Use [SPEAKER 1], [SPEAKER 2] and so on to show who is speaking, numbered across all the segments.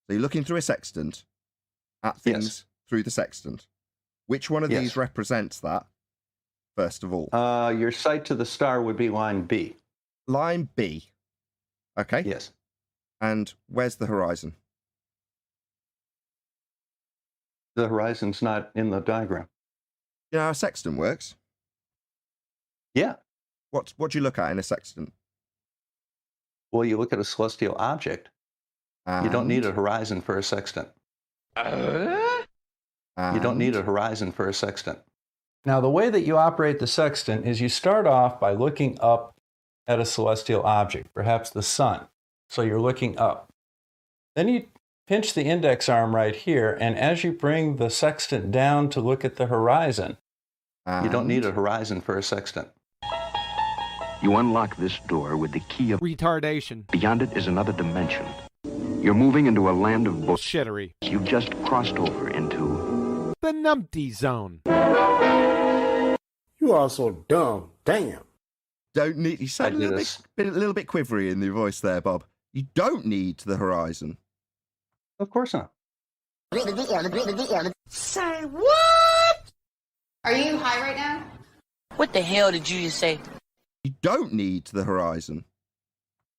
[SPEAKER 1] So you're looking through a sextant at things through the sextant. Which one of these represents that, first of all?
[SPEAKER 2] Your sight to the star would be line B.
[SPEAKER 1] Line B. Okay.
[SPEAKER 2] Yes.
[SPEAKER 1] And where's the horizon?
[SPEAKER 2] The horizon's not in the diagram.
[SPEAKER 1] You know how a sextant works?
[SPEAKER 2] Yeah.
[SPEAKER 1] What do you look at in a sextant?
[SPEAKER 2] Well, you look at a celestial object. You don't need a horizon for a sextant. You don't need a horizon for a sextant. Now, the way that you operate the sextant is you start off by looking up at a celestial object, perhaps the sun. So you're looking up. Then you pinch the index arm right here, and as you bring the sextant down to look at the horizon, you don't need a horizon for a sextant.
[SPEAKER 3] You unlock this door with the key of
[SPEAKER 4] retardation.
[SPEAKER 3] Beyond it is another dimension. You're moving into a land of
[SPEAKER 4] bullshittery.
[SPEAKER 3] You just crossed over into
[SPEAKER 4] the numpty zone.
[SPEAKER 5] You are so dumb. Damn.
[SPEAKER 1] Don't need. You sound a little bit quivery in the voice there, Bob. You don't need the horizon.
[SPEAKER 2] Of course not.
[SPEAKER 6] Say what? Are you high right now?
[SPEAKER 7] What the hell did you just say?
[SPEAKER 1] You don't need the horizon.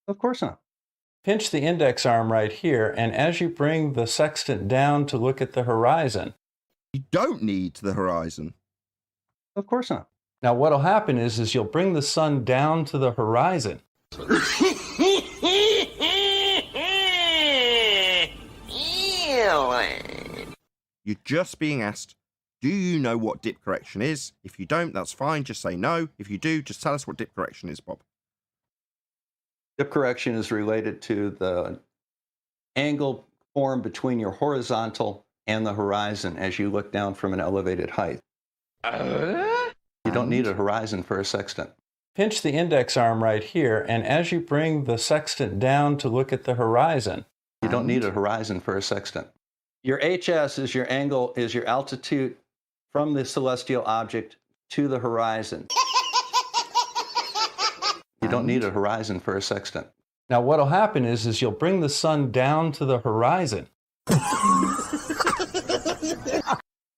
[SPEAKER 2] Of course not. Pinch the index arm right here, and as you bring the sextant down to look at the horizon,
[SPEAKER 1] you don't need the horizon.
[SPEAKER 2] Of course not. Now what'll happen is you'll bring the sun down to the horizon.
[SPEAKER 1] You're just being asked, do you know what dip correction is? If you don't, that's fine. Just say no. If you do, just tell us what dip correction is, Bob.
[SPEAKER 2] Dip correction is related to the angle formed between your horizontal and the horizon as you look down from an elevated height. You don't need a horizon for a sextant. Pinch the index arm right here, and as you bring the sextant down to look at the horizon, you don't need a horizon for a sextant. Your HS is your angle, is your altitude from the celestial object to the horizon. You don't need a horizon for a sextant. Now what'll happen is you'll bring the sun down to the horizon.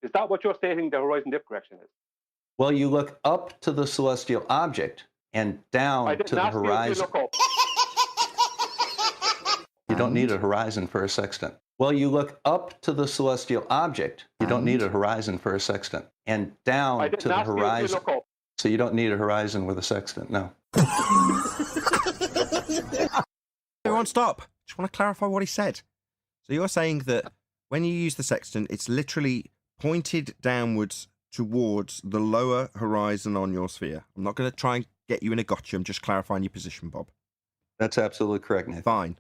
[SPEAKER 8] Is that what you're stating the horizon dip correction is?
[SPEAKER 2] Well, you look up to the celestial object and down to the horizon. You don't need a horizon for a sextant. Well, you look up to the celestial object. You don't need a horizon for a sextant. And down to the horizon. So you don't need a horizon with a sextant, no.
[SPEAKER 1] Everyone stop. Just want to clarify what he said. So you're saying that when you use the sextant, it's literally pointed downwards towards the lower horizon on your sphere. I'm not going to try and get you in a gotcha. I'm just clarifying your position, Bob.
[SPEAKER 2] That's absolutely correct, Nathan.
[SPEAKER 1] Fine.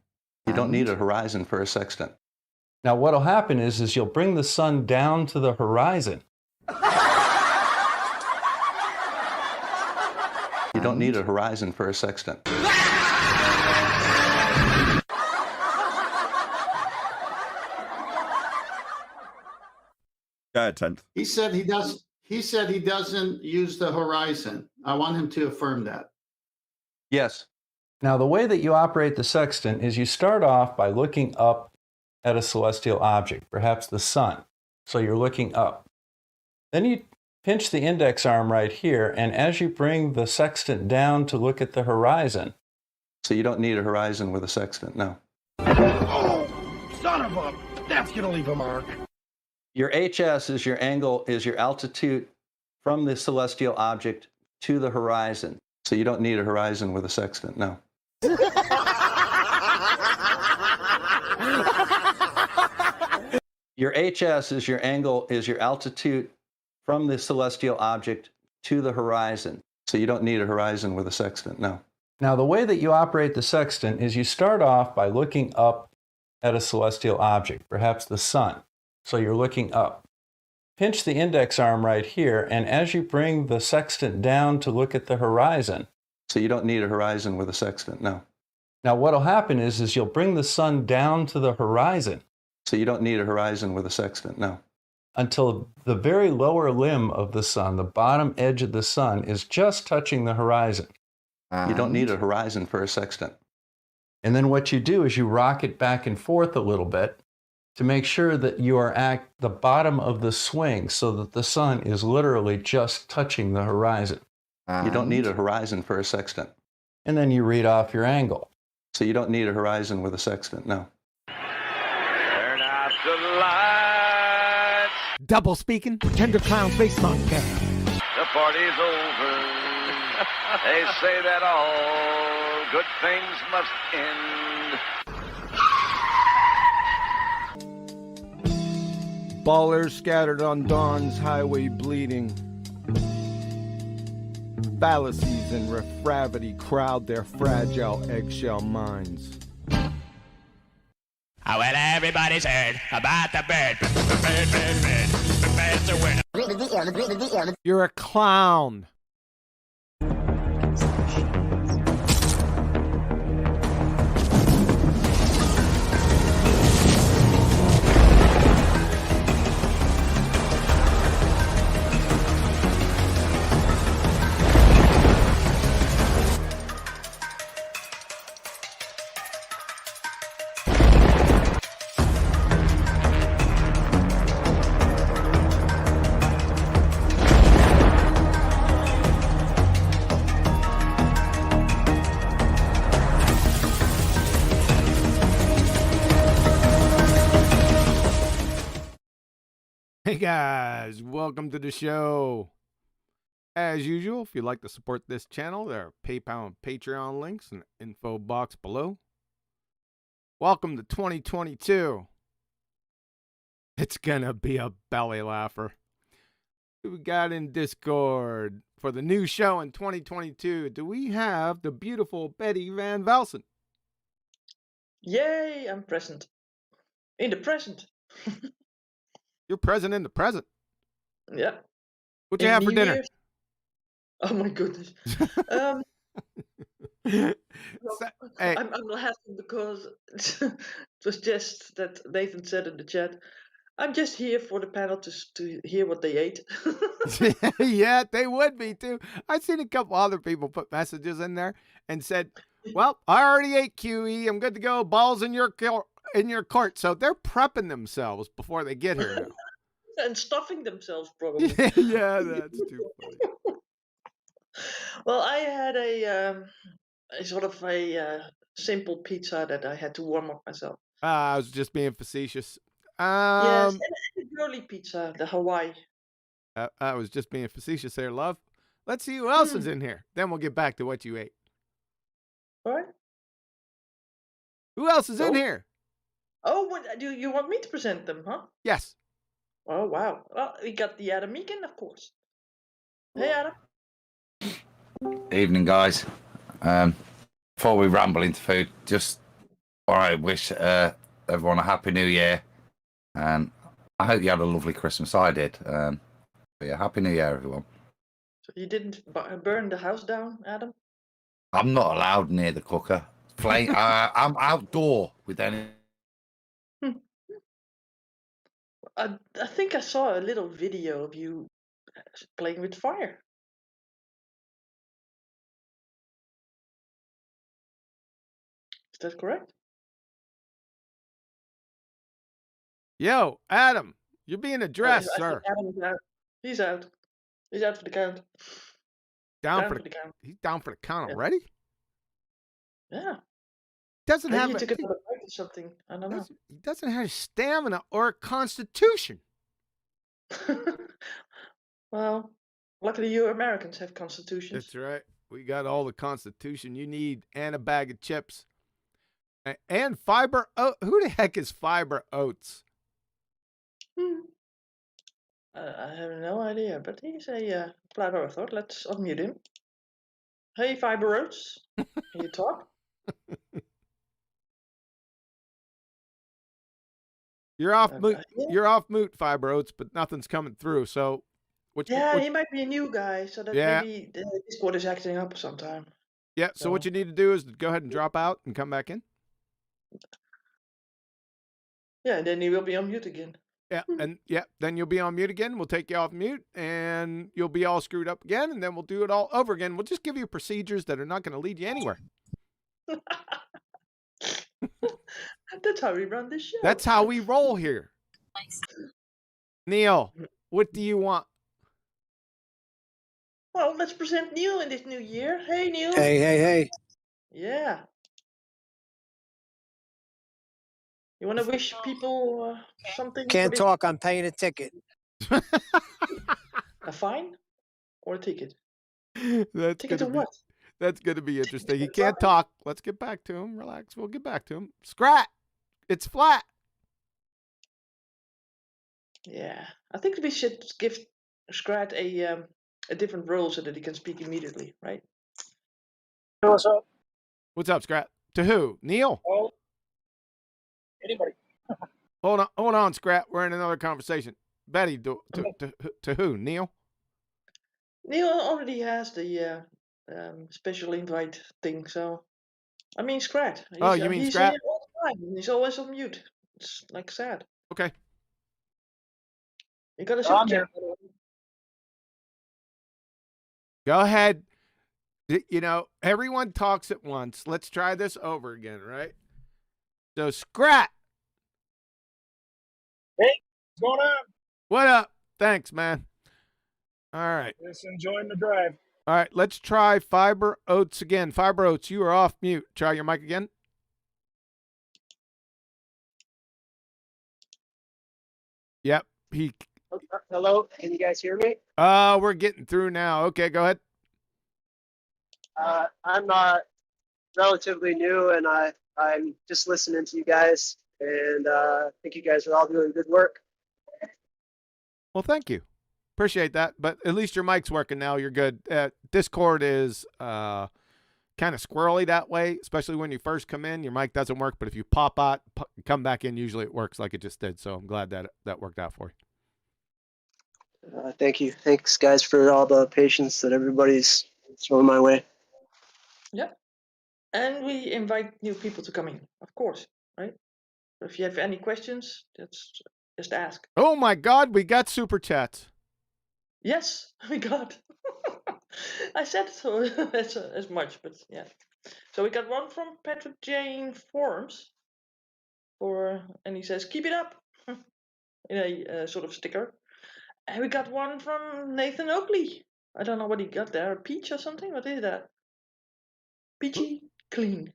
[SPEAKER 2] You don't need a horizon for a sextant. Now what'll happen is you'll bring the sun down to the horizon. You don't need a horizon for a sextant.
[SPEAKER 1] Go ahead, Tenth.
[SPEAKER 9] He said he does. He said he doesn't use the horizon. I want him to affirm that.
[SPEAKER 2] Yes. Now the way that you operate the sextant is you start off by looking up at a celestial object, perhaps the sun. So you're looking up. Then you pinch the index arm right here, and as you bring the sextant down to look at the horizon, so you don't need a horizon with a sextant, no.
[SPEAKER 5] Oh, son of a... That's going to leave a mark.
[SPEAKER 2] Your HS is your angle, is your altitude from the celestial object to the horizon. So you don't need a horizon with a sextant, no. Your HS is your angle, is your altitude from the celestial object to the horizon. So you don't need a horizon with a sextant, no. Now the way that you operate the sextant is you start off by looking up at a celestial object, perhaps the sun. So you're looking up. Pinch the index arm right here, and as you bring the sextant down to look at the horizon, so you don't need a horizon with a sextant, no. Now what'll happen is you'll bring the sun down to the horizon, so you don't need a horizon with a sextant, no. Until the very lower limb of the sun, the bottom edge of the sun, is just touching the horizon. You don't need a horizon for a sextant. And then what you do is you rock it back and forth a little bit, to make sure that you are at the bottom of the swing so that the sun is literally just touching the horizon. You don't need a horizon for a sextant. And then you read off your angle. So you don't need a horizon with a sextant, no.
[SPEAKER 5] Turn out the lights.
[SPEAKER 4] Double speaking, tender clown face monkey.
[SPEAKER 5] The party's over. They say that all good things must end.
[SPEAKER 4] Ballers scattered on dawn's highway bleeding. Fallacies and refravity crowd their fragile eggshell minds.
[SPEAKER 10] Oh, well, everybody's heard about the bird. Bird's a winner.
[SPEAKER 4] You're a clown. Hey guys, welcome to the show. As usual, if you'd like to support this channel, there are PayPal and Patreon links in the info box below. Welcome to 2022. It's gonna be a belly laugher. Who we got in Discord for the new show in 2022? Do we have the beautiful Betty Van Velsen?
[SPEAKER 11] Yay, I'm present. In the present.
[SPEAKER 4] You're present in the present.
[SPEAKER 11] Yeah.
[SPEAKER 4] What you have for dinner?
[SPEAKER 11] Year's? Oh my goodness.
[SPEAKER 4] Hey.
[SPEAKER 11] I'm laughing because it was just that Nathan said in the chat, I'm just here for the panel to hear what they ate.
[SPEAKER 4] Yeah, they would be too. I've seen a couple other people put messages in there and said, well, I already ate QE. I'm good to go. Balls in your court. So they're prepping themselves before they get here now.
[SPEAKER 11] And stuffing themselves, probably.
[SPEAKER 4] Yeah, that's too funny.
[SPEAKER 11] Well, I had a sort of a simple pizza that I had to warm up myself.
[SPEAKER 4] I was just being facetious.
[SPEAKER 11] Yes, and a girly pizza, the Hawaii.
[SPEAKER 4] I was just being facetious there, love. Let's see who else is in here. Then we'll get back to what you ate.
[SPEAKER 11] All right.
[SPEAKER 4] Who else is in here?
[SPEAKER 11] Oh, what, do you want me to present them, huh?
[SPEAKER 4] Yes.
[SPEAKER 11] Oh, wow. Well, we got the Adam Meekin, of course. Hey, Adam.
[SPEAKER 12] Evening, guys. Before we ramble into food, just want to wish everyone a happy new year, and I hope you had a lovely Christmas. I did. But yeah, happy new year, everyone.
[SPEAKER 11] So you didn't burn the house down, Adam?
[SPEAKER 12] I'm not allowed near the cooker. I'm outdoor with any.
[SPEAKER 11] I think I saw a little video of you playing with fire. Is that correct?
[SPEAKER 4] Yo, Adam, you're being addressed, sir.
[SPEAKER 11] Adam's out. He's out. He's out for the count.
[SPEAKER 4] Down for the count. He's down for the count already?
[SPEAKER 11] Yeah.
[SPEAKER 4] Doesn't
[SPEAKER 11] Maybe
[SPEAKER 4] have
[SPEAKER 11] he took another break or something. I don't know.
[SPEAKER 4] He doesn't have stamina or a constitution.
[SPEAKER 11] Well, luckily you Americans have constitutions.
[SPEAKER 4] That's right. We got all the constitution you need and a bag of chips. And fiber oat. Who the heck is Fiber Oats?
[SPEAKER 11] I have no idea, but he's a flat earther. Let's unmute him. Hey, Fiber Oats. Can you talk?
[SPEAKER 4] You're off mute. Yeah. You're off mute, Fiber Oats, but nothing's coming through. So,
[SPEAKER 11] he might be a new guy, so that maybe the Discord is acting up sometime.
[SPEAKER 4] Yeah. So what you need to do is go ahead and drop out and come back in.
[SPEAKER 11] Yeah, and then he will be on mute again.
[SPEAKER 4] Yeah, and then you'll be on mute again. We'll take you off mute, and you'll be all screwed up again, and then we'll do it all over again. We'll just give you procedures that are not going to lead you anywhere.
[SPEAKER 11] That's how we run this show.
[SPEAKER 4] That's how we roll here. Neil, what do you want?
[SPEAKER 11] Well, let's present Neil in this new year. Hey, Neil.
[SPEAKER 13] Hey.
[SPEAKER 11] Yeah. You want to wish people something?
[SPEAKER 13] Can't talk. I'm paying a ticket.
[SPEAKER 11] A fine or a ticket?
[SPEAKER 4] That's
[SPEAKER 11] Ticket to
[SPEAKER 4] gonna be,
[SPEAKER 11] what?
[SPEAKER 4] That's going to be interesting. He can't talk. Let's get back to him. Relax. We'll get back to him. Scrat. It's flat.
[SPEAKER 11] Yeah, I think we should give Scrat a different role so that he can speak immediately, right?
[SPEAKER 13] What's up?
[SPEAKER 4] What's up, Scrat? To who? Neil?
[SPEAKER 13] Oh, anybody.
[SPEAKER 4] Hold on, Scrat. We're in another conversation. Betty, to who? Neil?
[SPEAKER 11] Neil already has the special invite thing, so I mean Scrat.
[SPEAKER 4] Oh, you mean
[SPEAKER 11] he's
[SPEAKER 4] Scrat?
[SPEAKER 11] here all the time. He's always on mute. It's like sad.
[SPEAKER 4] Okay.
[SPEAKER 11] You got a super chat.
[SPEAKER 4] Go ahead. You know, everyone talks at once. Let's try this over again, right? So, Scrat.
[SPEAKER 13] Hey, what's going on?
[SPEAKER 4] What up? Thanks, man. All right.
[SPEAKER 13] Just enjoying the drive.
[SPEAKER 4] All right, let's try Fiber Oats again. Fiber Oats, you are off mute. Try your mic again. Yep.
[SPEAKER 13] Hello, can you guys hear me?
[SPEAKER 4] We're getting through now. Okay, go ahead.
[SPEAKER 13] I'm relatively new, and I'm just listening to you guys, and I think you guys are all doing good work.
[SPEAKER 4] Well, thank you. Appreciate that. But at least your mic's working now. You're good. Discord is kind of squirrely that way, especially when you first come in. Your mic doesn't work, but if you pop out, come back in, usually it works like it just did. So I'm glad that worked out for you.
[SPEAKER 13] Thank you. Thanks, guys, for all the patience that everybody's throwing my way.
[SPEAKER 11] Yep. And we invite new people to come in, of course, right? If you have any questions, just ask.
[SPEAKER 4] Oh my God, we got super chats.
[SPEAKER 11] Yes, we got. I said so as much, but yeah. So we got one from Patrick Jane Forms, and he says, "Keep it up," in a sort of sticker. And we got one from Nathan Oakley. I don't know what he got there, a peach or something. What is that? Peachy clean.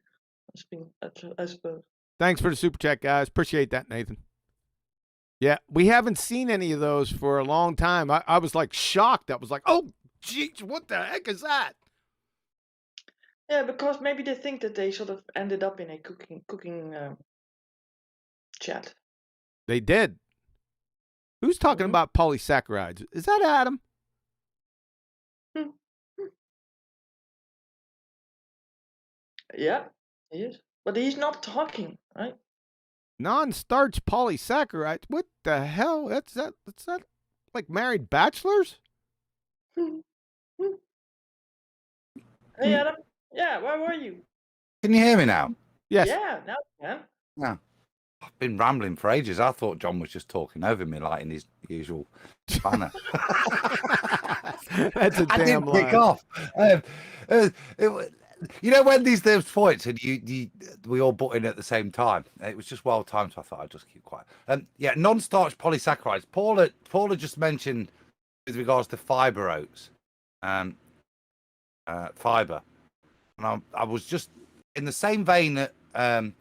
[SPEAKER 11] I suppose.
[SPEAKER 4] Thanks for the super chat, guys. Appreciate that, Nathan. Yeah, we haven't seen any of those for a long time. I was like shocked. I was like, oh, geez, what the heck is that?
[SPEAKER 11] Yeah, because maybe they think that they sort of ended up in a cooking chat.
[SPEAKER 4] They did. Who's talking about polysaccharides? Is that Adam?
[SPEAKER 11] Yeah, he is. But he's not talking, right?
[SPEAKER 4] Non-starch polysaccharides? What the hell? That's that like married bachelors?
[SPEAKER 11] Hey, Adam. Yeah, where were you?
[SPEAKER 12] Can you hear me now?
[SPEAKER 4] Yes.
[SPEAKER 11] Yeah, now you can.
[SPEAKER 12] No. I've been rambling for ages. I thought John was just talking over me like in his usual manner.
[SPEAKER 4] That's a damn
[SPEAKER 12] I didn't
[SPEAKER 4] lie.
[SPEAKER 12] kick off. You know when there's points and we all butt in at the same time. It was just well timed, so I thought I'd just keep quiet. Yeah, non-starch polysaccharides. Paula just mentioned with regards to fiber oats, fiber, and I was just in the same vein that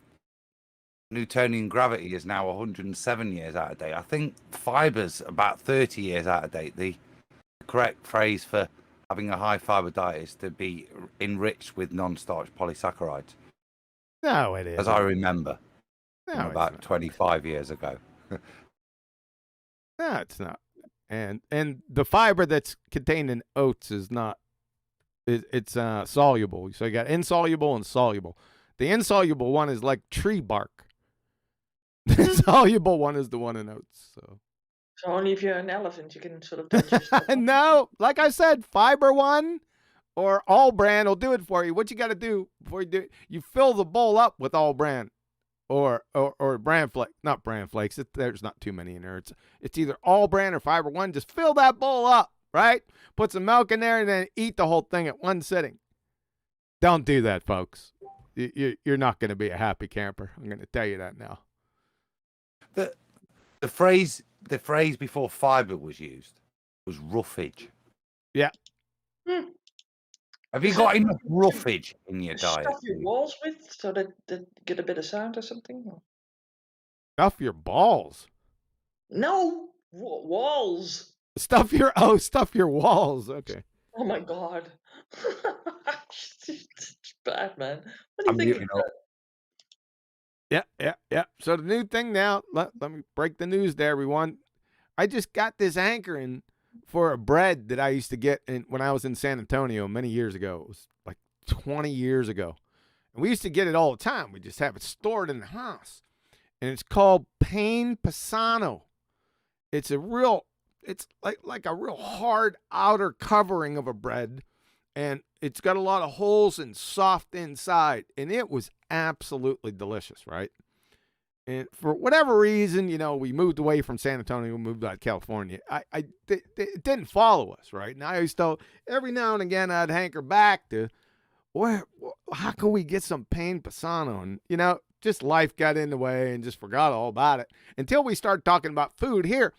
[SPEAKER 12] Newtonian gravity is now 107 years out of date. I think fiber's about 30 years out of date. The correct phrase for having a high fiber diet is to be enriched with non-starch polysaccharides.
[SPEAKER 4] No, it is.
[SPEAKER 12] As I remember,
[SPEAKER 4] No,
[SPEAKER 12] about 25 years ago.
[SPEAKER 4] No, it's not. And the fiber that's contained in oats is not. It's soluble. So you got insoluble and soluble. The insoluble one is like tree bark. The soluble one is the one in oats. So
[SPEAKER 11] only if you're an elephant you can sort of digest it.
[SPEAKER 4] no, like I said, fiber one or all bran will do it for you. What you got to do before you do it, you fill the bowl up with all bran or bran flake, not bran flakes. There's not too many in there. It's either all bran or fiber one. Just fill that bowl up, right? Put some milk in there and then eat the whole thing at one sitting. Don't do that, folks. you're not going to be a happy camper. I'm going to tell you that now.
[SPEAKER 12] The phrase before fiber was used was roughage.
[SPEAKER 4] Yeah.
[SPEAKER 12] Have you got enough roughage in your diet?
[SPEAKER 11] Stuff your walls with so that get a bit of sound or something?
[SPEAKER 4] Stuff your balls.
[SPEAKER 11] No, walls.
[SPEAKER 4] Stuff your walls. Okay.
[SPEAKER 11] Oh my god. It's bad, man. What do you think of that?
[SPEAKER 4] Yeah. So the new thing now, let me break the news to everyone. I just got this hankering for a bread that I used to get when I was in San Antonio many years ago. It was like 20 years ago. And we used to get it all the time. We just have it stored in the house. And it's called Pane Pisano. It's like a real hard outer covering of a bread. And it's got a lot of holes and soft inside. And it was absolutely delicious, right? And for whatever reason, we moved away from San Antonio, moved out to California. It didn't follow us, right? And I used to, every now and again, I'd hanker back to, how can we get some Pane Pisano? And, just life got in the way and just forgot all about it until we started talking about food here.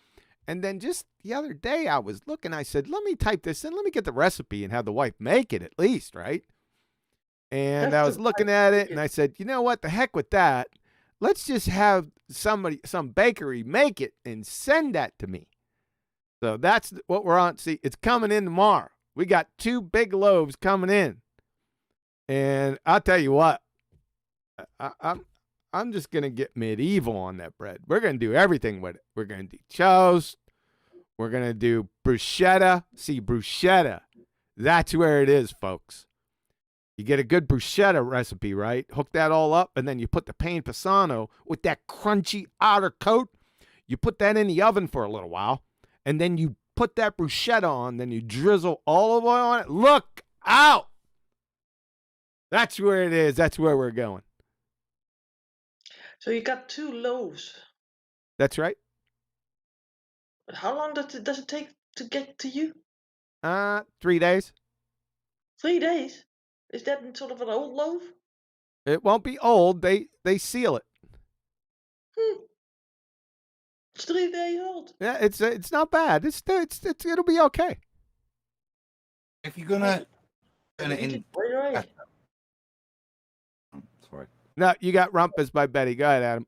[SPEAKER 4] And then just the other day I was looking, I said, let me type this in. Let me get the recipe and have the wife make it at least, right? And I was looking at it and I said, you know what? The heck with that. Let's just have some bakery make it and send that to me. So that's what we're on. See, it's coming in tomorrow. We got 2 big loaves coming in. And I'll tell you what, I'm just going to get medieval on that bread. We're going to do everything with it. We're going to do toast. We're going to do bruschetta. See, bruschetta, that's where it is, folks. You get a good bruschetta recipe, right? Hook that all up, and then you put the Pane Pisano with that crunchy outer coat. You put that in the oven for a little while, and then you put that bruschetta on, then you drizzle olive oil on it. Look out! That's where it is. That's where we're going.
[SPEAKER 11] So you got 2 loaves.
[SPEAKER 4] That's right.
[SPEAKER 11] How long does it take to get to you?
[SPEAKER 4] 3 days.
[SPEAKER 11] 3 days? Is that sort of an old loaf?
[SPEAKER 4] It won't be old. They seal it.
[SPEAKER 11] It's 3 days old.
[SPEAKER 4] Yeah, it's not bad. It'll be okay.
[SPEAKER 12] If you're gonna turn it in. Sorry.
[SPEAKER 4] No, you got Rumpus by Betty. Go ahead, Adam.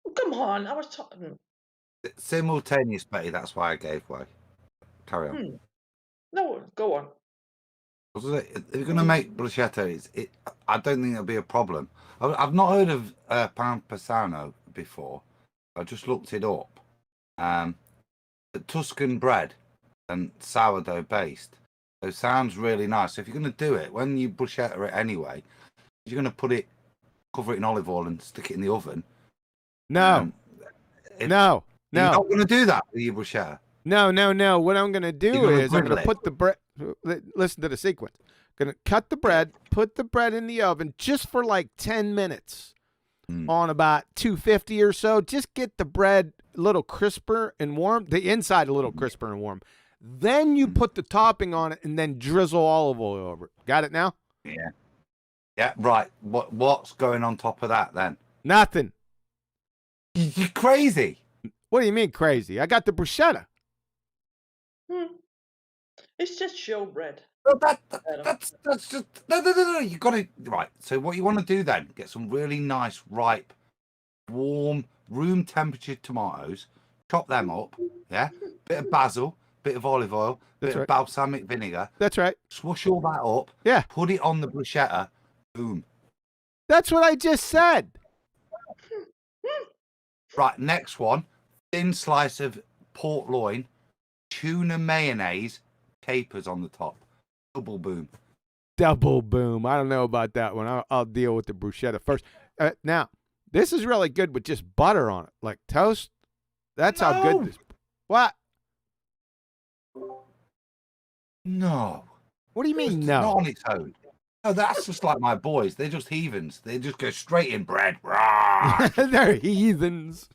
[SPEAKER 11] Oh, come on, I was talking.
[SPEAKER 12] Simultaneous, Betty. That's why I gave way. Carry on.
[SPEAKER 11] No, go on.
[SPEAKER 12] If you're going to make bruschetta, I don't think it'll be a problem. I've not heard of Pane Pisano before. I just looked it up. The Tuscan bread and sourdough based. So it sounds really nice. So if you're going to do it, when you bruschetta it anyway, you're going to cover it in olive oil and stick it in the oven.
[SPEAKER 4] No.
[SPEAKER 12] No. You're not going to do that with your bruschetta.
[SPEAKER 4] No. What I'm going to do is I'm going to put the bread. Listen to the sequence. Going to cut the bread, put the bread in the oven just for like 10 minutes on about 250 or so. Just get the bread a little crisper and warm, the inside a little crisper and warm. Then you put the topping on it and then drizzle olive oil over it. Got it now?
[SPEAKER 12] Yeah. Yeah, right. What's going on top of that then?
[SPEAKER 4] Nothing.
[SPEAKER 12] You're crazy.
[SPEAKER 4] What do you mean crazy? I got the bruschetta.
[SPEAKER 11] It's just showbread.
[SPEAKER 12] Well, that's just no. You got to right. So what you want to do then? Get some really nice, ripe, warm, room temperature tomatoes. Chop them up. Yeah. Bit of basil, bit of olive oil, bit of balsamic vinegar.
[SPEAKER 4] That's right.
[SPEAKER 12] Swoosh all that up.
[SPEAKER 4] Yeah.
[SPEAKER 12] Put it on the bruschetta. Boom.
[SPEAKER 4] That's what I just said.
[SPEAKER 12] Right. Next one. Thin slice of pork loin, tuna mayonnaise. Capers on the top. Double boom.
[SPEAKER 4] Double boom. I don't know about that one. I'll deal with the bruschetta first. Now, this is really good with just butter on it, like toast. That's how good this. What?
[SPEAKER 12] No.
[SPEAKER 4] What do you mean no?
[SPEAKER 12] Not on its own. No, that's just like my boys. They're just heathens. They just go straight in bread.
[SPEAKER 4] They're heathens.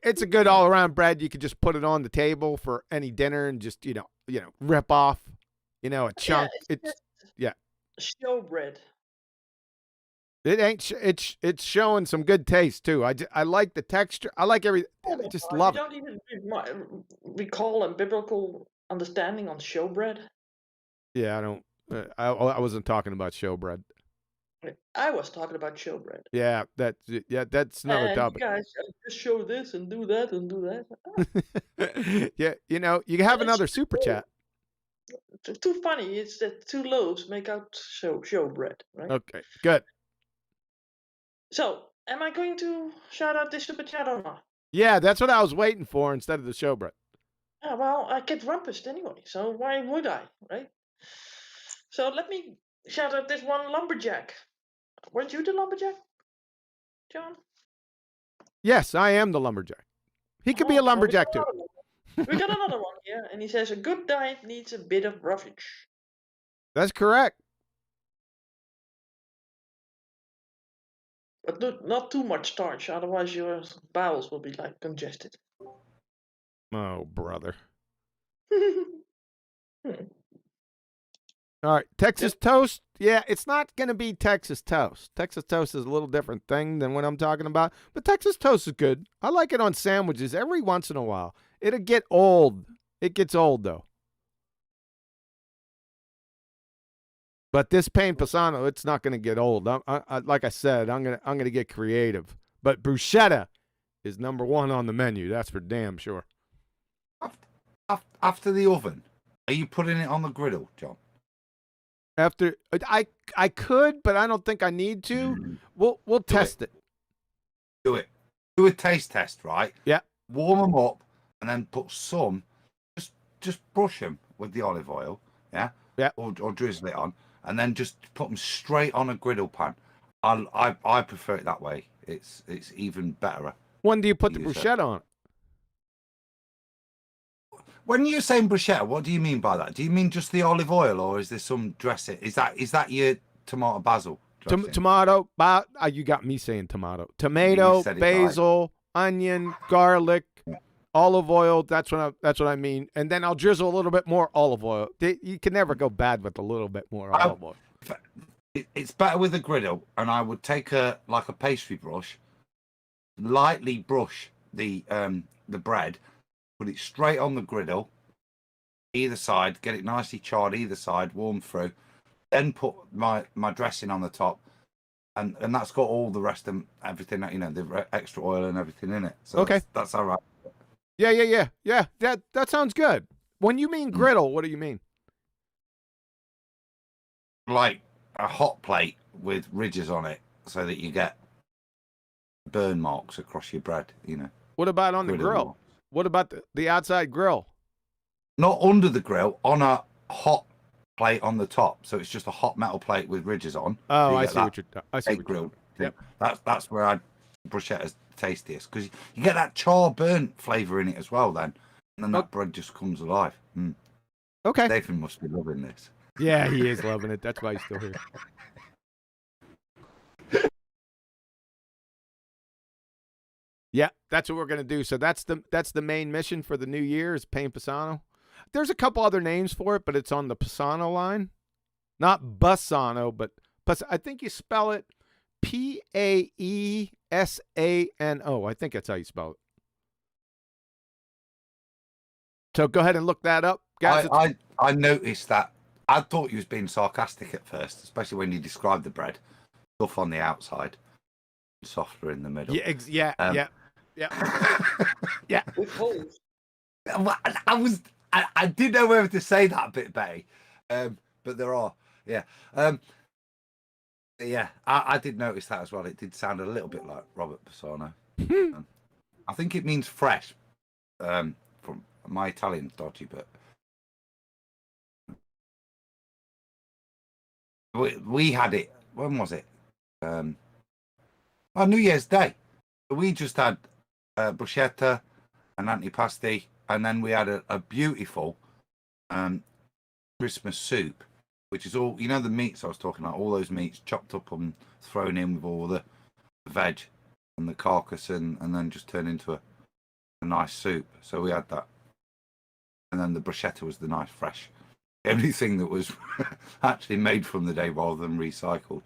[SPEAKER 4] It's a good all-around bread. You could just put it on the table for any dinner and just, rip off, you know, a chunk.
[SPEAKER 11] Yeah,
[SPEAKER 4] It's yeah.
[SPEAKER 11] Showbread.
[SPEAKER 4] It ain't. It's showing some good taste too. I like the texture. I like every. I just love
[SPEAKER 11] You
[SPEAKER 4] it.
[SPEAKER 11] don't even recall a biblical understanding on showbread.
[SPEAKER 4] Yeah, I don't. I wasn't talking about showbread.
[SPEAKER 11] I was talking about showbread.
[SPEAKER 4] Yeah, that's another
[SPEAKER 11] And
[SPEAKER 4] topic.
[SPEAKER 11] you guys just show this and do that and do that.
[SPEAKER 4] Yeah, you know, you have another super chat.
[SPEAKER 11] Too funny. It's that two loaves make out showbread, right?
[SPEAKER 4] Okay, good.
[SPEAKER 11] So, am I going to shout out this super chat or not?
[SPEAKER 4] Yeah, that's what I was waiting for instead of the showbread.
[SPEAKER 11] Yeah, well, I get rumpused anyway, so why would I, right? So let me shout out this one lumberjack. Weren't you the lumberjack, John?
[SPEAKER 4] Yes, I am the lumberjack. He could be a lumberjack too.
[SPEAKER 11] We got another one here, and he says a good diet needs a bit of roughage.
[SPEAKER 4] That's correct.
[SPEAKER 11] But not too much starch, otherwise your bowels will be like congested.
[SPEAKER 4] Oh, brother. All right, Texas toast. Yeah, it's not going to be Texas toast. Texas toast is a little different thing than what I'm talking about. But Texas toast is good. I like it on sandwiches every once in a while. It'll get old. It gets old, though. But this Pain Pisano, it's not going to get old. Like I said, I'm gonna get creative. But bruschetta is #1 on the menu. That's for damn sure.
[SPEAKER 12] After the oven, are you putting it on the griddle, John?
[SPEAKER 4] After I could, but I don't think I need to. We'll test it.
[SPEAKER 12] Do it. Do a taste test, right?
[SPEAKER 4] Yeah.
[SPEAKER 12] Warm them up and then put some. Just brush them with the olive oil, yeah.
[SPEAKER 4] Yeah.
[SPEAKER 12] Or drizzle it on, and then just put them straight on a griddle pan. I prefer it that way. It's even better.
[SPEAKER 4] When do you put the bruschetta on it?
[SPEAKER 12] When you're saying bruschetta, what do you mean by that? Do you mean just the olive oil, or is there some dressing? Is that your tomato basil?
[SPEAKER 4] Tomato, you got me saying tomato. Tomato, basil, onion, garlic, olive oil. That's what I mean. And then I'll drizzle a little bit more olive oil. You can never go bad with a little bit more olive oil.
[SPEAKER 12] It's better with a griddle, and I would take a pastry brush, lightly brush the bread. Put it straight on the griddle, either side, get it nicely charred either side, warm through, then put my dressing on the top, and that's got all the rest of everything, the extra oil and everything in it. So
[SPEAKER 4] okay,
[SPEAKER 12] that's all right.
[SPEAKER 4] Yeah. That sounds good. When you mean griddle, what do you mean?
[SPEAKER 12] Like a hot plate with ridges on it, so that you get burn marks across your bread.
[SPEAKER 4] What about on the grill? What about the outside grill?
[SPEAKER 12] Not under the grill, on a hot plate on the top. So it's just a hot metal plate with ridges on.
[SPEAKER 4] Oh,
[SPEAKER 12] so
[SPEAKER 4] I see what you're
[SPEAKER 12] grilled.
[SPEAKER 4] Yep.
[SPEAKER 12] That's where bruschetta's tastiest, because you get that char burnt flavour in it as well then. And then that bread just comes alive.
[SPEAKER 4] Okay.
[SPEAKER 12] Nathan must be loving this.
[SPEAKER 4] Yeah, he is loving it. That's why he's still here. Yeah, that's what we're gonna do. So that's the main mission for the new year is Pain Pisano. There's a couple other names for it, but it's on the Pisano line, not Bassano, but I think you spell it Paesano. I think that's how you spell it. So go ahead and look that up, guys.
[SPEAKER 12] I noticed that. I thought you was being sarcastic at first, especially when you described the bread, tough on the outside, softer in the middle.
[SPEAKER 4] Yeah. Yeah.
[SPEAKER 11] With holes.
[SPEAKER 12] I didn't know whether to say that bit, Betty, but there are. Yeah. I did notice that as well. It did sound a little bit like Robert Pisano. I think it means fresh. From my Italian's dodgy, but we had it. When was it? On New Year's Day. We just had bruschetta and antipasti, and then we had a beautiful Christmas soup, which is all, the meats I was talking about, all those meats chopped up and thrown in with all the veg and the carcass, and then just turned into a nice soup. So we had that. And then the bruschetta was the nice fresh anything that was actually made from the day rather than recycled.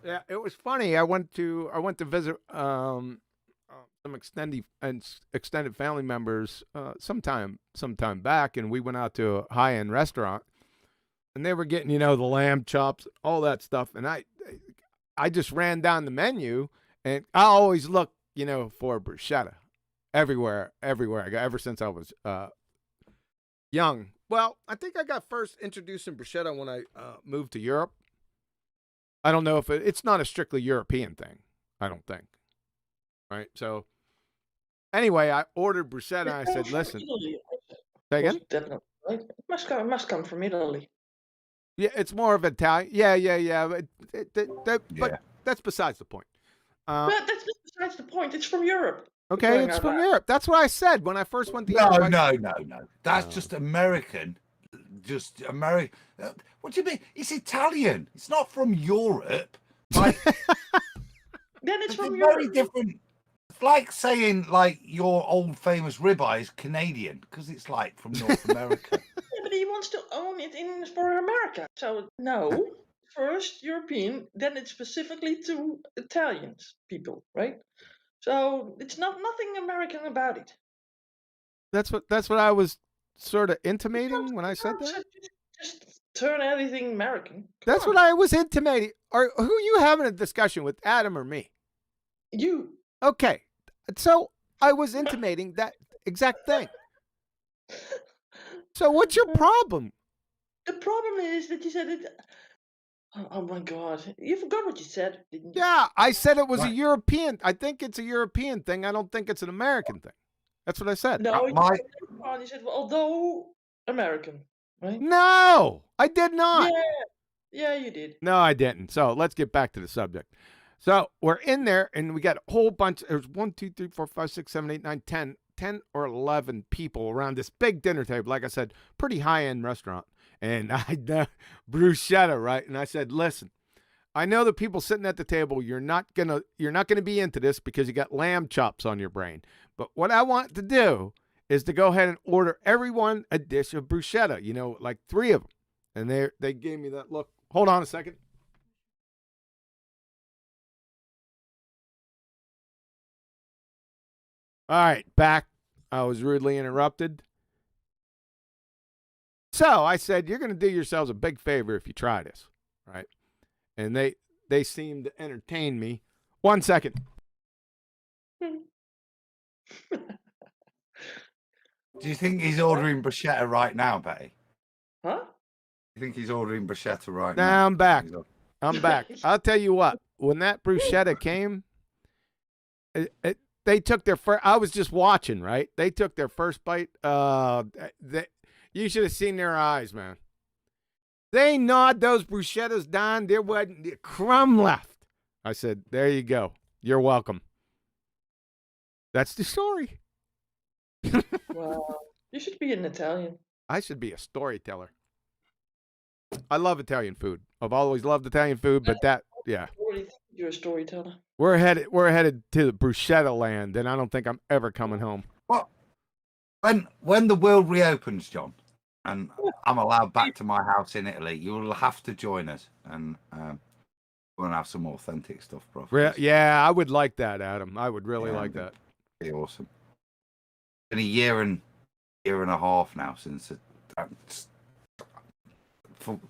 [SPEAKER 4] Yeah, it was funny. I went to visit some extended family members sometime back, and we went out to a high-end restaurant, and they were getting, you know, the lamb chops, all that stuff, and I just ran down the menu, and I always look, you know, for bruschetta everywhere. I got ever since I was young. Well, I think I got first introduced in bruschetta when I moved to Europe. I don't know if it's not a strictly European thing. I don't think. Right. So anyway, I ordered bruschetta. And I said, "Listen." Say again?
[SPEAKER 11] Right? It must come from Italy.
[SPEAKER 4] Yeah, it's more of Italian. Yeah. But that's besides the point.
[SPEAKER 11] But that's besides the point. It's from Europe.
[SPEAKER 4] Okay, it's from Europe. That's what I said when I first went to
[SPEAKER 12] Europe.
[SPEAKER 4] No.
[SPEAKER 12] That's just American. Just American. What do you mean? It's Italian. It's not from Europe. Like,
[SPEAKER 11] then it's from
[SPEAKER 12] very
[SPEAKER 11] Europe.
[SPEAKER 12] different. It's like saying like your old famous ribeye is Canadian because it's like from North America.
[SPEAKER 11] Yeah, but he wants to own it for America. So no, first European, then it's specifically to Italians people, right? So it's nothing American about it.
[SPEAKER 4] That's what I was sort of intimating when I said that.
[SPEAKER 11] Just turn everything American.
[SPEAKER 4] That's what I was intimating. Or who are you having a discussion with, Adam or me?
[SPEAKER 11] You.
[SPEAKER 4] Okay, so I was intimating that exact thing. So what's your problem?
[SPEAKER 11] The problem is that you said it. Oh my God! You forgot what you said, didn't you?
[SPEAKER 4] Yeah, I said it was a European. I think it's a European thing. I don't think it's an American thing. That's what I said.
[SPEAKER 11] No, you said, well, although American, right?
[SPEAKER 4] No, I did not.
[SPEAKER 11] Yeah, you did.
[SPEAKER 4] No, I didn't. So let's get back to the subject. So we're in there, and we got a whole bunch. There's 1, 2, 3, 4, 5, 6, 7, 8, 9, 10 or 11 people around this big dinner table. Like I said, pretty high-end restaurant. And bruschetta, right? And I said, listen, I know the people sitting at the table, you're not gonna be into this because you got lamb chops on your brain. But what I want to do is to go ahead and order everyone a dish of bruschetta, you know, like 3 of them. And they gave me that look. Hold on a second. All right, back. I was rudely interrupted. So I said, you're going to do yourselves a big favor if you try this, right? And they seemed to entertain me. 1 second.
[SPEAKER 12] Do you think he's ordering bruschetta right now, Betty?
[SPEAKER 11] Huh?
[SPEAKER 12] You think he's ordering bruschetta right
[SPEAKER 4] now?
[SPEAKER 12] Now
[SPEAKER 4] I'm back. I'm back. I'll tell you what. When that bruschetta came, they took their first. I was just watching, right? They took their first bite. You should have seen their eyes, man. They gnawed those bruschettas down. There wasn't a crumb left. I said, there you go. You're welcome. That's the story.
[SPEAKER 11] Well, you should be an Italian.
[SPEAKER 4] I should be a storyteller. I love Italian food. I've always loved Italian food, but I
[SPEAKER 11] already think you're a storyteller.
[SPEAKER 4] We're headed to the bruschetta land, and I don't think I'm ever coming home.
[SPEAKER 12] Well, when the world reopens, John, and I'm allowed back to my house in Italy, you'll have to join us, and we'll have some authentic stuff, bro.
[SPEAKER 4] Yeah, I would like that, Adam. I would really like that.
[SPEAKER 12] Be awesome. Been a year and a half now since for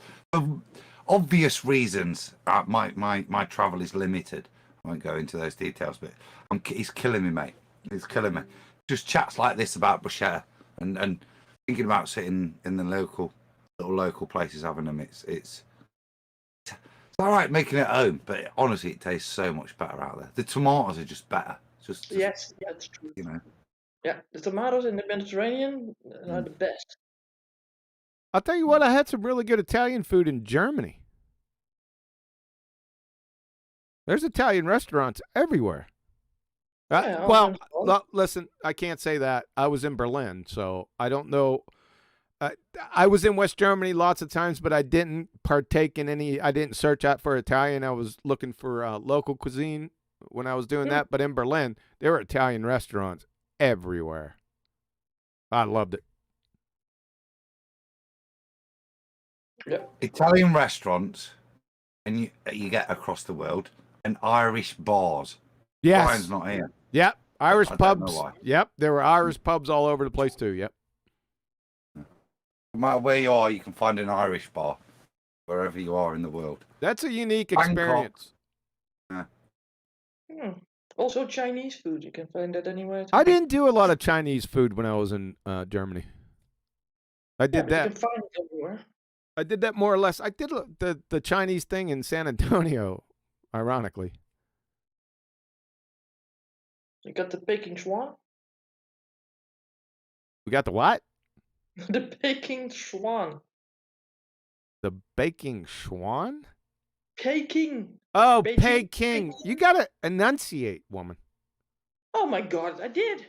[SPEAKER 12] obvious reasons. My travel is limited. I won't go into those details, but he's killing me, mate. He's killing me. Just chats like this about bruschetta and thinking about sitting in the little local places having them. It's all right making it at home, but honestly, it tastes so much better out there. The tomatoes are just better. Just
[SPEAKER 11] yes, that's true.
[SPEAKER 12] You know.
[SPEAKER 11] Yeah, the tomatoes in the Mediterranean are the best.
[SPEAKER 4] I'll tell you what, I had some really good Italian food in Germany. There's Italian restaurants everywhere. Listen, I can't say that. I was in Berlin, so I don't know. I was in West Germany lots of times, but I didn't partake in any. I didn't search out for Italian. I was looking for local cuisine when I was doing that. But in Berlin, there were Italian restaurants everywhere. I loved it.
[SPEAKER 12] Italian restaurants, and you get across the world, and Irish bars.
[SPEAKER 4] Yes.
[SPEAKER 12] Brian's not here.
[SPEAKER 4] Yep. Irish
[SPEAKER 12] I don't know
[SPEAKER 4] pubs.
[SPEAKER 12] why.
[SPEAKER 4] Yep. There were Irish pubs all over the place too. Yep.
[SPEAKER 12] No matter where you are, you can find an Irish bar wherever you are in the world.
[SPEAKER 4] That's a unique
[SPEAKER 12] Bangkok.
[SPEAKER 4] experience.
[SPEAKER 12] Yeah.
[SPEAKER 11] Also Chinese food, you can find that anywhere.
[SPEAKER 4] I didn't do a lot of Chinese food when I was in Germany. I did that.
[SPEAKER 11] You can find it everywhere.
[SPEAKER 4] I did that more or less. I did the Chinese thing in San Antonio, ironically.
[SPEAKER 11] You got the Peking Swan?
[SPEAKER 4] We got the what?
[SPEAKER 11] The Peking Swan.
[SPEAKER 4] The baking swan?
[SPEAKER 11] Peking.
[SPEAKER 4] Oh,
[SPEAKER 11] Beijing.
[SPEAKER 4] Peking. You got to enunciate, woman.
[SPEAKER 11] Oh my God, I did.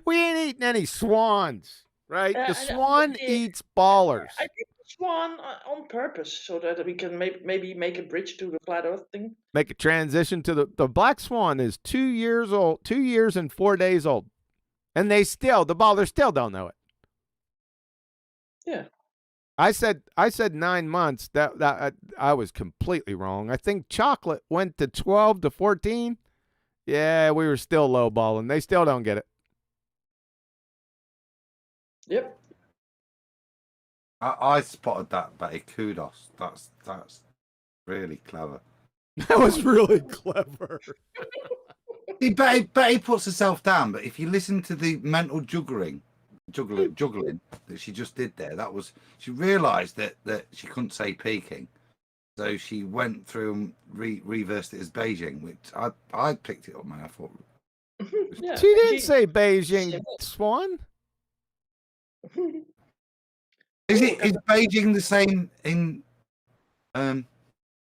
[SPEAKER 4] We ain't eating any swans, right? The
[SPEAKER 11] I
[SPEAKER 4] swan
[SPEAKER 11] did.
[SPEAKER 4] eats ballers.
[SPEAKER 11] I did the Swan on purpose so that we can maybe make a bridge to the flat Earth thing.
[SPEAKER 4] Make a transition to the Black Swan is 2 years old, 2 years and 4 days old. And the ballers still don't know it.
[SPEAKER 11] Yeah.
[SPEAKER 4] I said 9 months. That I was completely wrong. I think chocolate went to 12 to 14. Yeah, we were still low balling. They still don't get it.
[SPEAKER 11] Yep.
[SPEAKER 12] I spotted that, Betty. Kudos. That's really clever.
[SPEAKER 4] That was really clever.
[SPEAKER 12] See, Betty puts herself down, but if you listen to the mental juggling that she just did there, she realised that she couldn't say Peking, so she went through and reversed it as Beijing, which I picked it up, man. I thought.
[SPEAKER 11] Yeah,
[SPEAKER 4] She didn't say Beijing Swan.
[SPEAKER 12] Is Beijing the same in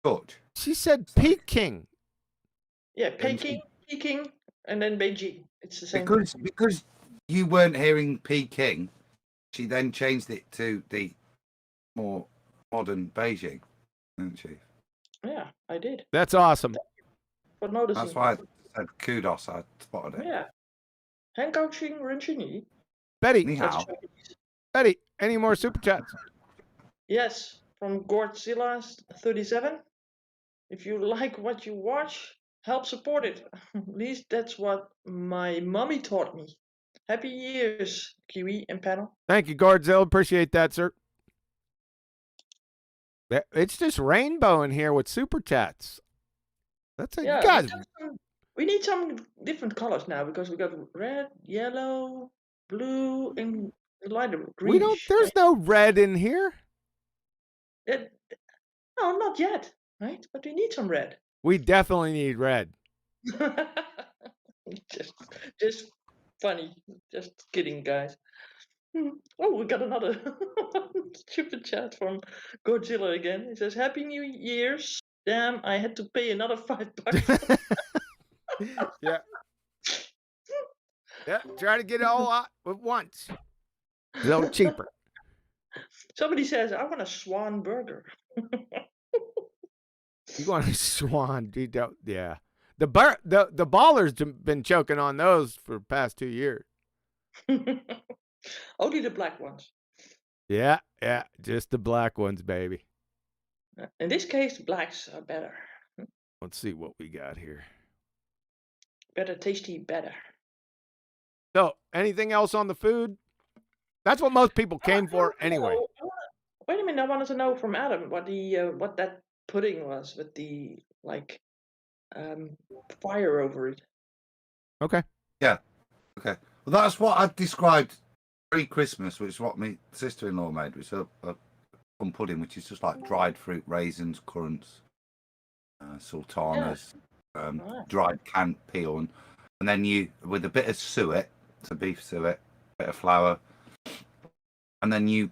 [SPEAKER 12] Dutch?
[SPEAKER 4] She said Peking.
[SPEAKER 11] Yeah, Peking, and then Beijing. It's the same.
[SPEAKER 12] Because you weren't hearing Peking, she then changed it to the more modern Beijing, didn't she?
[SPEAKER 11] Yeah, I did.
[SPEAKER 4] That's awesome.
[SPEAKER 11] For noticing.
[SPEAKER 12] That's why I said kudos. I spotted it.
[SPEAKER 11] Yeah. Hankoutching Renchini.
[SPEAKER 4] Betty.
[SPEAKER 12] Ni hao.
[SPEAKER 4] Betty, any more super chats?
[SPEAKER 11] Yes, from Godzilla 37. If you like what you watch, help support it. At least that's what my mommy taught me. Happy years, Kiwi and panel.
[SPEAKER 4] Thank you, Godzilla. Appreciate that, sir. It's just rainbow in here with super chats. That's it.
[SPEAKER 11] Yeah,
[SPEAKER 4] You guys.
[SPEAKER 11] we need some different colors now because we got red, yellow, blue, and lighter green.
[SPEAKER 4] We don't. There's no red in here.
[SPEAKER 11] No, not yet, right? But we need some red.
[SPEAKER 4] We definitely need red.
[SPEAKER 11] just funny. Just kidding, guys. Oh, we got another super chat from Godzilla again. He says, "Happy New Year's." Damn, I had to pay another $5.
[SPEAKER 4] Yeah. Yeah. Try to get it all out at once. A little cheaper.
[SPEAKER 11] Somebody says, "I want a swan burger."
[SPEAKER 4] You want a swan? Yeah. The ballers been choking on those for the past 2 years.
[SPEAKER 11] Only the black ones.
[SPEAKER 4] Yeah, just the black ones, baby.
[SPEAKER 11] In this case, blacks are better.
[SPEAKER 4] Let's see what we got here.
[SPEAKER 11] Better, tasty, better.
[SPEAKER 4] So, anything else on the food? That's what most people came for anyway.
[SPEAKER 11] Wait a minute, I wanted to know from Adam what that pudding was with the fire over it.
[SPEAKER 4] Okay.
[SPEAKER 12] Yeah. Okay. Well, that's what I described pre-Christmas, which is what my sister-in-law made, which is a plum pudding, which is just like dried fruit, raisins, currants, sultanas, dried canned peel, and then you with a bit of suet, so beef suet, bit of flour, and then you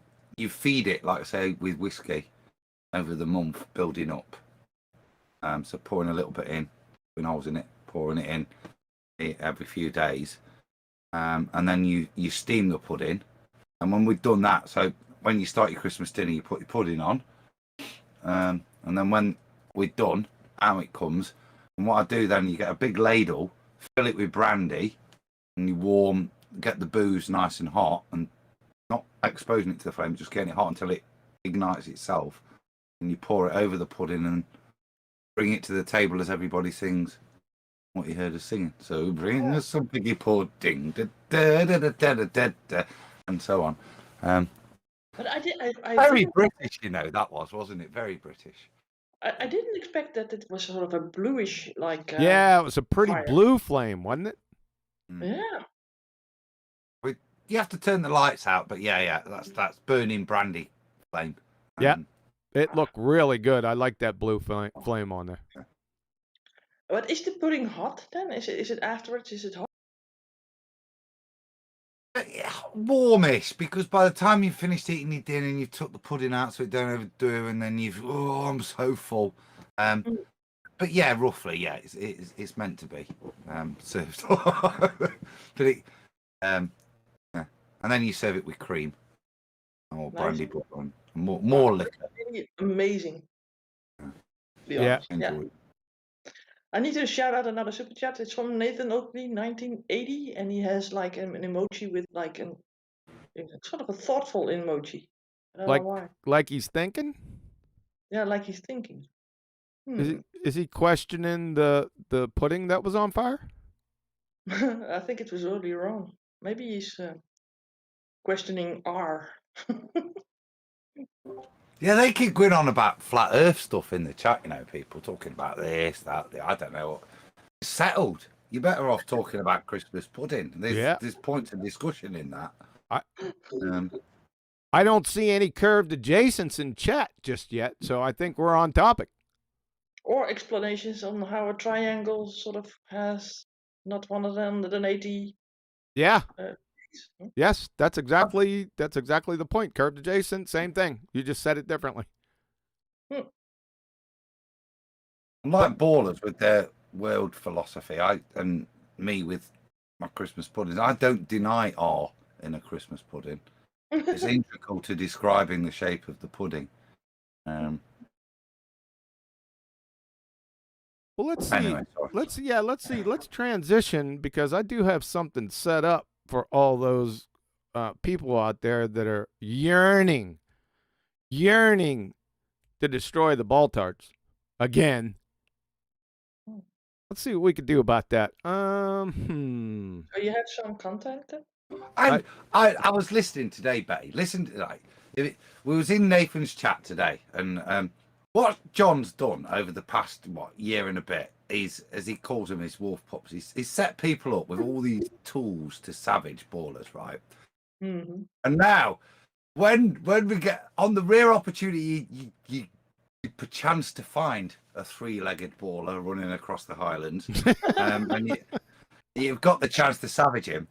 [SPEAKER 12] feed it, like I say, with whiskey over the month, building up. So pouring a little bit in, putting holes in it, pouring it in every few days. And then you steam the pudding. And when we've done that, so when you start your Christmas dinner, you put your pudding on. And then when we're done, out it comes. And what I do then, you get a big ladle, fill it with brandy, and you get the booze nice and hot, and not exposing it to the flame, just getting it hot until it ignites itself, and you pour it over the pudding and bring it to the table as everybody sings what you heard us singing. So bring us some piggy pudding, da, da, da, da, da, da, da, and so on.
[SPEAKER 11] But I
[SPEAKER 12] Very
[SPEAKER 11] didn't,
[SPEAKER 12] British, that wasn't it? Very British.
[SPEAKER 11] I didn't expect that it was sort of a bluish like.
[SPEAKER 4] Yeah, it was a pretty
[SPEAKER 11] fire.
[SPEAKER 4] blue flame, wasn't it?
[SPEAKER 11] Yeah.
[SPEAKER 12] You have to turn the lights out, but yeah, that's burning brandy flame.
[SPEAKER 4] Yeah, it looked really good. I like that blue flame on there.
[SPEAKER 11] But is the pudding hot then? Is it afterwards? Is it hot?
[SPEAKER 12] Warmish, because by the time you've finished eating your dinner and you've took the pudding out so it don't overdo, and then I'm so full. But yeah, roughly, yeah, it's meant to be served. But it, yeah. And then you serve it with cream or brandy butter and more liquor.
[SPEAKER 11] Really amazing.
[SPEAKER 4] Yeah.
[SPEAKER 11] I need to shout out another super chat. It's from Nathan Oakley, 1980, and he has like an emoji with like sort of a thoughtful emoji. I don't know why.
[SPEAKER 4] Like he's thinking?
[SPEAKER 11] Yeah, like he's thinking.
[SPEAKER 4] Is he questioning the pudding that was on fire?
[SPEAKER 11] I think it was earlier on. Maybe he's questioning R.
[SPEAKER 12] Yeah, they keep going on about flat Earth stuff in the chat. People talking about this, that. I don't know. It's settled. You're better off talking about Christmas pudding. There's points of discussion in that.
[SPEAKER 4] I don't see any curved adjacents in chat just yet, so I think we're on topic.
[SPEAKER 11] Or explanations on how a triangle sort of has not 180.
[SPEAKER 4] Yeah. Yes, that's exactly the point. Curved adjacent, same thing. You just said it differently.
[SPEAKER 12] I'm like ballers with their world philosophy. And me with my Christmas puddings. I don't deny R in a Christmas pudding. It's integral to describing the shape of the pudding.
[SPEAKER 4] Well, let's see.
[SPEAKER 12] Anyway,
[SPEAKER 4] let's see. Let's transition, because I do have something set up for all those people out there that are yearning to destroy the ball tarts again. Let's see what we could do about that.
[SPEAKER 11] So you have some content then?
[SPEAKER 12] I was listening today, Betty. We was in Nathan's chat today, and what John's done over the past year and a bit is, as he calls them, his wolf pups. He's set people up with all these tools to savage ballers, right?
[SPEAKER 11] Mm-hmm.
[SPEAKER 12] And now, when we get on the rare opportunity, you perchance to find a three-legged baller running across the Highlands, and you've got the chance to savage him.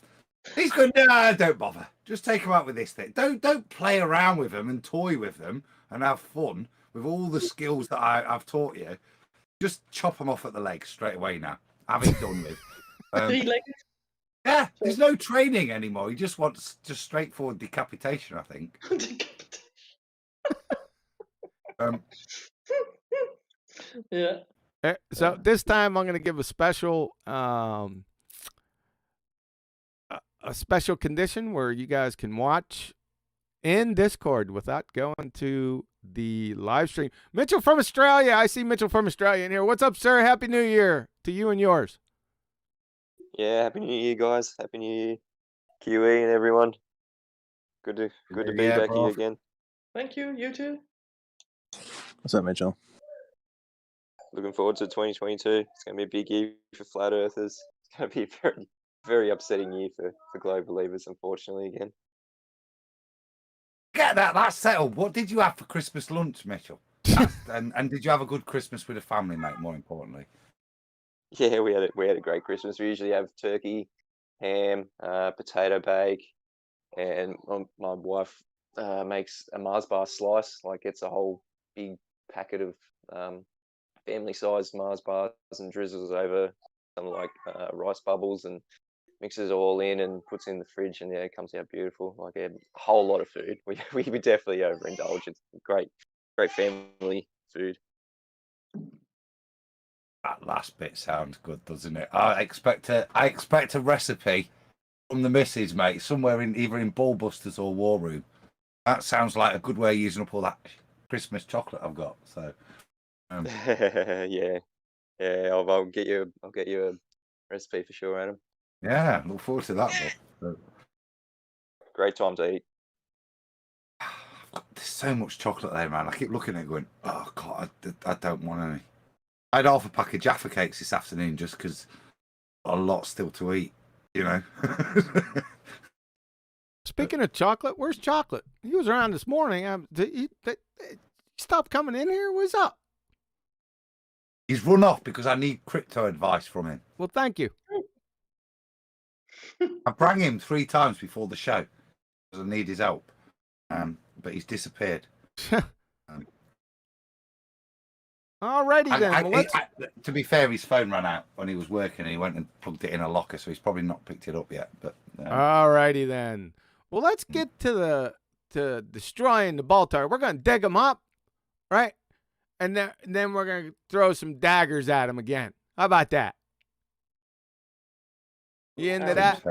[SPEAKER 12] He's going, no, don't bother. Just take him out with this thing. Don't play around with them and toy with them and have fun with all the skills that I've taught you. Just chop them off at the legs straight away now. Have it done with. Yeah, there's no training anymore. He just wants just straightforward decapitation, I think.
[SPEAKER 11] Yeah.
[SPEAKER 4] So this time I'm going to give a special special condition where you guys can watch in Discord without going to the live stream. Mitchell from Australia. I see Mitchell from Australia in here. What's up, sir? Happy New Year to you and yours.
[SPEAKER 14] Yeah, Happy New Year, guys. Happy New Year, QE and everyone. Good to be back here again.
[SPEAKER 11] Thank you. You too.
[SPEAKER 15] What's up, Mitchell?
[SPEAKER 14] Looking forward to 2022. It's going to be a big year for flat earthers. It's going to be a very, very upsetting year for global believers, unfortunately, again.
[SPEAKER 12] Get that's settled. What did you have for Christmas lunch, Mitchell? And did you have a good Christmas with a family, mate, more importantly?
[SPEAKER 14] Yeah, we had a great Christmas. We usually have turkey, ham, potato bake, and my wife makes a Mars bar slice. Like, it's a whole big packet of family-sized Mars bars and drizzles over some like rice bubbles and mixes it all in and puts it in the fridge, and it comes out beautiful. Like, a whole lot of food. We definitely overindulge. It's great family food.
[SPEAKER 12] That last bit sounds good, doesn't it? I expect a recipe from the missus, mate, somewhere either in BALLBUSTERS or War Room. That sounds like a good way of using up all that Christmas chocolate I've got. So,
[SPEAKER 14] Yeah, I'll get you a recipe for sure, Adam.
[SPEAKER 12] yeah, look forward to that.
[SPEAKER 14] Great time to eat.
[SPEAKER 12] There's so much chocolate there, man. I keep looking at it going, oh, God, I don't want any. I had half a pack of Jaffa cakes this afternoon just because a lot still to eat, you know.
[SPEAKER 4] Speaking of chocolate, where's chocolate? He was around this morning. He stopped coming in here? What's up?
[SPEAKER 12] He's run off because I need crypto advice from him.
[SPEAKER 4] Well, thank you.
[SPEAKER 12] I rang him 3 times before the show because I need his help. But he's disappeared.
[SPEAKER 4] Alrighty then.
[SPEAKER 12] To be fair, his phone ran out when he was working and he went and plugged it in a locker, so he's probably not picked it up yet. But
[SPEAKER 4] alrighty then. Well, let's get to destroying the Baltar. We're gonna dig them up, right? And then we're gonna throw some daggers at them again. How about that? You into that?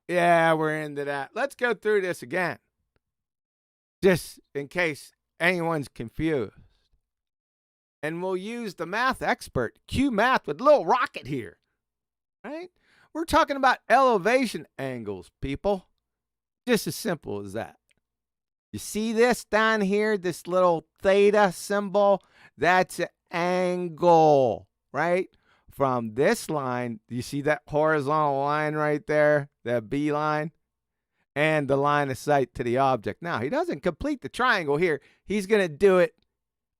[SPEAKER 4] Yeah, we're into that. Let's go through this again. Just in case anyone's confused. And we'll use the math expert, Q Math, with Little Rocket here. Right? We're talking about elevation angles, people. Just as simple as that. You see this down here, this little theta symbol? That's an angle, right? From this line, do you see that horizontal line right there? That B line? And the line of sight to the object. Now, he doesn't complete the triangle here. He's going to do it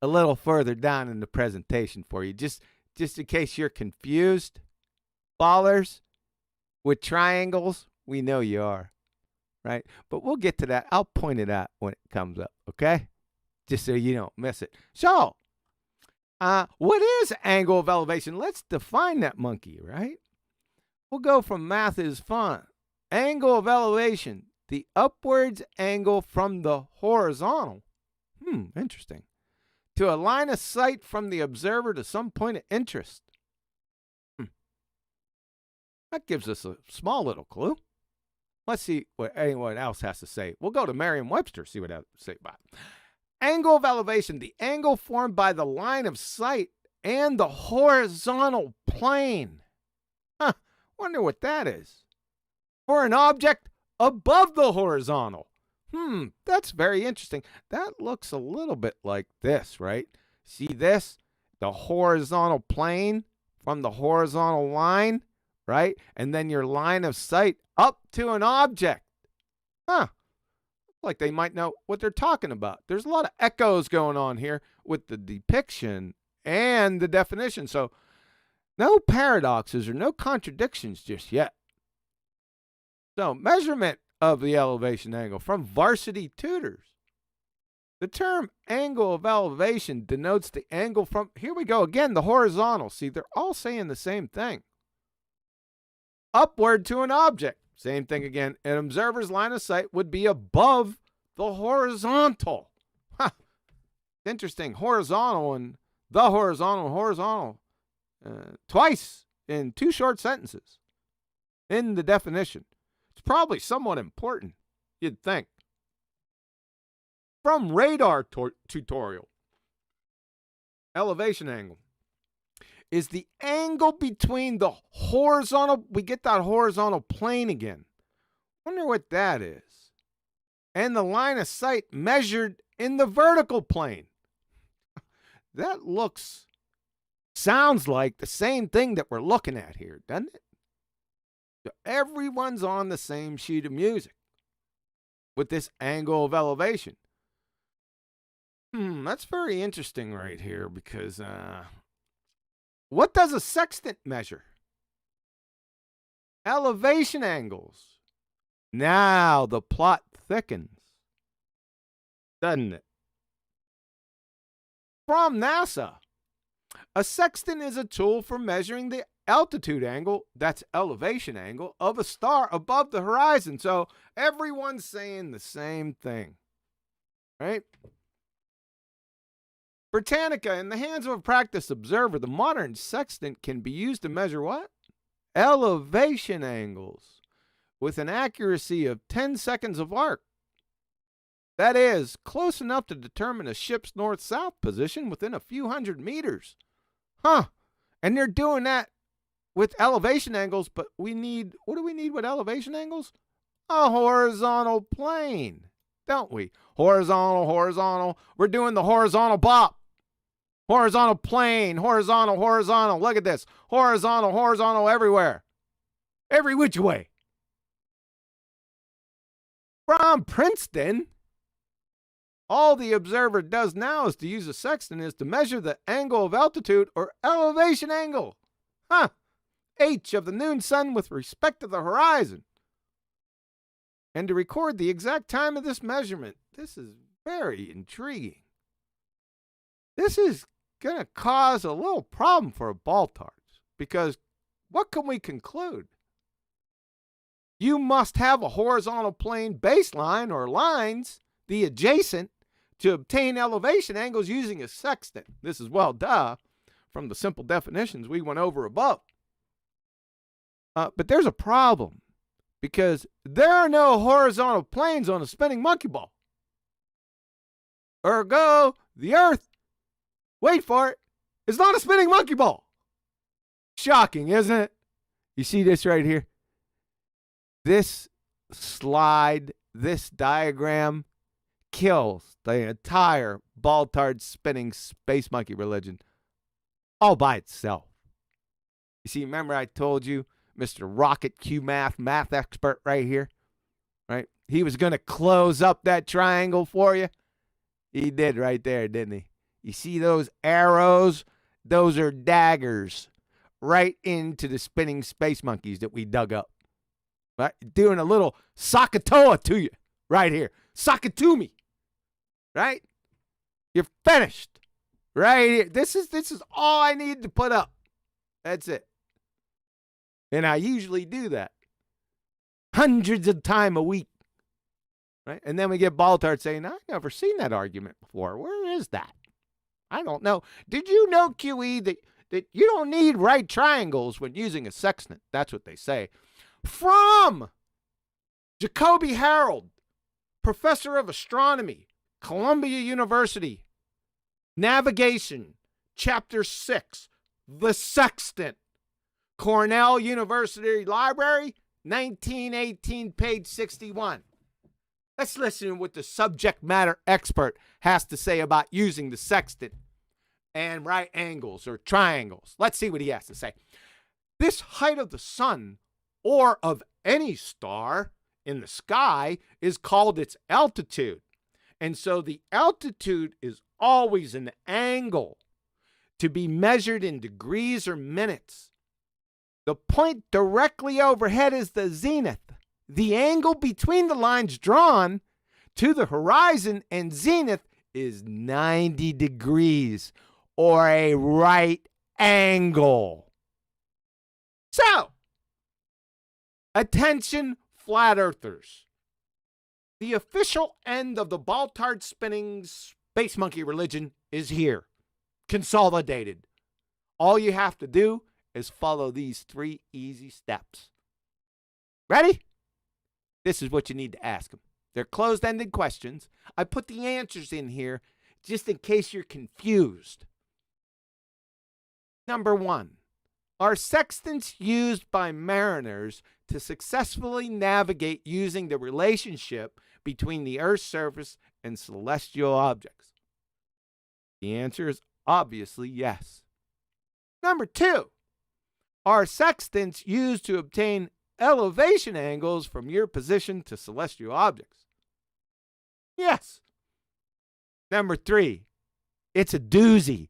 [SPEAKER 4] a little further down in the presentation for you. Just in case you're confused, ballers, with triangles, we know you are, right? But we'll get to that. I'll point it out when it comes up, okay? Just so you don't miss it. So, what is angle of elevation? Let's define that monkey, right? We'll go from math is fun. Angle of elevation, the upwards angle from the horizontal. Interesting. To a line of sight from the observer to some point of interest. That gives us a small little clue. Let's see what anyone else has to say. We'll go to Merriam-Webster, see what they say about it. Angle of elevation, the angle formed by the line of sight and the horizontal plane. Wonder what that is. For an object above the horizontal. That's very interesting. That looks a little bit like this, right? See this? The horizontal plane from the horizontal line, right? And then your line of sight up to an object. Like they might know what they're talking about. There's a lot of echoes going on here with the depiction and the definition. So no paradoxes or no contradictions just yet. So measurement of the elevation angle from Varsity Tutors. The term angle of elevation denotes the angle from, here we go again, the horizontal. See, they're all saying the same thing. Upward to an object. Same thing again. An observer's line of sight would be above the horizontal. Interesting. Horizontal and the horizontal. Twice in 2 short sentences in the definition. It's probably somewhat important, you'd think. From radar tutorial, elevation angle is the angle between the horizontal, we get that horizontal plane again. Wonder what that is. And the line of sight measured in the vertical plane. That sounds like the same thing that we're looking at here, doesn't it? So everyone's on the same sheet of music with this angle of elevation. That's very interesting right here because what does a sextant measure? Elevation angles. Now the plot thickens, doesn't it? From NASA, a sextant is a tool for measuring the altitude angle, that's elevation angle, of a star above the horizon. So everyone's saying the same thing, right? Britannica, in the hands of a practiced observer, the modern sextant can be used to measure what? Elevation angles with an accuracy of 10 seconds of arc. That is, close enough to determine a ship's north-south position within a few hundred meters. Huh. And they're doing that with elevation angles, but we need, what do we need with elevation angles? A horizontal plane, don't we? Horizontal, horizontal. We're doing the horizontal bop. Horizontal plane, horizontal, horizontal. Look at this. Horizontal, horizontal everywhere. Every which way. From Princeton, all the observer does now is to use a sextant is to measure the angle of altitude or elevation angle. Huh. H of the noon sun with respect to the horizon. And to record the exact time of this measurement. This is very intriguing. This is going to cause a little problem for baltards, because what can we conclude? You must have a horizontal plane baseline or lines, the adjacent, to obtain elevation angles using a sextant. This is, well, duh, from the simple definitions we went over above. But there's a problem, because there are no horizontal planes on a spinning monkey ball. Ergo, the Earth, wait for it, is not a spinning monkey ball. Shocking, isn't it? You see this right here? This slide, this diagram kills the entire Baltard spinning space monkey religion all by itself. You see, remember I told you Mr. Rocket Q math expert right here, right? He was going to close up that triangle for you. He did right there, didn't he? You see those arrows? Those are daggers right into the spinning space monkeys that we dug up. Right? Doing a little Sakatoa to you right here. Sock it to me. Right? You're finished. Right here. This is all I need to put up. That's it. And I usually do that hundreds of times a week. Right? And then we get Baltard saying, I've never seen that argument before. Where is that? I don't know. Did you know, QE, that you don't need right triangles when using a sextant? That's what they say. From Jacoby Harold, professor of astronomy, Columbia University, navigation, chapter 6, the sextant, Cornell University Library, 1918, page 61. Let's listen to what the subject matter expert has to say about using the sextant and right angles or triangles. Let's see what he has to say. This height of the sun or of any star in the sky is called its altitude. And so the altitude is always an angle to be measured in degrees or minutes. The point directly overhead is the zenith. The angle between the lines drawn to the horizon and zenith is 90 degrees or a right angle. So, attention, flat earthers. The official end of the Baltard spinning space monkey religion is here, consolidated. All you have to do is follow these 3 easy steps. Ready? This is what you need to ask them. They're closed-ended questions. I put the answers in here just in case you're confused. Number 1. Are sextants used by mariners to successfully navigate using the relationship between the Earth's surface and celestial objects? The answer is obviously yes. Number 2. Are sextants used to obtain elevation angles from your position to celestial objects? Yes. Number 3. It's a doozy.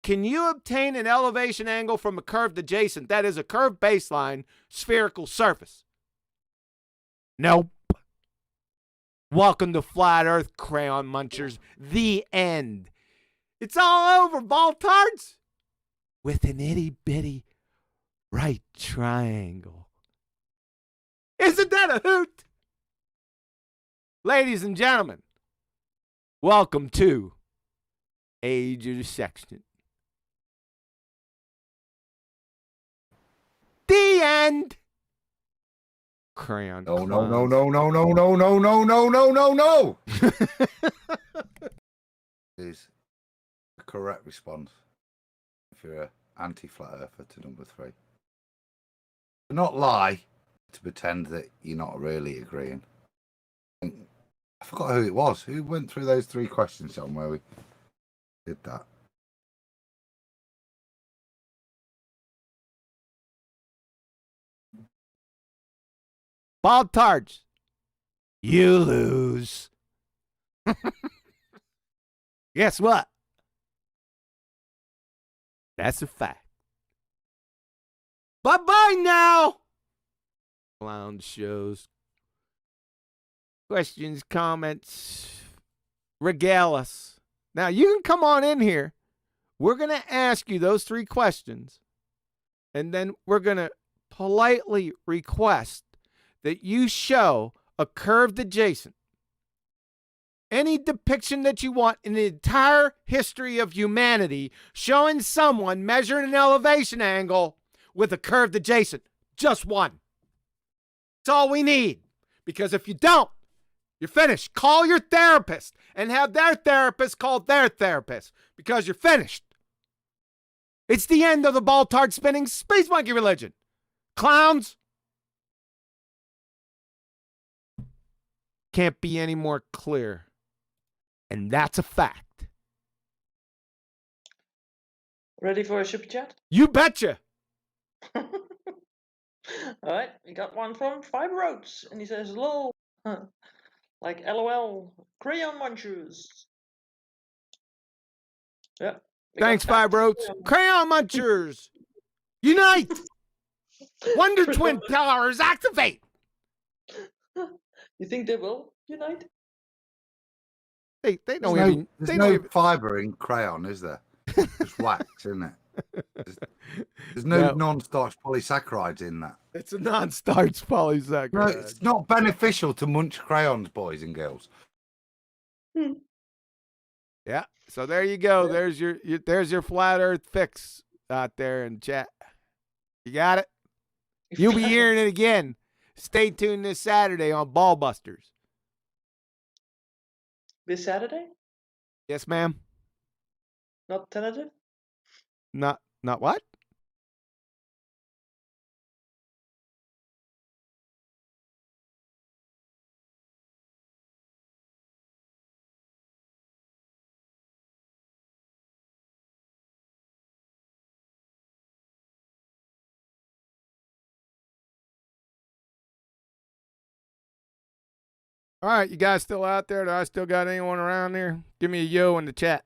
[SPEAKER 4] Can you obtain an elevation angle from a curved adjacent, that is a curved baseline, spherical surface? Nope. Welcome to Flat Earth, crayon munchers. The end. It's all over, Baltards. With an itty-bitty right triangle. Isn't that a hoot? Ladies and gentlemen, welcome to Age of the Sextant. The end. crayon.
[SPEAKER 12] No, no, no, no, no, no, no, no, no, no, no, no, no. Is the correct response if you're an anti-flat earther to number 3. To not lie, to pretend that you're not really agreeing. I forgot who it was. Who went through those 3 questions, John, where we did that?
[SPEAKER 4] Ball-tards. You lose. Guess what? That's a fact. Bye-bye now. Clown shows. Questions, comments, regale us. Now, you can come on in here. We're going to ask you those 3 questions, and then we're going to politely request that you show a curved adjacent. Any depiction that you want in the entire history of humanity showing someone measuring an elevation angle with a curved adjacent. Just one. That's all we need. Because if you don't, you're finished. Call your therapist and have their therapist call their therapist because you're finished. It's the end of the ball-tard spinning space monkey religion. Clowns. Can't be any more clear. And that's a fact.
[SPEAKER 11] Ready for a super chat?
[SPEAKER 4] You betcha.
[SPEAKER 11] All right, we got one from Five Roads, and he says, "Lol, like LOL, crayon munchers." Yeah.
[SPEAKER 4] Thanks, Five Roads. Crayon munchers, unite! Wonder Twin powers activate.
[SPEAKER 11] You think they will unite?
[SPEAKER 4] They don't
[SPEAKER 12] There's
[SPEAKER 4] even.
[SPEAKER 12] There's no fibre in crayon, is there? It's wax, isn't it? There's no non-starch polysaccharides in that.
[SPEAKER 4] It's a non-starch polysaccharide.
[SPEAKER 12] No, it's not beneficial to munch crayons, boys and girls.
[SPEAKER 4] Yeah. So there you go. There's your flat Earth fix out there in chat. You got it. You'll be hearing it again. Stay tuned this Saturday on BALLBUSTERS.
[SPEAKER 11] This Saturday?
[SPEAKER 4] Yes, ma'am.
[SPEAKER 11] Not tentative?
[SPEAKER 4] Not what? All right, you guys still out there? Do I still got anyone around here? Give me a yo in the chat.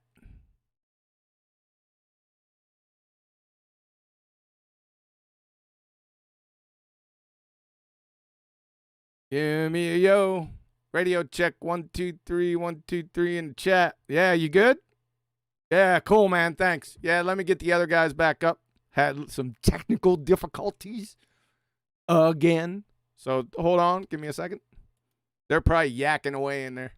[SPEAKER 4] Give me a yo. Radio check 1 2 3 1 2 3 in the chat. Yeah, you good? Yeah, cool, man. Thanks. Yeah, let me get the other guys back up. Had some technical difficulties again. So hold on. Give me a second. They're probably yakking away in there.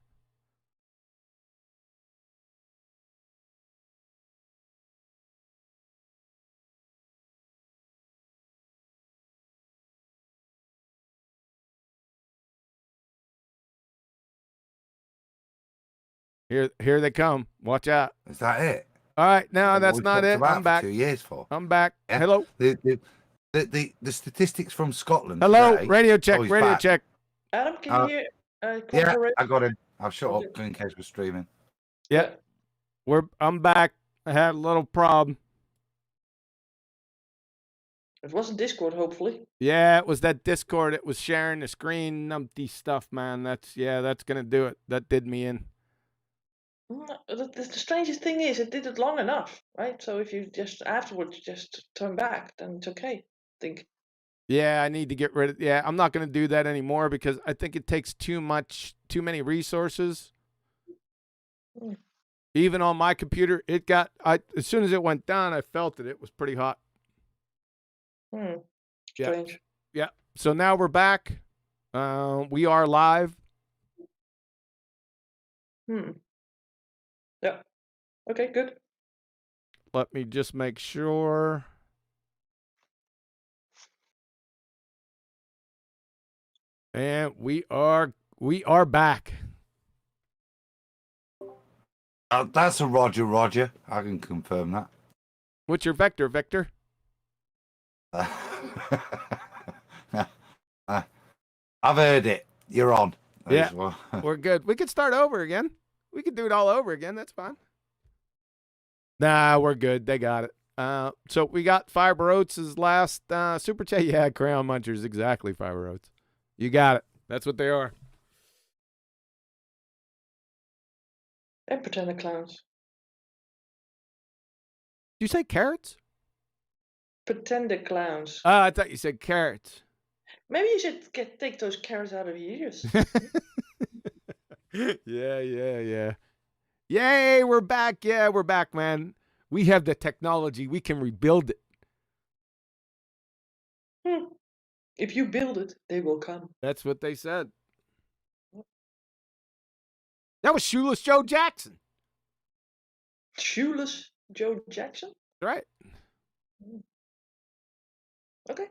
[SPEAKER 4] Here they come. Watch out.
[SPEAKER 12] Is that it?
[SPEAKER 4] All right, no, that's not it. I'm back.
[SPEAKER 12] 2 years for.
[SPEAKER 4] I'm back.
[SPEAKER 12] Yeah.
[SPEAKER 4] Hello.
[SPEAKER 12] The statistics from Scotland.
[SPEAKER 4] Hello.
[SPEAKER 12] Today,
[SPEAKER 4] Radio check. Radio
[SPEAKER 12] back.
[SPEAKER 4] check.
[SPEAKER 11] Adam, can you hear?
[SPEAKER 12] Yeah, I got him. I'll shut up in case we're streaming.
[SPEAKER 4] Yeah, I'm back. I had a little problem.
[SPEAKER 11] It wasn't Discord, hopefully.
[SPEAKER 4] Yeah, it was that Discord. It was sharing the screen, numpty stuff, man. That's gonna do it. That did me in.
[SPEAKER 11] The strangest thing is, it did it long enough, right? So if you just afterwards just turn back, then it's okay. I think.
[SPEAKER 4] Yeah, I need to get rid of. Yeah, I'm not gonna do that anymore because I think it takes too many resources. Even on my computer, as soon as it went down, I felt it. It was pretty hot.
[SPEAKER 11] Strange.
[SPEAKER 4] Yeah. So now we're back. We are live.
[SPEAKER 11] Yeah. Okay, good.
[SPEAKER 4] Let me just make sure. And we are back.
[SPEAKER 12] That's a Roger. I can confirm that.
[SPEAKER 4] What's your vector, Victor?
[SPEAKER 12] I've heard it. You're on.
[SPEAKER 4] Yeah, we're good. We could start over again. We could do it all over again. That's fine. Nah, we're good. They got it. So we got Fiber Oats' last super chat. Yeah, Crayon Munchers. Exactly, Fiber Oats. You got it. That's what they are.
[SPEAKER 11] And pretender clowns.
[SPEAKER 4] Did you say carrots?
[SPEAKER 11] Pretender clowns.
[SPEAKER 4] Oh, I thought you said carrots.
[SPEAKER 11] Maybe you should take those carrots out of your ears.
[SPEAKER 4] Yeah. Yay, we're back. Yeah, we're back, man. We have the technology. We can rebuild it.
[SPEAKER 11] If you build it, they will come.
[SPEAKER 4] That's what they said. That was Shoeless Joe Jackson.
[SPEAKER 11] Shoeless Joe Jackson?
[SPEAKER 4] Right.
[SPEAKER 11] Okay.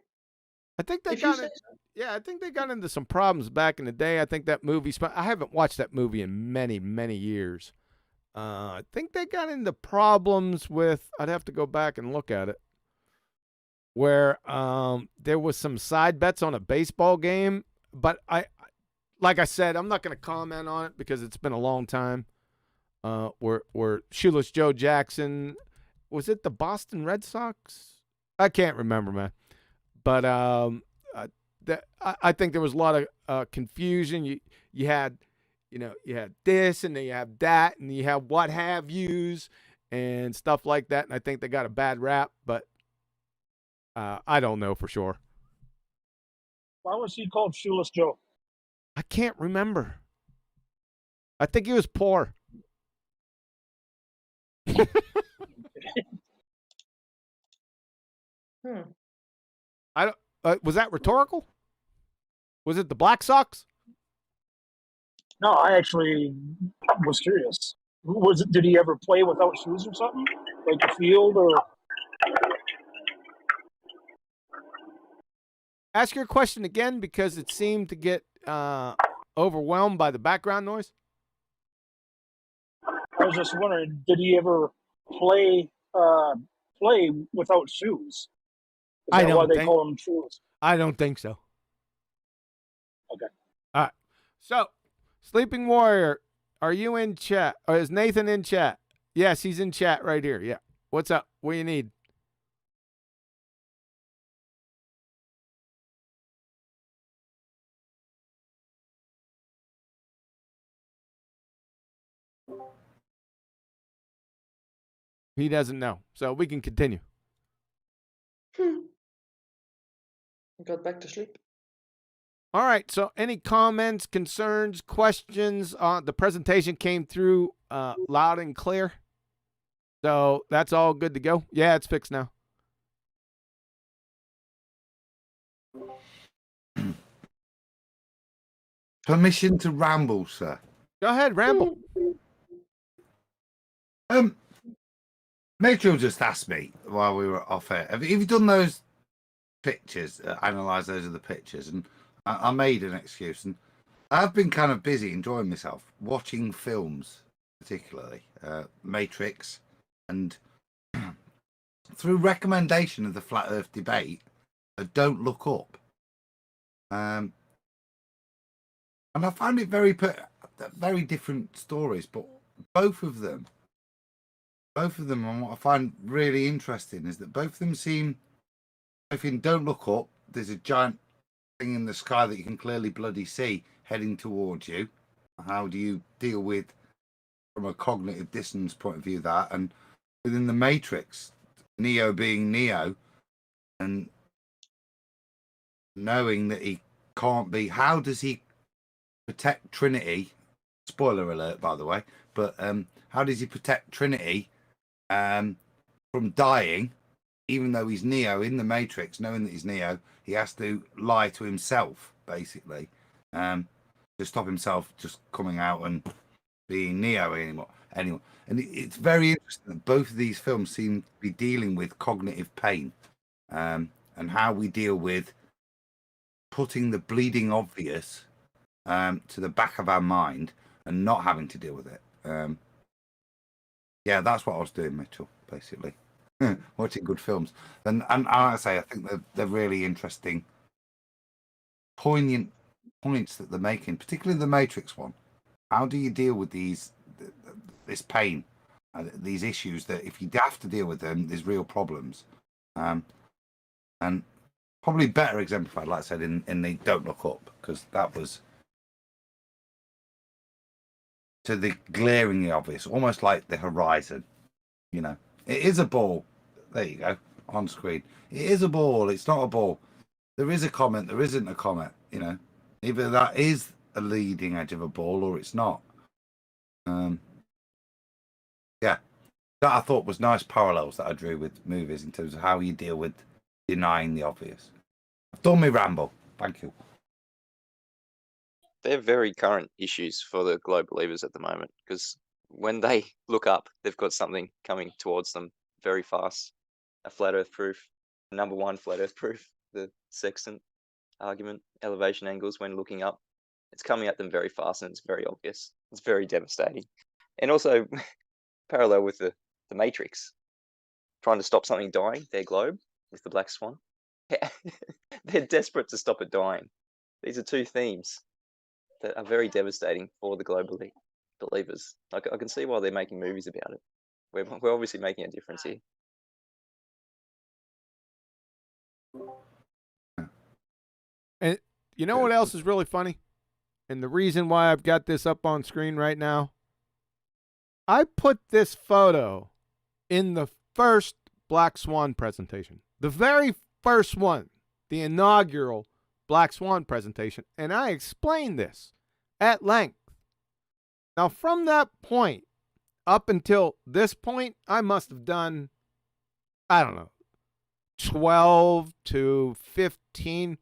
[SPEAKER 4] I think they I think they got into some problems back in the day. I think that movie I haven't watched that movie in many, many years. I think they got into problems with, I'd have to go back and look at it, where there was some side bets on a baseball game, but like I said, I'm not going to comment on it because it's been a long time. Where Shoeless Joe Jackson, was it the Boston Red Sox? I can't remember, man. But I think there was a lot of confusion. You had this, and then you have that, and you have what have yous and stuff like that. And I think they got a bad rap, but I don't know for sure.
[SPEAKER 5] Why was he called Shoeless Joe?
[SPEAKER 4] I can't remember. I think he was poor. I don't. Was that rhetorical? Was it the Black Sox?
[SPEAKER 5] No, I actually was curious. Did he ever play without shoes or something, like the field or?
[SPEAKER 4] Ask your question again because it seemed to get overwhelmed by the background noise.
[SPEAKER 5] I was just wondering, did he ever play without shoes? Is
[SPEAKER 4] I
[SPEAKER 5] that
[SPEAKER 4] don't
[SPEAKER 5] why they
[SPEAKER 4] think,
[SPEAKER 5] call them shoes?
[SPEAKER 4] I don't think so.
[SPEAKER 5] Okay.
[SPEAKER 4] All right. So, Sleeping Warrior, are you in chat? Or is Nathan in chat? Yes, he's in chat right here. Yeah. What's up? What do you need? He doesn't know. So we can continue.
[SPEAKER 11] Got back to sleep.
[SPEAKER 4] All right. So any comments, concerns, questions? The presentation came through loud and clear. So that's all good to go. Yeah, it's fixed now.
[SPEAKER 12] Permission to ramble, sir.
[SPEAKER 4] Go ahead, ramble.
[SPEAKER 12] Mitchell just asked me while we were off air, have you done those pictures, analysed those other pictures? And I made an excuse, and I've been kind of busy enjoying myself, watching films, particularly Matrix, and through recommendation of the Flat Earth debate, Don't Look Up. And I found it very different stories, but both of them, and what I find really interesting is that both of them seem, if you don't look up, there's a giant thing in the sky that you can clearly bloody see heading towards you. How do you deal with, from a cognitive dissonance point of view, that? And within the Matrix, Neo being Neo, and knowing that he can't be, how does he protect Trinity? Spoiler alert, by the way. But how does he protect Trinity from dying, even though he's Neo in the Matrix? Knowing that he's Neo, he has to lie to himself, basically, to stop himself just coming out and being Neo anymore. Anyway, and it's very interesting that both of these films seem to be dealing with cognitive pain, and how we deal with putting the bleeding obvious to the back of our mind and not having to deal with it. Yeah, that's what I was doing, Mitchell, basically. Watching good films. And like I say, I think they're really interesting, poignant points that they're making, particularly the Matrix one. How do you deal with this pain, these issues that if you have to deal with them, there's real problems. And probably better exemplified, like I said, in the Don't Look Up, because that was to the glaringly obvious, almost like the horizon. You know, it is a ball. There you go, on screen. It is a ball. It's not a ball. There is a comet. There isn't a comet. You know, either that is a leading edge of a ball or it's not. Yeah, that I thought was nice parallels that I drew with movies in terms of how you deal with denying the obvious. I've done my ramble. Thank you.
[SPEAKER 14] They're very current issues for the globe believers at the moment, because when they look up, they've got something coming towards them very fast. A flat earth proof, number one flat earth proof, the Sextant argument, elevation angles when looking up. It's coming at them very fast and it's very obvious. It's very devastating. And also parallel with the Matrix, trying to stop something dying, their globe, with the Black Swan. They're desperate to stop it dying. These are two themes that are very devastating for the global believers. I can see why they're making movies about it. We're obviously making a difference here.
[SPEAKER 4] And you know what else is really funny? And the reason why I've got this up on screen right now, I put this photo in the first Black Swan presentation. The very first one, the inaugural Black Swan presentation. And I explained this at length. Now, from that point up until this point, I must have done, I don't know, 12 to 15,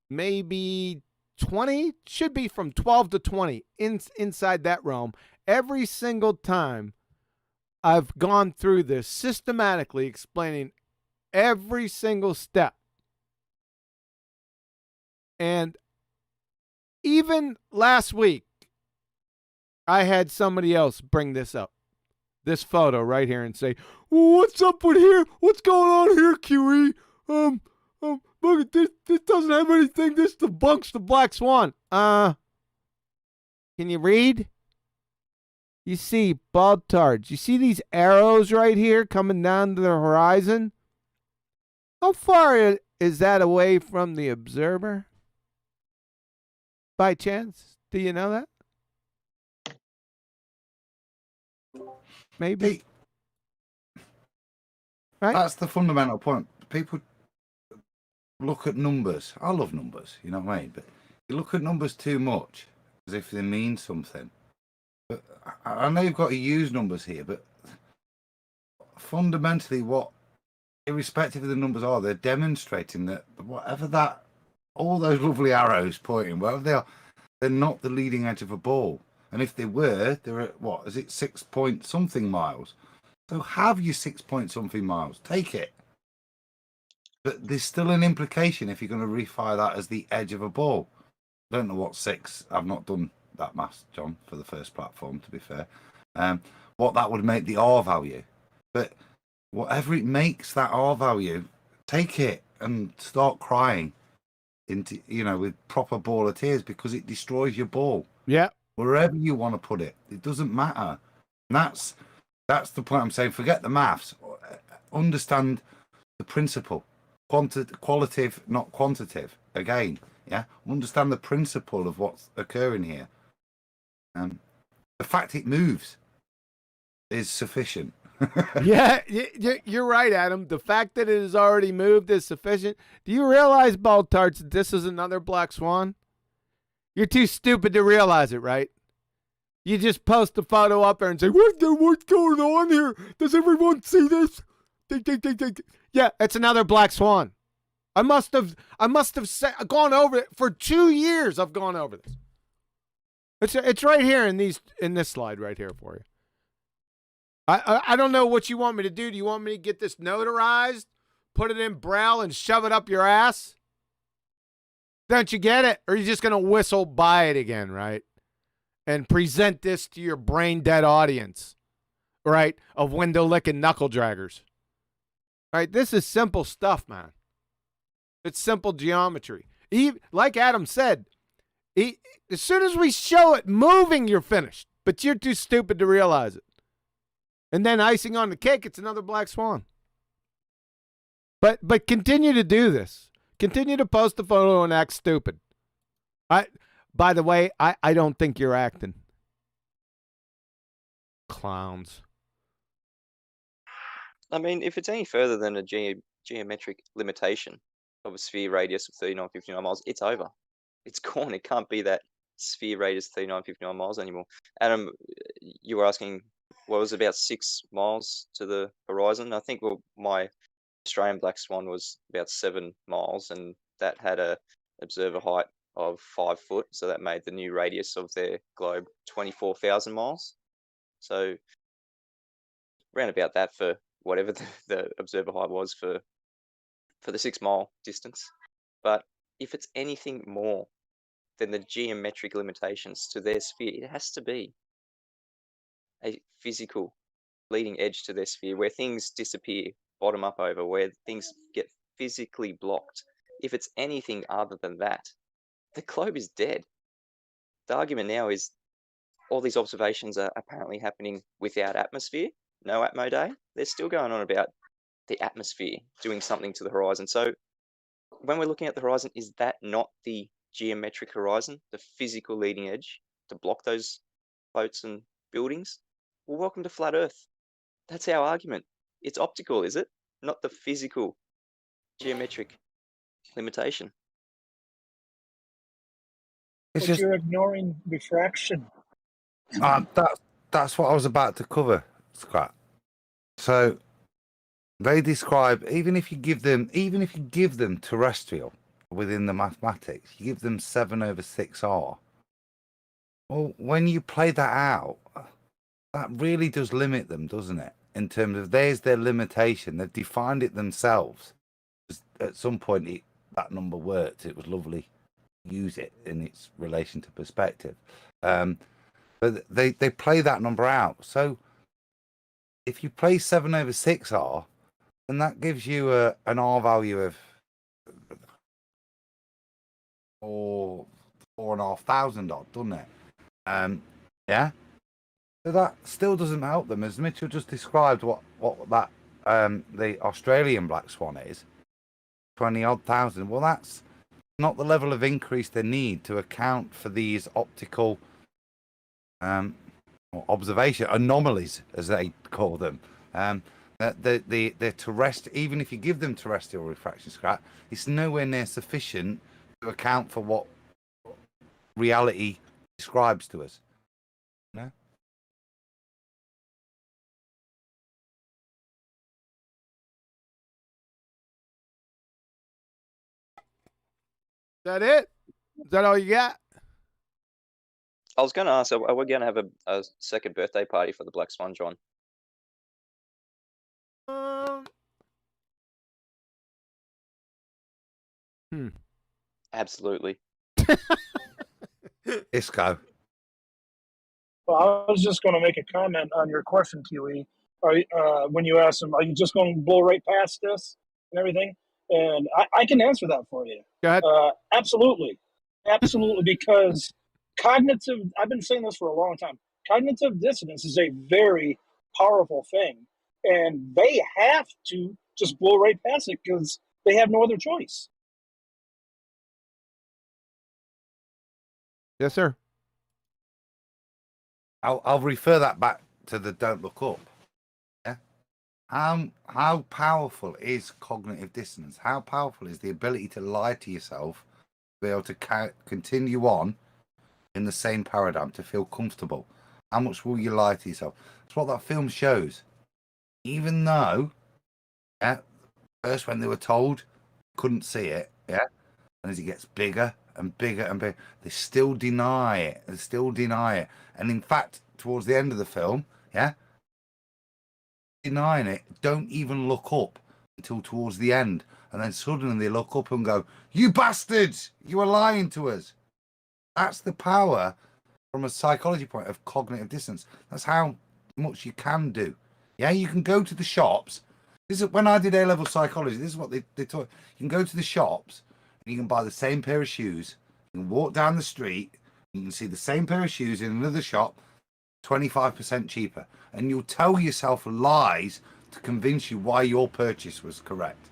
[SPEAKER 4] maybe 20, should be from 12 to 20 inside that realm. Every single time I've gone through this systematically, explaining every single step. And even last week, I had somebody else bring this up, this photo right here, and say, "What's up with here? What's going on here, QE? Look, this doesn't have anything. This debunks the Black Swan." Can you read? You see, Baltards, you see these arrows right here coming down to the horizon? How far is that away from the observer? By chance? Do you know that? Maybe. Right?
[SPEAKER 12] That's the fundamental point. People look at numbers. I love numbers, you know what I mean? But you look at numbers too much as if they mean something. But I know you've got to use numbers here, but fundamentally, irrespective of the numbers are, they're demonstrating that whatever that, all those lovely arrows pointing, wherever they are, they're not the leading edge of a ball. And if they were, they're at, what, is it 6 point something miles? So have your 6 point something miles. Take it. But there's still an implication if you're going to refire that as the edge of a ball. I don't know what 6, I've not done that maths, John, for the first platform, to be fair. What that would make the R value. But whatever it makes that R value, take it and start crying into, with proper ball of tears, because it destroys your ball.
[SPEAKER 4] Yeah.
[SPEAKER 12] Wherever you want to put it, it doesn't matter. And that's the point I'm saying. Forget the maths. Understand the principle. Qualitative, not quantitative. Again, yeah. Understand the principle of what's occurring here. The fact it moves is sufficient.
[SPEAKER 4] Yeah, you're right, Adam. The fact that it has already moved is sufficient. Do you realize, Baltards, that this is another Black Swan? You're too stupid to realize it, right? You just post a photo up there and say, what's going on here? Does everyone see this? Yeah, it's another Black Swan. I must have gone over it for 2 years. I've gone over this. It's right here in this slide right here for you. I don't know what you want me to do. Do you want me to get this notarized, put it in Braille, and shove it up your ass? Don't you get it? Or are you just going to whistle by it again, right? And present this to your brain dead audience, right? Of window licking knuckle draggers. Right? This is simple stuff, man. It's simple geometry. Like Adam said, as soon as we show it moving, you're finished. But you're too stupid to realize it. And then icing on the cake, it's another Black Swan. But continue to do this. Continue to post the photo and act stupid. By the way, I don't think you're acting. Clowns.
[SPEAKER 14] I mean, if it's any further than a geometric limitation of a sphere radius of 3959 miles, it's over. It's gone. It can't be that sphere radius 3959 miles anymore. Adam, you were asking, what was it, about 6 miles to the horizon? I think, well, my Australian Black Swan was about 7 miles, and that had a observer height of 5 foot, so that made the new radius of their globe 24,000 miles. So around about that for whatever the observer height was for the 6 mile distance. But if it's anything more than the geometric limitations to their sphere, it has to be a physical leading edge to their sphere where things disappear bottom up over, where things get physically blocked. If it's anything other than that, the globe is dead. The argument now is all these observations are apparently happening without atmosphere, no atmo day. They're still going on about the atmosphere doing something to the horizon. So when we're looking at the horizon, is that not the geometric horizon, the physical leading edge to block those boats and buildings? Well, welcome to flat Earth. That's our argument. It's optical, is it? Not the physical geometric limitation.
[SPEAKER 5] But you're ignoring refraction.
[SPEAKER 12] That's what I was about to cover, Scott. So they describe, even if you give them terrestrial within the mathematics, you give them 7/6R. Well, when you play that out, that really does limit them, doesn't it? In terms of there's their limitation. They've defined it themselves. At some point, that number worked. It was lovely. Use it in its relation to perspective. But they play that number out. So if you play 7/6R, then that gives you an R value of 4,500 odd, doesn't it? Yeah. So that still doesn't help them, as Mitchell just described what that the Australian Black Swan is, 20,000 odd. Well, that's not the level of increase they need to account for these optical observation anomalies, as they call them. The terrestrial, even if you give them terrestrial refraction, Scrat, it's nowhere near sufficient to account for what reality describes to us. No.
[SPEAKER 4] Is that it? Is that all you got?
[SPEAKER 14] I was going to ask, are we going to have a second birthday party for the Black Swan, John? Absolutely.
[SPEAKER 12] Isco.
[SPEAKER 5] Well, I was just going to make a comment on your question, QE. When you asked him, are you just going to blow right past this and everything? And I can answer that for you.
[SPEAKER 4] Go ahead.
[SPEAKER 5] Absolutely. Absolutely, because cognitive, I've been saying this for a long time, cognitive dissonance is a very powerful thing. And they have to just blow right past it because they have no other choice.
[SPEAKER 4] Yes, sir.
[SPEAKER 12] I'll refer that back to the don't look up. Yeah. How powerful is cognitive dissonance? How powerful is the ability to lie to yourself, to be able to continue on in the same paradigm, to feel comfortable? How much will you lie to yourself? That's what that film shows. Even though, first when they were told, couldn't see it, and as it gets bigger and bigger and bigger, they still deny it. They still deny it. And in fact, towards the end of the film, denying it, don't even look up until towards the end. and then suddenly they look up and go, "You bastards! You are lying to us." That's the power from a psychology point of cognitive dissonance. That's how much you can do. Yeah, you can go to the shops. This is when I did A-level psychology. This is what they taught. You can go to the shops and you can buy the same pair of shoes. You can walk down the street. You can see the same pair of shoes in another shop, 25% cheaper, and you'll tell yourself lies to convince you why your purchase was correct.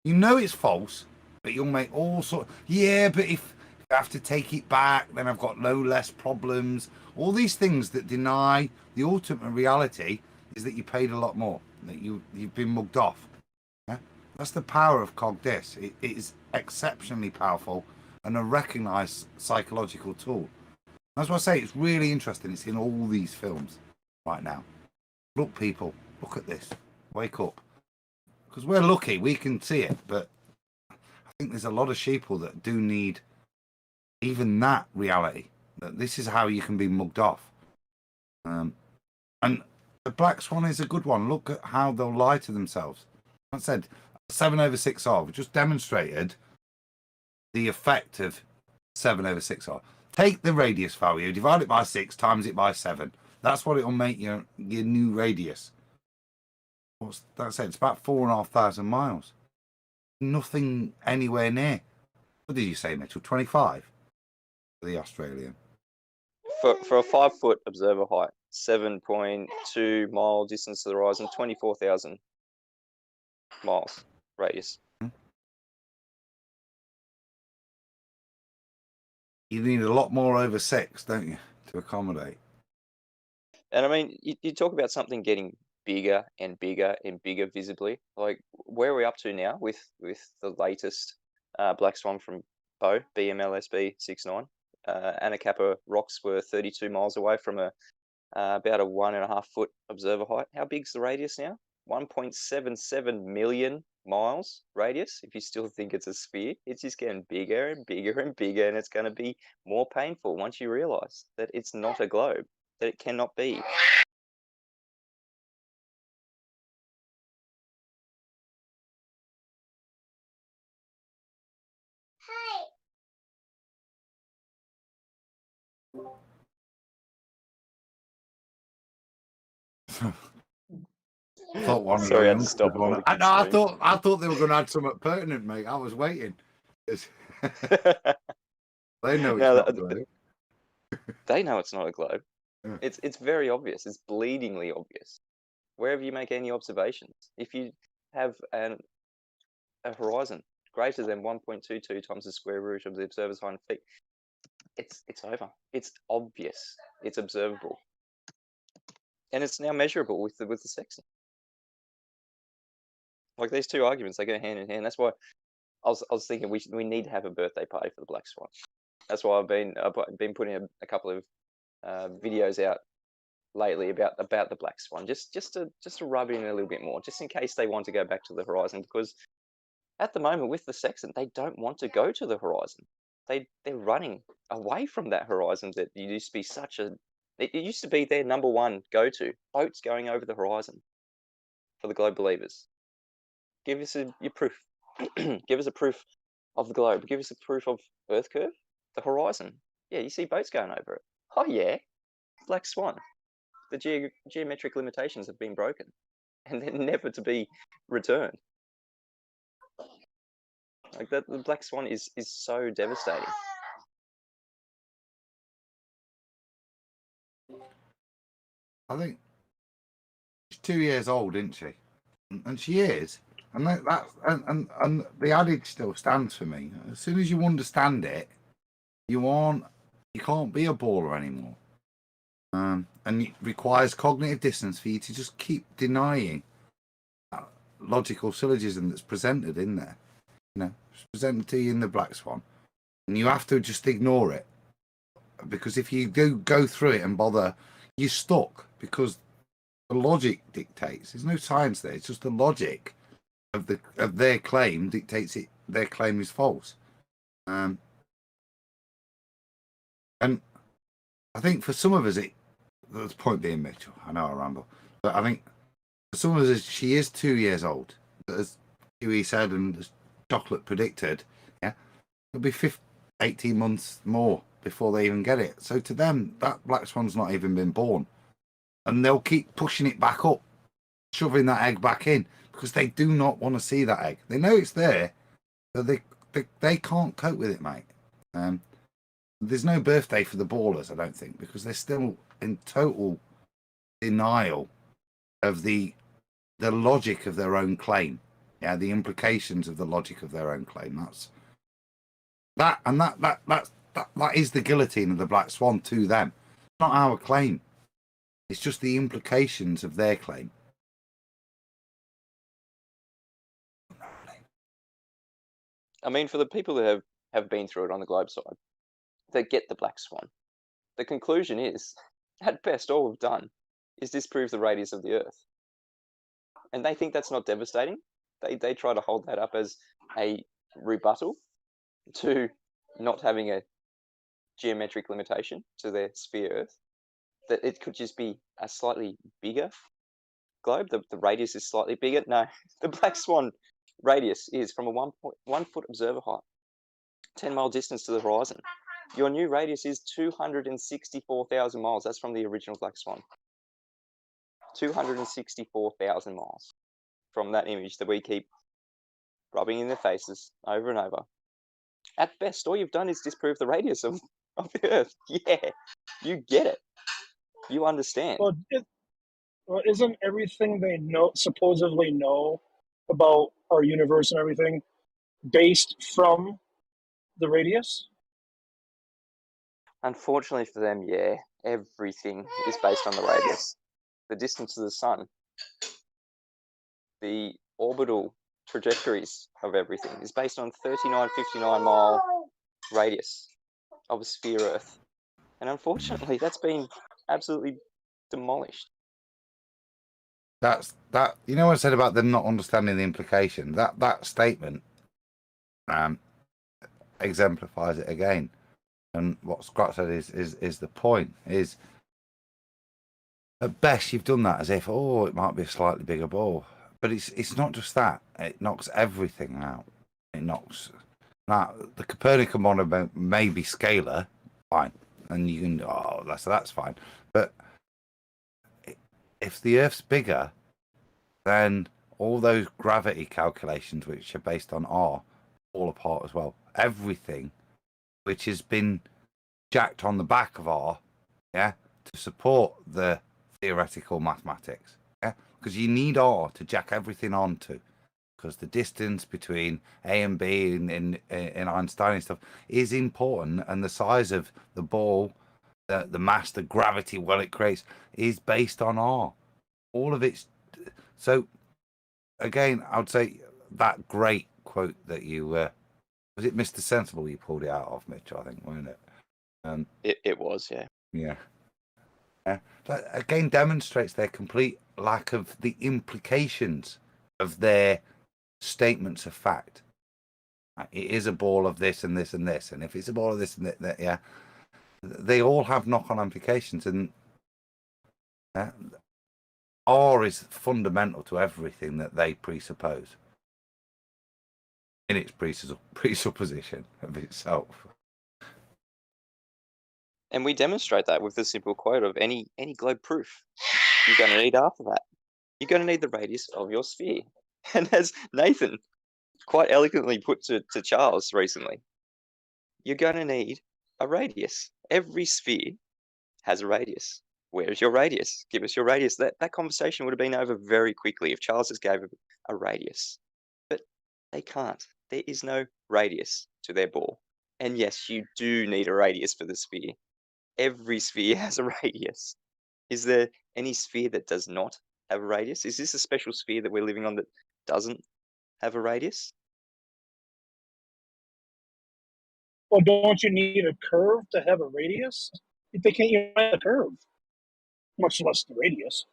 [SPEAKER 12] You know it's false, but you'll make all sorts. Yeah, but if I have to take it back, then I've got no less problems. All these things that deny the ultimate reality is that you paid a lot more, that you've been mugged off. Yeah? That's the power of cog-dis. It is exceptionally powerful and a recognised psychological tool. That's why I say it's really interesting. It's in all these films right now. Look, people, look at this. Wake up. Because we're lucky, we can see it, but I think there's a lot of sheeple that do need even that reality, that this is how you can be mugged off. And the Black Swan is a good one. Look at how they'll lie to themselves. Like I said 7/6R just demonstrated the effect of 7/6R. Take the radius value, divide it by 6, times it by 7. That's what it'll make your new radius. What's that said? It's about 4,500 miles. Nothing anywhere near. What did you say, Mitchell? 25 for the Australian.
[SPEAKER 14] For a 5-foot observer height, 7.2 mile distance to the horizon, 24,000 miles radius.
[SPEAKER 12] You need a lot more over 6, don't you, to accommodate?
[SPEAKER 14] And I mean, you talk about something getting bigger and bigger and bigger visibly. Like, where are we up to now with the latest Black Swan from Bow, BMLSB 69? Anacapa rocks were 32 miles away from about a 1.5 foot observer height. How big's the radius now? 1.77 million miles radius. If you still think it's a sphere, it's just getting bigger and bigger and bigger, and it's going to be more painful once you realize that it's not a globe, that it cannot be. Sorry, I had to stop.
[SPEAKER 12] I thought they were going to add something pertinent, mate. I was waiting. They know it's not a globe.
[SPEAKER 14] They know it's not a globe. Yeah. It's very obvious. It's bleedingly obvious. Wherever you make any observations, if you have a horizon greater than 1.22 times the square root of the observer's hind feet, it's over. It's obvious. It's observable, and it's now measurable with the sextant. Like, these two arguments, they go hand in hand. That's why I was thinking we need to have a birthday party for the Black Swan. That's why I've been putting a couple of videos out lately about the Black Swan, just to rub it in a little bit more, just in case they want to go back to the horizon. Because at the moment with the sextant, they don't want to go to the horizon. They're running away from that horizon that used to be it used to be their number one go-to. Boats going over the horizon for the globe believers. Give us your proof. Give us a proof of the globe. Give us a proof of Earth curve, the horizon. Yeah, you see boats going over it. Oh yeah, Black Swan. The geometric limitations have been broken, and they're never to be returned. Like that, the Black Swan is so devastating.
[SPEAKER 12] I think she's 2 years old, isn't she? And she is. And and the adage still stands for me. As soon as you understand it, you can't be a baller anymore. And it requires cognitive dissonance for you to just keep denying that logical syllogism that's presented in there. You know, it's presented to you in the Black Swan, and you have to just ignore it, because if you do go through it and bother, you're stuck, because the logic dictates. There's no science there. It's just the logic of their claim dictates it. Their claim is false. And I think for some of us, the point being, Mitchell, I know I ramble, but I think for some of us, she is 2 years old. Huey said and Chocolate predicted, yeah, it'll be 18 months more before they even get it. So to them, that Black Swan's not even been born. And they'll keep pushing it back up, shoving that egg back in, because they do not want to see that egg. They know it's there, but they can't cope with it, mate. There's no birthday for the ballers, I don't think, because they're still in total denial of the logic of their own claim. Yeah, the implications of the logic of their own claim. That is the guillotine of the Black Swan to them. It's not our claim. It's just the implications of their claim.
[SPEAKER 14] I mean, for the people that have been through it on the globe side, they get the Black Swan. The conclusion is, at best, all we've done is disprove the radius of the Earth. And they think that's not devastating. They try to hold that up as a rebuttal to not having a geometric limitation to their sphere Earth. That it could just be a slightly bigger globe. The radius is slightly bigger. No, the Black Swan radius is from a 1 foot observer height, 10-mile distance to the horizon. Your new radius is 264,000 miles. That's from the original Black Swan. 264,000 miles from that image that we keep rubbing in their faces over and over. At best, all you've done is disprove the radius of the Earth. Yeah, you get it. You understand.
[SPEAKER 5] Well, isn't everything they supposedly know about our universe and everything based from the radius?
[SPEAKER 14] Unfortunately for them, yeah, everything is based on the radius. The distance to the sun, the orbital trajectories of everything is based on 3959-mile radius of a sphere Earth. And unfortunately, that's been absolutely demolished.
[SPEAKER 12] That you know what I said about them not understanding the implication. That statement exemplifies it again. And what Scott said is the point is, at best you've done that as if, oh, it might be a slightly bigger ball, but it's not just that. It knocks everything out. It knocks now the Copernican model may be scalar, fine, and you can that's fine, but if the Earth's bigger, then all those gravity calculations which are based on R fall apart as well. Everything which has been jacked on the back of R, yeah, to support the theoretical mathematics, yeah, because you need R to jack everything onto, because the distance between A and B in Einstein and stuff is important, and the size of the ball, the mass, the gravity, it creates is based on R. All of it's so. Again, I would say that great quote that you was it Mr. Sensible you pulled it out of, Mitch? I think, wasn't it?
[SPEAKER 14] It was, yeah.
[SPEAKER 12] Yeah. That again demonstrates their complete lack of the implications of their statements of fact. It is a ball of this and this and this, and if it's a ball of this and that, yeah, they all have knock-on implications, and R is fundamental to everything that they presuppose in its presupposition of itself.
[SPEAKER 14] And we demonstrate that with the simple quote of any globe proof. You're going to need after that. You're going to need the radius of your sphere. And as Nathan quite eloquently put to Charles recently, you're going to need a radius. Every sphere has a radius. Where's your radius? Give us your radius. That conversation would have been over very quickly if Charles just gave a radius. But they can't. There is no radius to their ball. And yes, you do need a radius for the sphere. Every sphere has a radius. Is there any sphere that does not have a radius? Is this a special sphere that we're living on that doesn't have a radius?
[SPEAKER 5] Well, don't you need a curve to have a radius? They can't even find a curve, much less the radius.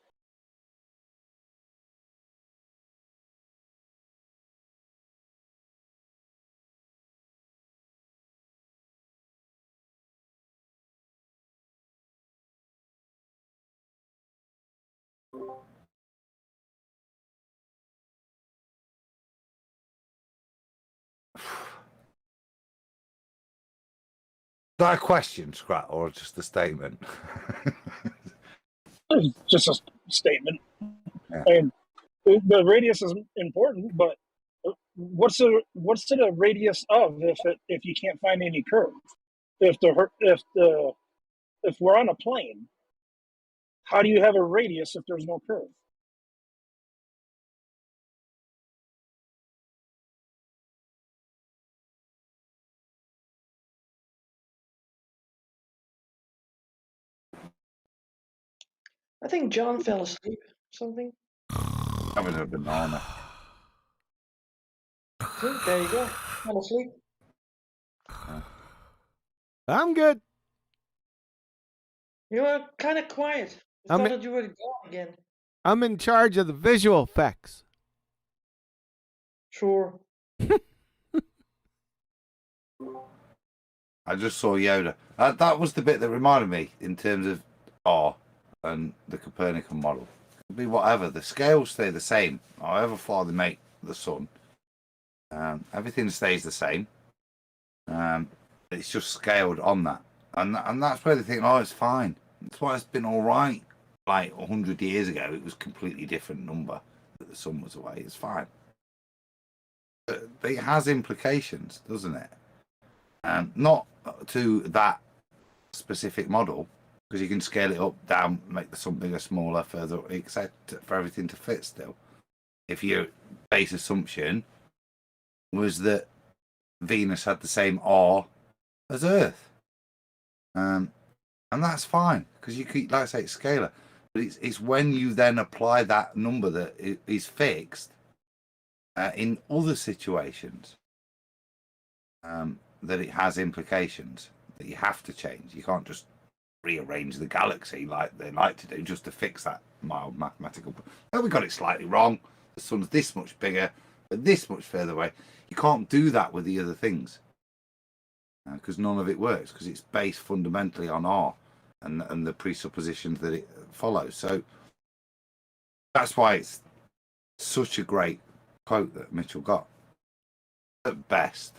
[SPEAKER 12] that a question, Scrat, or just a statement?
[SPEAKER 5] Just a statement.
[SPEAKER 12] Yeah.
[SPEAKER 5] And the radius is important, but what's it a radius of if you can't find any curve? If we're on a plane, how do you have a radius if there's no curve?
[SPEAKER 11] I think John fell asleep. Something.
[SPEAKER 12] Having a banana.
[SPEAKER 11] See, there you go. Fell asleep.
[SPEAKER 4] I'm good.
[SPEAKER 11] You were kind of quiet. I thought that you were gone again.
[SPEAKER 4] I'm in charge of the visual effects.
[SPEAKER 11] Sure.
[SPEAKER 12] I just saw Yoda. That was the bit that reminded me in terms of R and the Copernican model. It could be whatever. The scales stay the same, however far they make the sun. Everything stays the same. It's just scaled on that. And that's where they think, oh, it's fine. That's why it's been all right. Like 100 years ago, it was a completely different number that the sun was away. It's fine. But it has implications, doesn't it? Not to that specific model, because you can scale it up, down, make the sun bigger, smaller, further, except for everything to fit still. If your base assumption was that Venus had the same R as Earth. And that's fine, because you could, like I say, it's scalar. But it's when you then apply that number that is fixed in other situations that it has implications that you have to change. You can't just rearrange the galaxy like they like to do just to fix that mild mathematical. Oh, we got it slightly wrong. The sun's this much bigger, but this much further away. You can't do that with the other things because none of it works, because it's based fundamentally on R and the presuppositions that it follows. So that's why it's such a great quote that Mitchell got. At best.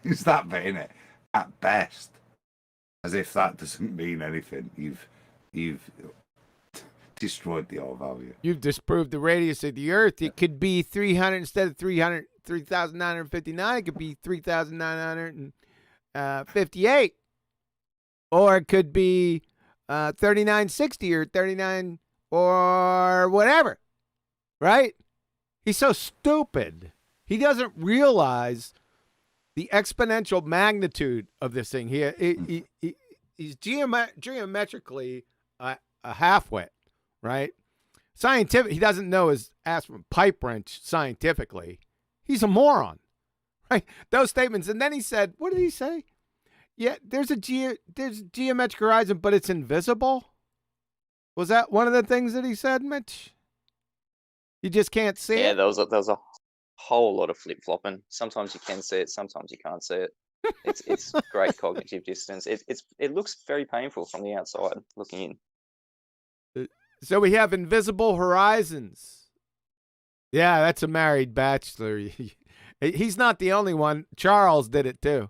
[SPEAKER 12] It's that bit, innit? At best. As if that doesn't mean anything. You've destroyed the R value.
[SPEAKER 4] You've disproved the radius of the Earth. It could be 300 instead of 3,959. It could be 3,958. Or it could be 3960 or 39 or whatever. Right? He's so stupid. He doesn't realize the exponential magnitude of this thing. He's geometrically a halfwit, right? Scientific. He doesn't know his ass from pipe wrench scientifically. He's a moron, right? Those statements. And then he said, what did he say? Yeah, there's geometric horizon, but it's invisible. Was that one of the things that he said, Mitch? You just can't see it?
[SPEAKER 14] Yeah, there was a whole lot of flip-flopping. Sometimes you can see it, sometimes you can't see it. It's great cognitive dissonance. It looks very painful from the outside looking in.
[SPEAKER 4] So we have invisible horizons. Yeah, that's a married bachelor. He's not the only one. Charles did it too.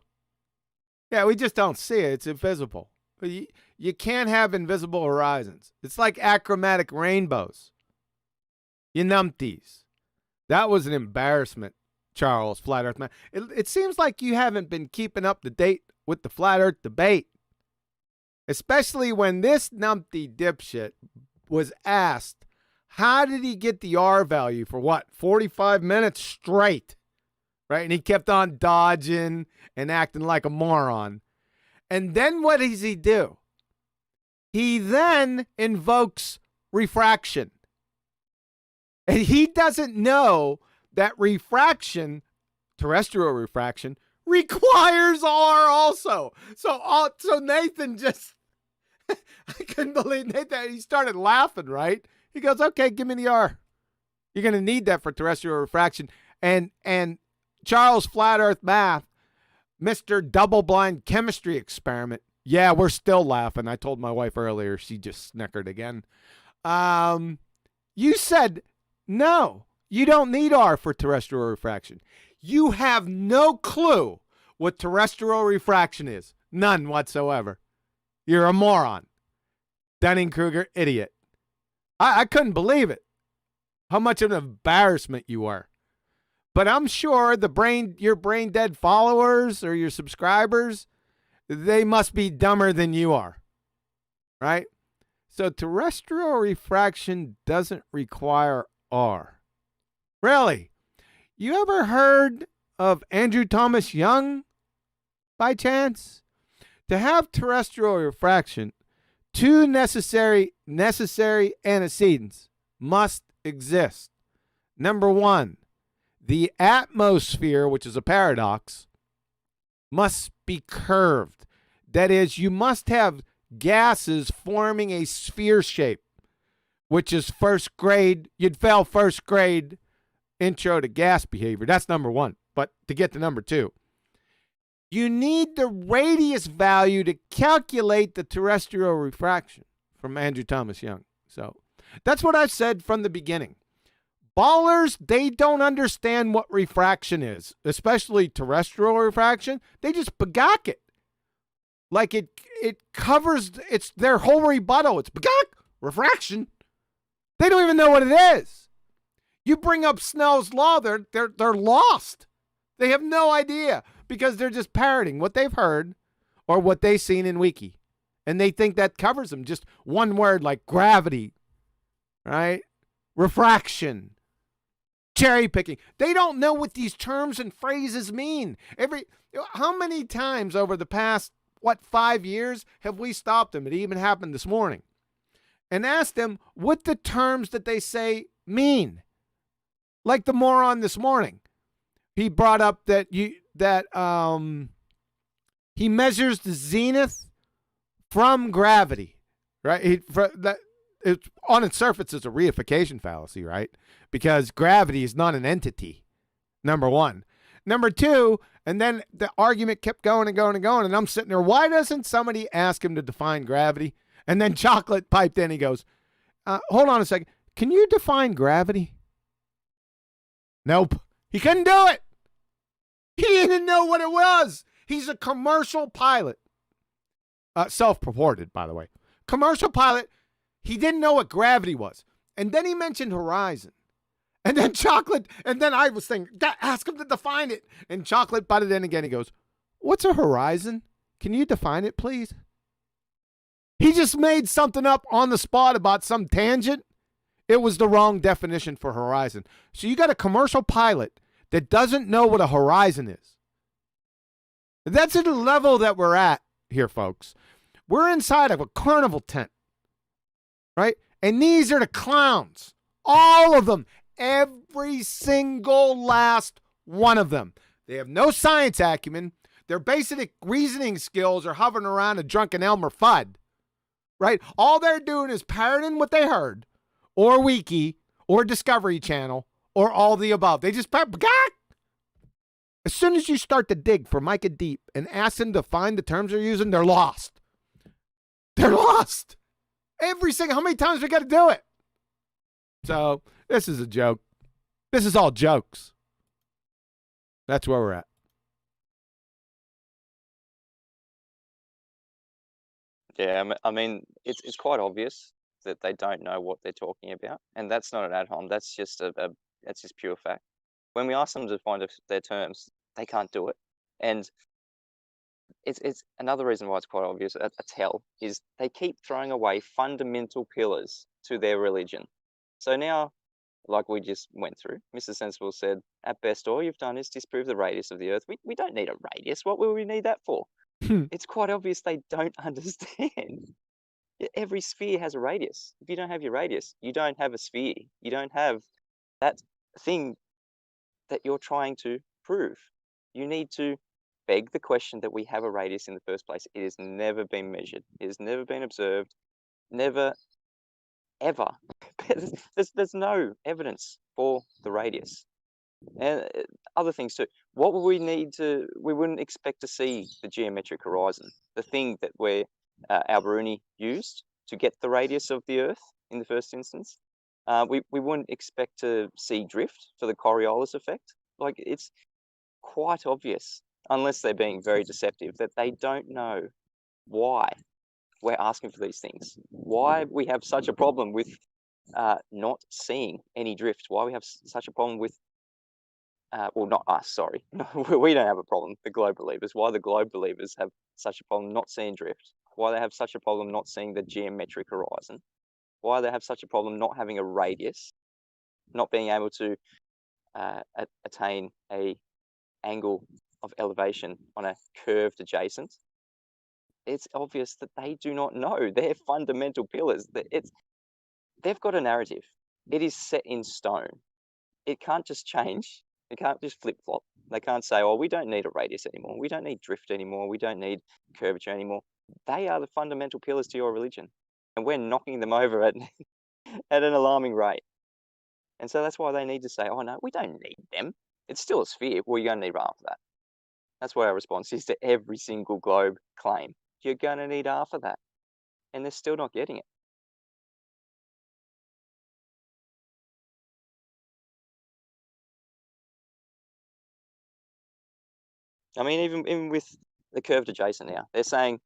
[SPEAKER 4] Yeah, we just don't see it. It's invisible. You can't have invisible horizons. It's like achromatic rainbows. You numpties. That was an embarrassment, Charles, Flat Earth Man. It seems like you haven't been keeping up to date with the Flat Earth debate. Especially when this numpty dipshit was asked, how did he get the R value for what, 45 minutes straight? Right? And he kept on dodging and acting like a moron. And then what does he do? He then invokes refraction. And he doesn't know that refraction, terrestrial refraction, requires R also. So Nathan just, I couldn't believe Nathan. He started laughing, right? He goes, okay, give me the R. You're going to need that for terrestrial refraction. And Charles Flat Earth Math, Mr. Double-Blind Chemistry Experiment. Yeah, we're still laughing. I told my wife earlier. She just snickered again. You said, no, You don't need R for terrestrial refraction. You have no clue what terrestrial refraction is. None whatsoever. You're a moron. Dunning-Kruger idiot. I couldn't believe it. How much of an embarrassment you are. But I'm sure your brain dead followers or your subscribers, they must be dumber than you are. Right? So terrestrial refraction doesn't require R. Really? You ever heard of Andrew Thomas Young by chance? To have terrestrial refraction, two necessary antecedents must exist. Number one, the atmosphere, which is a paradox, must be curved. That is, you must have gases forming a sphere shape, which is first grade. You'd fail first grade intro to gas behavior. That's number one. But to get to number two, you need the radius value to calculate the terrestrial refraction from Andrew Thomas Young. So that's what I've said from the beginning. Ballers, they don't understand what refraction is, especially terrestrial refraction. They just begak it. Like it covers, it's their whole rebuttal. It's begak, refraction. They don't even know what it is. You bring up Snell's law, they're lost. They have no idea because they're just parroting what they've heard or what they've seen in Wiki. And they think that covers them. Just one word like gravity, right? Refraction, cherry picking. They don't know what these terms and phrases mean. How many times over the past, 5 years have we stopped them? It even happened this morning. And asked them what the terms that they say mean. Like the moron this morning. He brought up that he measures the zenith from gravity, right? It's on its surface is a reification fallacy, right? Because gravity is not an entity, number one. Number two, and then the argument kept going and going and going, and I'm sitting there, why doesn't somebody ask him to define gravity? And then Chocolate piped in, he goes, hold on a second, can you define gravity? Nope. He couldn't do it. He didn't know what it was. He's a commercial pilot. Self-purported, by the way. Commercial pilot. He didn't know what gravity was. And then he mentioned horizon. And then Chocolate, and then I was thinking, ask him to define it. And Chocolate butted in again. He goes, what's a horizon? Can you define it, please? He just made something up on the spot about some tangent. It was the wrong definition for horizon. So you got a commercial pilot that doesn't know what a horizon is. That's at the level that we're at here, folks. We're inside of a carnival tent, right? And these are the clowns. All of them. Every single last one of them. They have no science acumen. Their basic reasoning skills are hovering around a drunken Elmer Fudd, right? All they're doing is parroting what they heard, or Wiki, or Discovery Channel, or all the above. They just as soon as you start to dig for Micah Deep and ask them to find the terms they're using, they're lost. They're lost. How many times we got to do it? So this is a joke. This is all jokes. That's where we're at.
[SPEAKER 14] Yeah, I mean, it's quite obvious that they don't know what they're talking about, and that's not an ad hom. That's just that's just pure fact. When we ask them to find their terms, they can't do it, and it's another reason why it's quite obvious. A tell is they keep throwing away fundamental pillars to their religion. So now, like we just went through, Mr. Sensible said, at best, all you've done is disprove the radius of the Earth. We don't need a radius. What will we need that for? It's quite obvious they don't understand. Every sphere has a radius. If you don't have your radius, you don't have a sphere. You don't have that thing that you're trying to prove. You need to beg the question that we have a radius in the first place. It has never been measured. It has never been observed. Never, ever. There's no evidence for the radius. And other things too. What would we need to? We wouldn't expect to see the geometric horizon, the thing that Alberuni used to get the radius of the Earth in the first instance. we wouldn't expect to see drift for the Coriolis effect. Like, it's quite obvious, unless they're being very deceptive, that they don't know why we're asking for these things, why we have such a problem with not seeing any drift, why we have such a problem with, well, not us, sorry. We don't have a problem, the globe believers, why the globe believers have such a problem not seeing drift, why they have such a problem not seeing the geometric horizon, why they have such a problem not having a radius, not being able to attain a angle of elevation on a curved adjacent. It's obvious that they do not know their fundamental pillars. They've got a narrative. It is set in stone. It can't just change. It can't just flip-flop. They can't say, oh, we don't need a radius anymore. We don't need drift anymore. We don't need curvature anymore. They are the fundamental pillars to your religion. And we're knocking them over at an alarming rate. And so that's why they need to say, oh, no, we don't need them. It's still a sphere. Well, you're going to need half of that. That's why our response is to every single globe claim. You're going to need half of that. And they're still not getting it. I mean, even with the curved adjacent now, they're saying,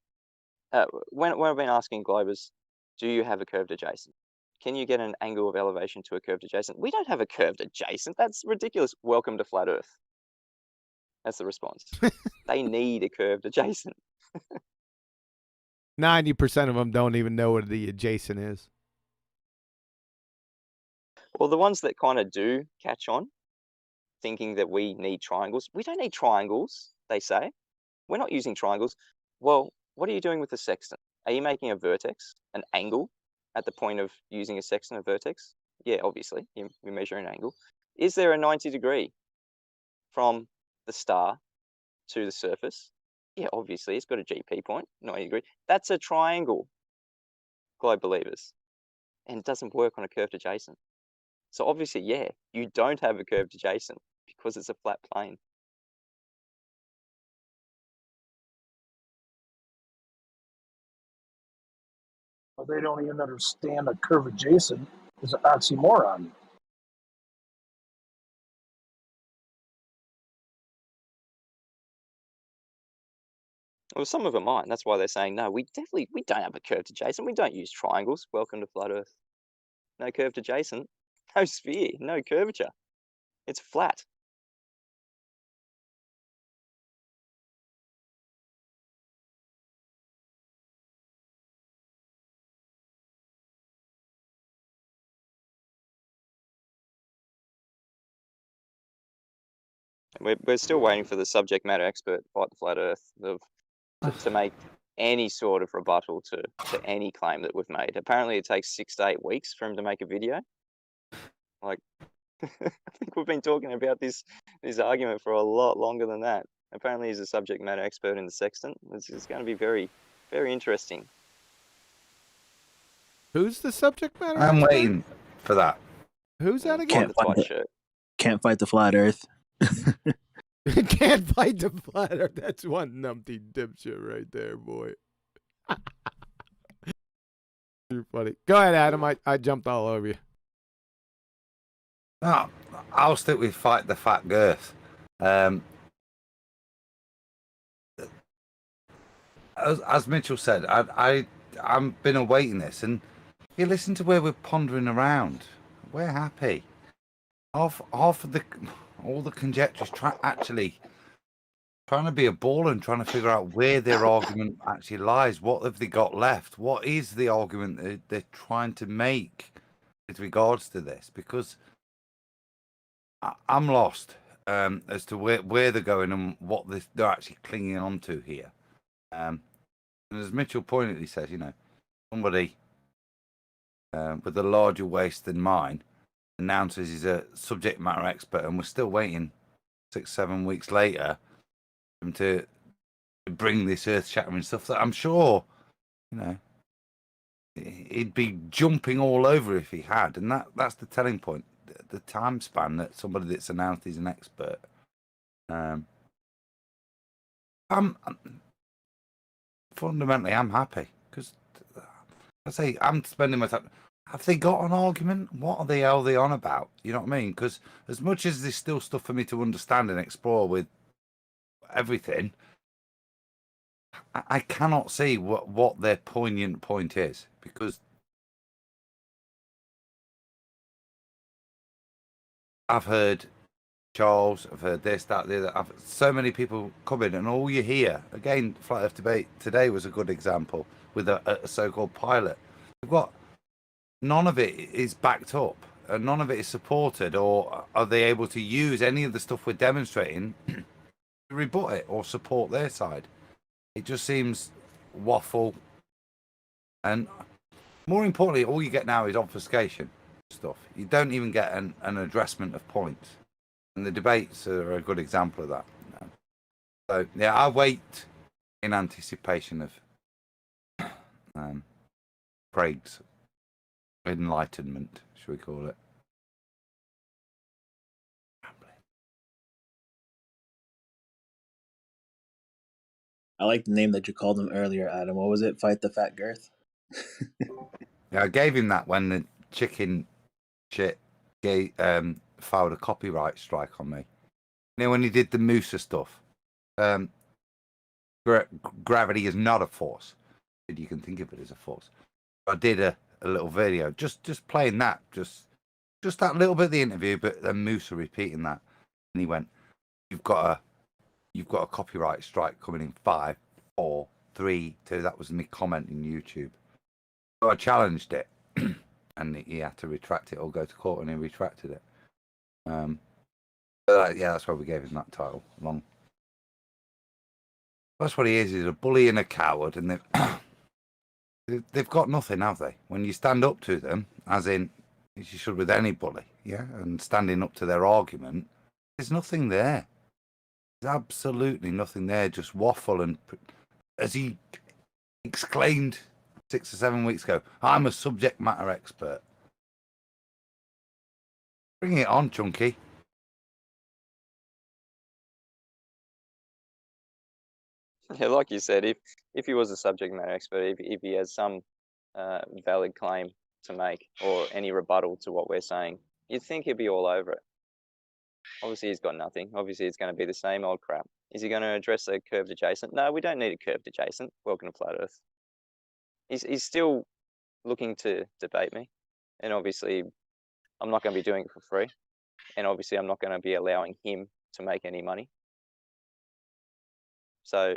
[SPEAKER 14] when I've been asking globers, do you have a curved adjacent? Can you get an angle of elevation to a curved adjacent? We don't have a curved adjacent. That's ridiculous. Welcome to flat Earth. That's the response. They need a curved adjacent.
[SPEAKER 4] 90% of them don't even know what the adjacent is.
[SPEAKER 14] Well, the ones that kind of do catch on, thinking that we need triangles. We don't need triangles, they say. We're not using triangles. Well, what are you doing with the sextant? Are you making a vertex, an angle, at the point of using a sextant, a vertex? Yeah, obviously, you measure an angle. Is there a 90 degree from the star to the surface? Yeah, obviously, it's got a GP point, 90 degree. That's a triangle, globe believers. And it doesn't work on a curved adjacent. So obviously, yeah, you don't have a curved adjacent because it's a flat plane.
[SPEAKER 5] Well, they don't even understand a curve adjacent is an oxymoron.
[SPEAKER 14] Well, some of them might. That's why they're saying, no, we don't have a curved adjacent. We don't use triangles. Welcome to flat Earth. No curved adjacent. No sphere. No curvature. It's flat. We're still waiting for the subject matter expert to fight the flat Earth to make any sort of rebuttal to any claim that we've made. Apparently, it takes 6 to 8 weeks for him to make a video. Like, I think we've been talking about this argument for a lot longer than that. Apparently, he's a subject matter expert in the Sextant. It's going to be very, very interesting.
[SPEAKER 4] Who's the subject matter
[SPEAKER 12] I'm
[SPEAKER 4] expert?
[SPEAKER 12] waiting for that.
[SPEAKER 4] Who's that again?
[SPEAKER 15] Can't fight the flat Earth.
[SPEAKER 4] Can't fight the flat Earth. That's one numpty dipshit right there, boy. You're funny. Go ahead, Adam. I jumped all over you.
[SPEAKER 12] No, I'll stick with fight the fat girth. As Mitchell said, I've been awaiting this, and you listen to where we're pondering around. We're happy. Half of all the conjectures trying to be a ball and trying to figure out where their argument actually lies. What have they got left? What is the argument they're trying to make with regards to this? Because I'm lost as to where they're going and what they're actually clinging on to here. And as Mitchell pointedly says, somebody with a larger waist than mine announces he's a subject matter expert, and we're still waiting 6-7 weeks later for him to bring this earth-shattering stuff that I'm sure, he'd be jumping all over if he had, and that's the telling point. The time span that somebody that's announced he's an expert. Fundamentally, I'm happy because I say I'm spending my time. have they got an argument? What are the hell they on about? You know what I mean? Because as much as there's still stuff for me to understand and explore with everything, I cannot see what their poignant point is, because I've heard Charles, I've heard this, that, the other. So many people come in, and all you hear, again, Flat Earth Debate today was a good example with a so-called pilot. We've got, none of it is backed up, and none of it is supported, or are they able to use any of the stuff we're demonstrating to rebut it or support their side? It just seems waffle, and more importantly, all you get now is obfuscation stuff. You don't even get an addressment of points, and the debates are a good example of that. So yeah, I wait in anticipation of Craig's enlightenment, should we call it?
[SPEAKER 15] I like the name that you called him earlier, Adam. What was it? Fight the Fat Girth?
[SPEAKER 12] Yeah, I gave him that when the chicken shit filed a copyright strike on me. You know, when he did the Musa stuff. Gravity is not a force, but you can think of it as a force. I did a little video just playing that, just that little bit of the interview, but then Musa repeating that, and he went, you've got a copyright strike coming in 5, 4, 3, 2. That was me commenting YouTube. So I challenged it, and he had to retract it or go to court, and he retracted it. Yeah, that's why we gave him that title. Long. That's what he is. He's a bully and a coward, and they've got nothing, have they? When you stand up to them, as in you should with any bully, yeah, and standing up to their argument, there's nothing there. There's absolutely nothing there. Just waffle, and as he exclaimed 6 or 7 weeks ago, I'm a subject matter expert. Bring it on, Chunky.
[SPEAKER 14] Yeah, like you said, if he was a subject matter expert, if he has some valid claim to make or any rebuttal to what we're saying, you'd think he'd be all over it. Obviously, he's got nothing. Obviously, it's going to be the same old crap. Is he going to address a curved adjacent? No, we don't need a curved adjacent. Welcome to Flat Earth. He's still looking to debate me, and obviously, I'm not going to be doing it for free, and obviously, I'm not going to be allowing him to make any money. So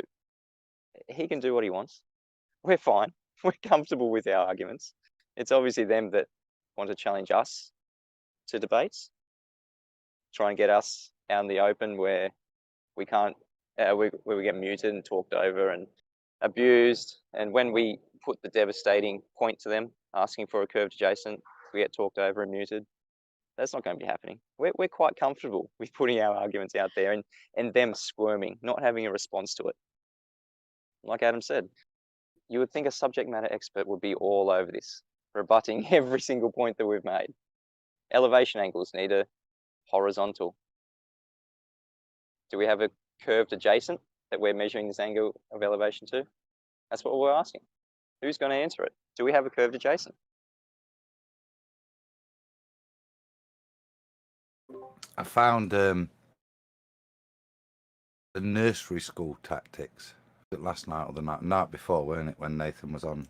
[SPEAKER 14] he can do what he wants. We're fine. We're comfortable with our arguments. It's obviously them that want to challenge us to debates, try and get us out in the open where we can't, where we get muted and talked over and abused. And when we put the devastating point to them, asking for a curved adjacent, we get talked over and muted. That's not going to be happening. We're quite comfortable with putting our arguments out there and them squirming, not having a response to it. Like Adam said, you would think a subject matter expert would be all over this, rebutting every single point that we've made. Elevation angles need a horizontal. Do we have a curved adjacent that we're measuring this angle of elevation to? That's what we're asking. Who's going to answer it? Do we have a curved adjacent?
[SPEAKER 12] I found the nursery school tactics last night or the night before, weren't it, when Nathan was on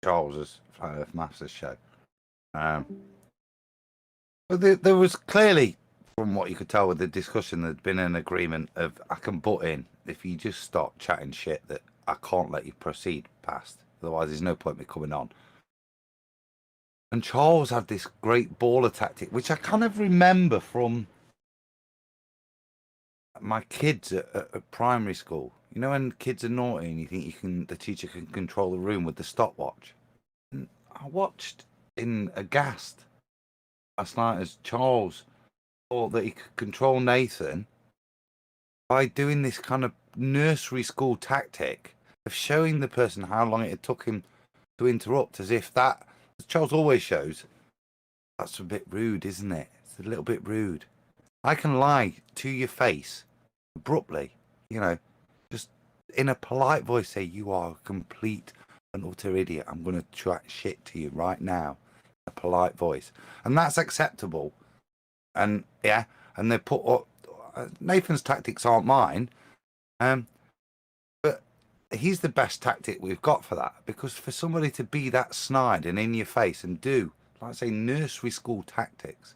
[SPEAKER 12] Charles's Flat Earth Masters show. But there was clearly, from what you could tell with the discussion, there'd been an agreement of I can butt in if you just start chatting shit that I can't let you proceed past. Otherwise, there's no point me coming on. And Charles had this great baller tactic, which I kind of remember from my kids at primary school. You know, when kids are naughty and you think the teacher can control the room with the stopwatch. And I watched in aghast last night as Charles thought that he could control Nathan by doing this kind of nursery school tactic of showing the person how long it took him to interrupt, as if that, as Charles always shows, that's a bit rude, isn't it? It's a little bit rude. I can lie to your face abruptly, you know, just in a polite voice say, you are a complete and utter idiot. I'm going to chat shit to you right now. a polite voice, and that's acceptable. And yeah, and they put up Nathan's tactics aren't mine, but he's the best tactic we've got for that, because for somebody to be that snide and in your face and do, like I say, nursery school tactics,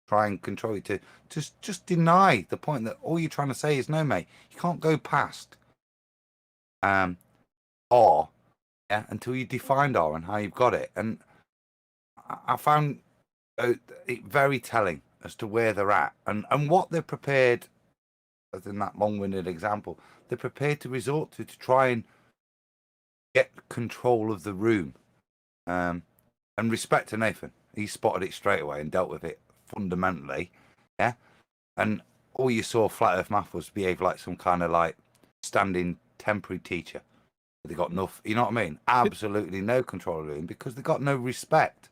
[SPEAKER 12] try and control you to just deny the point that all you're trying to say is, no, mate, you can't go past R, yeah, until you defined R and how you've got it. And I found it very telling as to where they're at and what they're prepared, as in that long-winded example, they're prepared to resort to try and get control of the room. And respect to Nathan, he spotted it straight away and dealt with it fundamentally, yeah. And all you saw Flat Earth Math was behave like some kind of like standing temporary teacher. They got enough, you know what I mean? Absolutely no control of the room because they got no respect.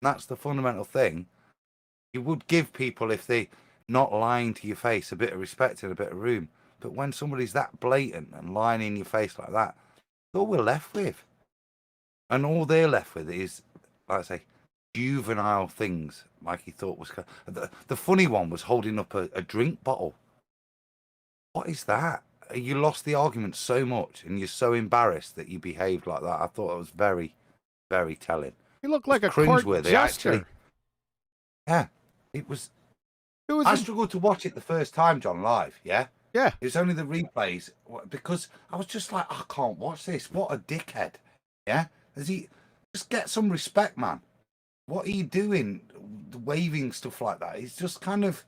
[SPEAKER 12] And that's the fundamental thing. You would give people, if they not lying to your face, a bit of respect and a bit of room. But when somebody's that blatant and lying in your face like that, that's all we're left with. And all they're left with is, like I say, juvenile things, like he thought was... The funny one was holding up a drink bottle. What is that? You lost the argument so much and you're so embarrassed that you behaved like that. I thought it was very, very telling.
[SPEAKER 4] You look like a court jester.
[SPEAKER 12] Actually, yeah, it was... I struggled to watch it the first time, John, live, yeah?
[SPEAKER 4] Yeah.
[SPEAKER 12] It was only the replays, because I was just like, I can't watch this. What a dickhead, yeah? Just get some respect, man. What are you doing? Waving stuff like that. It's just kind of...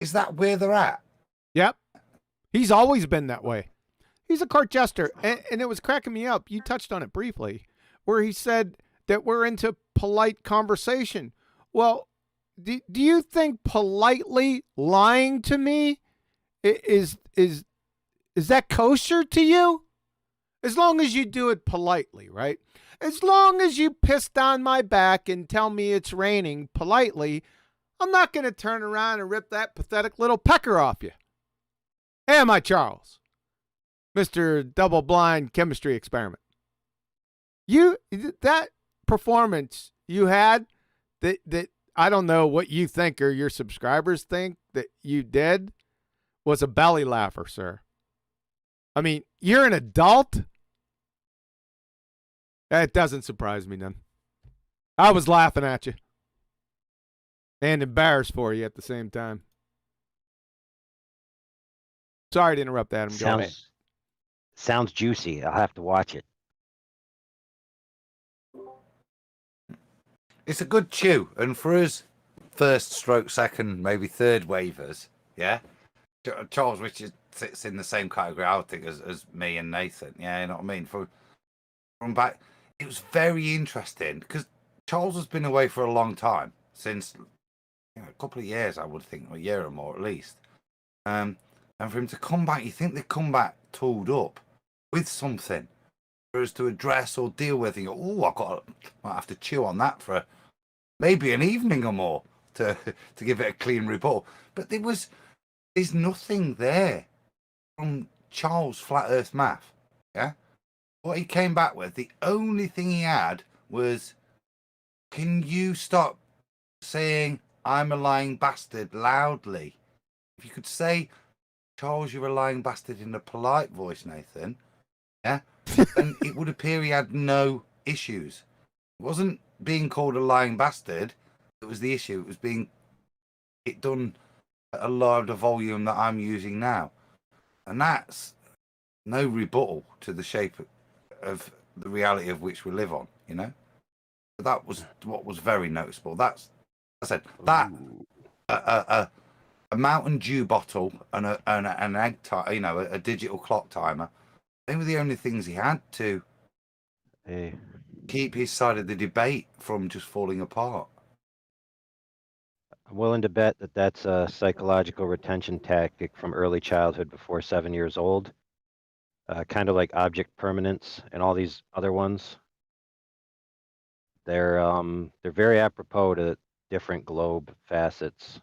[SPEAKER 12] Is that where they're at?
[SPEAKER 4] Yep. He's always been that way. He's a court jester. And it was cracking me up. You touched on it briefly, where he said that we're into polite conversation. Well, do you think politely lying to me is that kosher to you? As long as you do it politely, right? As long as you piss down my back and tell me it's raining politely, I'm not going to turn around and rip that pathetic little pecker off you. Am I, Charles? Mr. Double-Blind Chemistry Experiment. That performance you had that I don't know what you think or your subscribers think that you did was a belly laugher, sir. I mean, you're an adult? That doesn't surprise me none. I was laughing at you. And embarrassed for you at the same time. Sorry to interrupt, Adam. Go ahead.
[SPEAKER 16] Sounds juicy. I'll have to watch it.
[SPEAKER 12] It's a good chew, and for us, first stroke, second, maybe third wavers, yeah? Charles Richard sits in the same category, I would think, as me and Nathan, yeah, you know what I mean? From back, it was very interesting, because Charles has been away for a long time, since a couple of years, I would think, a year or more at least. And for him to come back, you think they'd come back tooled up with something for us to address or deal with. And you go, oh, might have to chew on that for maybe an evening or more to give it a clean rebuttal. But there's nothing there from Charles Flat Earth Math. Yeah, what he came back with, the only thing he had was, can you stop saying I'm a lying bastard loudly? If you could say, Charles, you're a lying bastard in a polite voice, Nathan, yeah, then it would appear he had no issues. It wasn't being called a lying bastard that was the issue. It was being done at a louder volume that I'm using now. And that's no rebuttal to the shape of the reality of which we live on, you know? But that was what was very noticeable. That's, I said, that a Mountain Dew bottle and an egg a digital clock timer. They were the only things he had to keep his side of the debate from just falling apart.
[SPEAKER 16] I'm willing to bet that that's a psychological retention tactic from early childhood before 7 years old. Kind of like object permanence and all these other ones. They're very apropos to different globe facets.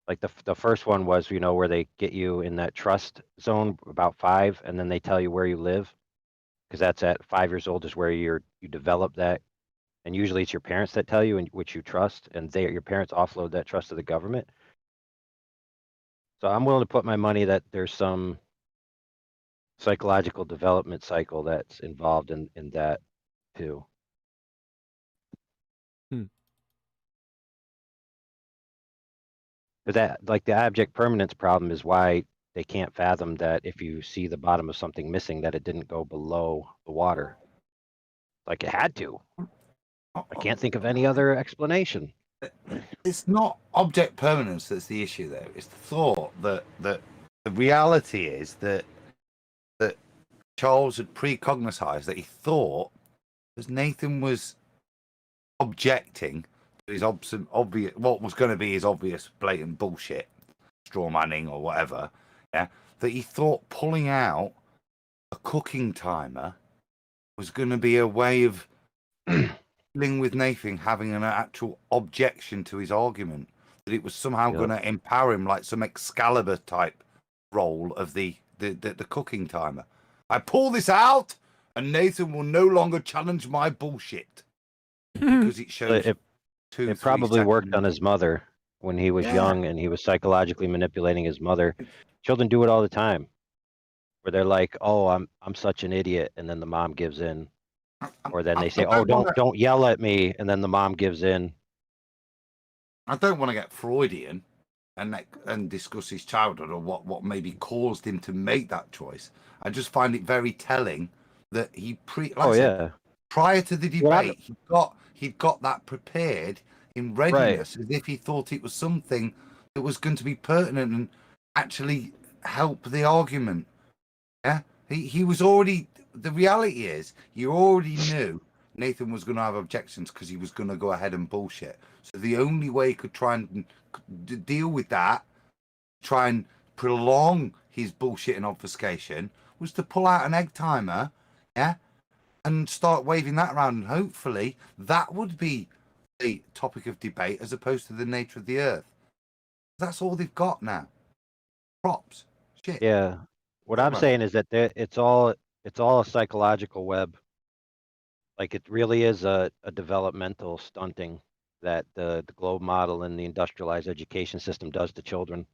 [SPEAKER 16] Like the first one was, where they get you in that trust zone about 5, and then they tell you where you live, because that's at 5 years old is where you develop that and usually it's your parents that tell you and which you trust, and your parents offload that trust to the government. So I'm willing to put my money that there's some psychological development cycle that's involved in that too. But that, like, the abject permanence problem is why they can't fathom that if you see the bottom of something missing, that it didn't go below the water. Like it had to. I can't think of any other explanation.
[SPEAKER 12] It's not object permanence that's the issue, though. It's the thought that the reality is that Charles had precognized that he thought, as Nathan was objecting to his obvious, what was going to be his obvious blatant bullshit, straw manning or whatever, yeah, that he thought pulling out a cooking timer was going to be a way of dealing with Nathan having an actual objection to his argument, that it was somehow going to empower him like some Excalibur type role of the cooking timer. I pull this out and Nathan will no longer challenge my bullshit because it shows
[SPEAKER 16] it probably worked on his mother when he was young and he was psychologically manipulating his mother. Children do it all the time, where they're like, "Oh, I'm such an idiot," and then the mom gives in, or then they say, "Oh, don't yell at me," and then the mom gives in.
[SPEAKER 12] I don't want to get Freudian and discuss his childhood or what maybe caused him to make that choice. I just find it very telling that he prior to the debate, he'd got that prepared in readiness, as if he thought it was something that was going to be pertinent and actually help the argument. Yeah, he was already. The reality is, you already knew Nathan was going to have objections because he was going to go ahead and bullshit. So the only way he could try and deal with that, try and prolong his bullshit and obfuscation, was to pull out an egg timer, yeah, and start waving that around. And hopefully that would be the topic of debate as opposed to the nature of the earth. That's all they've got now. Props. Shit.
[SPEAKER 16] Yeah. What I'm saying is that it's all a psychological web. Like it really is a developmental stunting that the globe model and the industrialized education system does to children.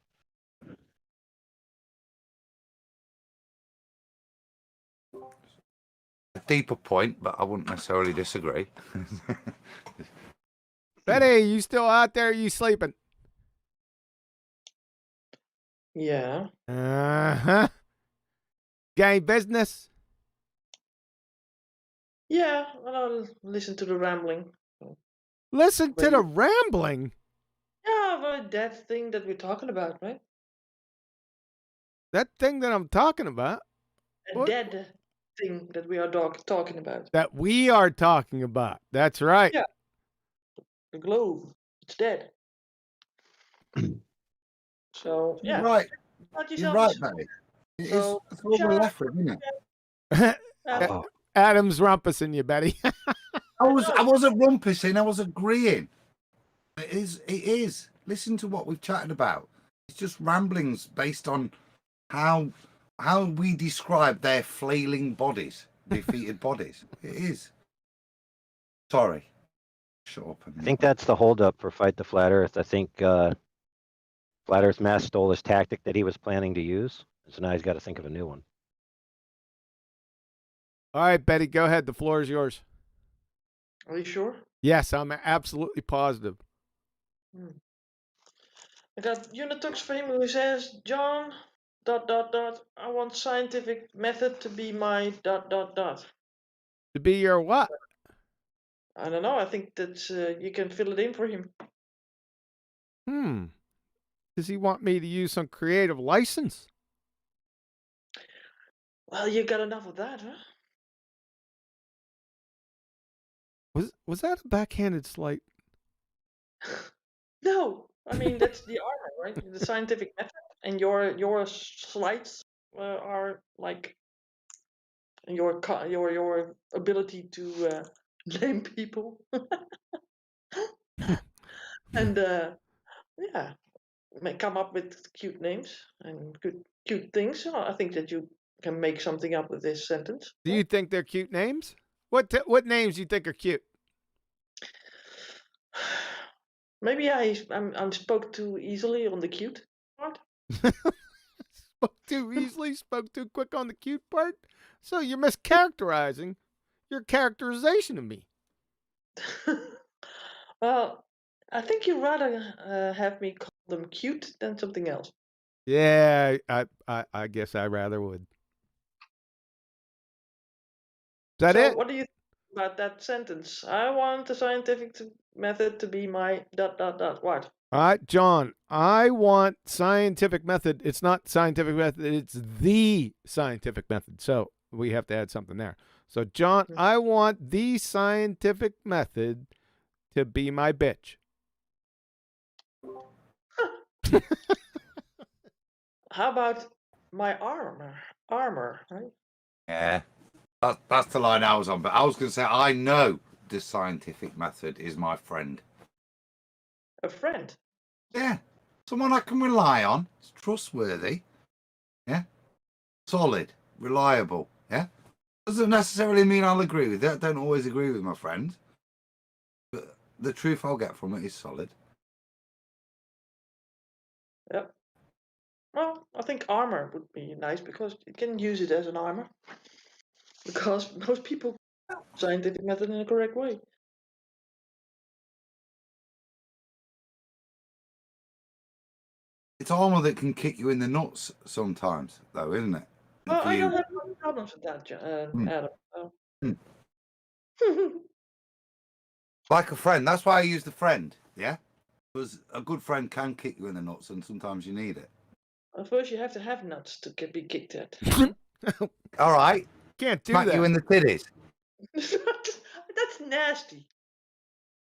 [SPEAKER 12] A deeper point, but I wouldn't necessarily disagree.
[SPEAKER 4] Betty, you still out there? Or you sleeping?
[SPEAKER 11] Yeah.
[SPEAKER 4] Uh-huh. Got any business?
[SPEAKER 11] Yeah, well, I'll listen to the rambling.
[SPEAKER 4] Listen to the rambling?
[SPEAKER 11] Yeah, but that thing that we're talking about, right?
[SPEAKER 4] That thing that I'm talking about?
[SPEAKER 11] A dead thing that we are talking about.
[SPEAKER 4] That we are talking about. That's right.
[SPEAKER 11] Yeah. The globe. It's dead. So, yeah.
[SPEAKER 12] You're right. You're right,
[SPEAKER 11] man.
[SPEAKER 12] mate. It's all we're left with, isn't it?
[SPEAKER 4] Adam's rumpusing you, Betty.
[SPEAKER 12] I wasn't rumpusing, I was agreeing. It is. Listen to what we've chatted about. It's just ramblings based on how we describe their flailing bodies, defeated bodies. It is. Sorry. Shut up.
[SPEAKER 16] I think that's the holdup for Fight the Flat Earth. I think Flat Earth Mass stole his tactic that he was planning to use. So now he's got to think of a new one.
[SPEAKER 4] All right, Betty, go ahead. The floor is yours.
[SPEAKER 11] Are you sure?
[SPEAKER 4] Yes, I'm absolutely positive.
[SPEAKER 11] I got Unitux for him who says, John, ... I want scientific method to be my ...
[SPEAKER 4] To be your what?
[SPEAKER 11] I don't know. I think that's you can fill it in for him.
[SPEAKER 4] Does he want me to use some creative license?
[SPEAKER 11] Well, you got enough of that, huh?
[SPEAKER 4] Was that a backhanded slight?
[SPEAKER 11] No, I mean that's the armor, right? The scientific method, and your slides are like your ability to name people, and yeah, come up with cute names and cute things. So I think that you can make something up with this sentence.
[SPEAKER 4] Do you think they're cute names? What names do you think are cute?
[SPEAKER 11] Maybe I'm spoke too easily on the cute part.
[SPEAKER 4] Spoke too easily, spoke too quick on the cute part. So you're mischaracterizing your characterization of me.
[SPEAKER 11] Well, I think you'd rather have me call them cute than something else.
[SPEAKER 4] Yeah, I guess I rather would. Is that it?
[SPEAKER 11] What do you think about that sentence? I want the scientific method to be my ... What?
[SPEAKER 4] All right, John, I want scientific method. It's not scientific method, it's the scientific method. So we have to add something there. So, John, I want the scientific method to be my bitch.
[SPEAKER 11] How about my armor, right?
[SPEAKER 12] Yeah, that's the line I was on. But I was going to say, I know the scientific method is my friend.
[SPEAKER 11] A friend?
[SPEAKER 12] Yeah, someone I can rely on. It's trustworthy. Yeah, solid, reliable. Yeah, doesn't necessarily mean I'll agree with it. I don't always agree with my friends, but the truth I'll get from it is solid.
[SPEAKER 11] Yep. Well, I think armor would be nice because you can use it as an armor. Because most people scientific method in the correct way.
[SPEAKER 12] It's armor that can kick you in the nuts sometimes, though, isn't it?
[SPEAKER 11] Well, I don't have any problems with that, Adam.
[SPEAKER 12] Like a friend. That's why I used a friend. Yeah, because a good friend can kick you in the nuts, and sometimes you need it.
[SPEAKER 11] First, you have to have nuts to be kicked at.
[SPEAKER 12] All right,
[SPEAKER 4] can't do
[SPEAKER 12] smack
[SPEAKER 4] that.
[SPEAKER 12] you in the titties.
[SPEAKER 11] That's nasty.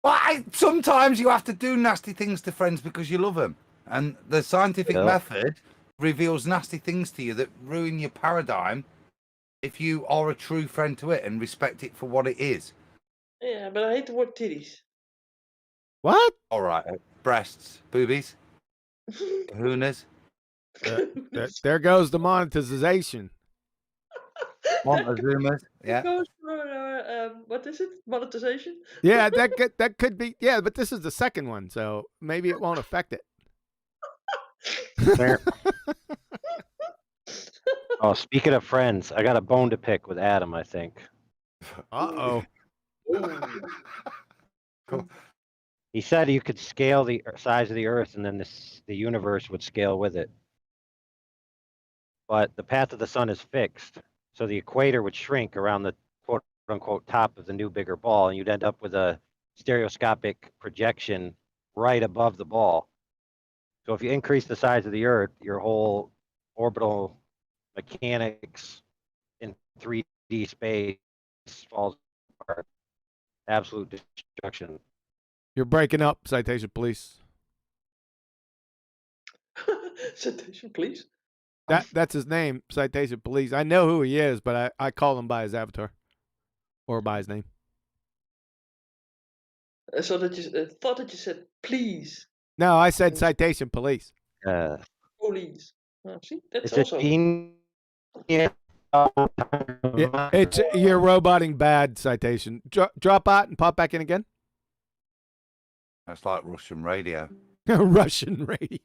[SPEAKER 12] Well, sometimes you have to do nasty things to friends because you love them, and the scientific method reveals nasty things to you that ruin your paradigm if you are a true friend to it and respect it for what it is.
[SPEAKER 11] Yeah, but I hate the word titties.
[SPEAKER 4] What?
[SPEAKER 12] All right, breasts, boobies, kahunas.
[SPEAKER 4] There goes the monetization.
[SPEAKER 12] Montezumas, yeah.
[SPEAKER 11] Goes for what is it? Monetization?
[SPEAKER 4] Yeah, that could be. Yeah, but this is the second one, so maybe it won't affect it.
[SPEAKER 16] Oh, speaking of friends, I got a bone to pick with Adam, I think.
[SPEAKER 4] Uh-oh.
[SPEAKER 16] He said you could scale the size of the Earth and then the universe would scale with it. But the path of the sun is fixed, so the equator would shrink around the quote-unquote top of the new bigger ball, and you'd end up with a stereoscopic projection right above the ball. So if you increase the size of the Earth, your whole orbital mechanics in 3D space falls apart. Absolute destruction.
[SPEAKER 4] You're breaking up, citation police.
[SPEAKER 11] Citation police?
[SPEAKER 4] That's his name, citation police. I know who he is, but I call him by his avatar or by his name.
[SPEAKER 11] So that you thought that you said please.
[SPEAKER 4] No, I said citation police.
[SPEAKER 11] Police. See, that's
[SPEAKER 16] It's
[SPEAKER 11] also.
[SPEAKER 16] a genius.
[SPEAKER 4] It's you're roboting bad, citation. Drop out and pop back in again.
[SPEAKER 12] That's like Russian radio.
[SPEAKER 4] Russian radio.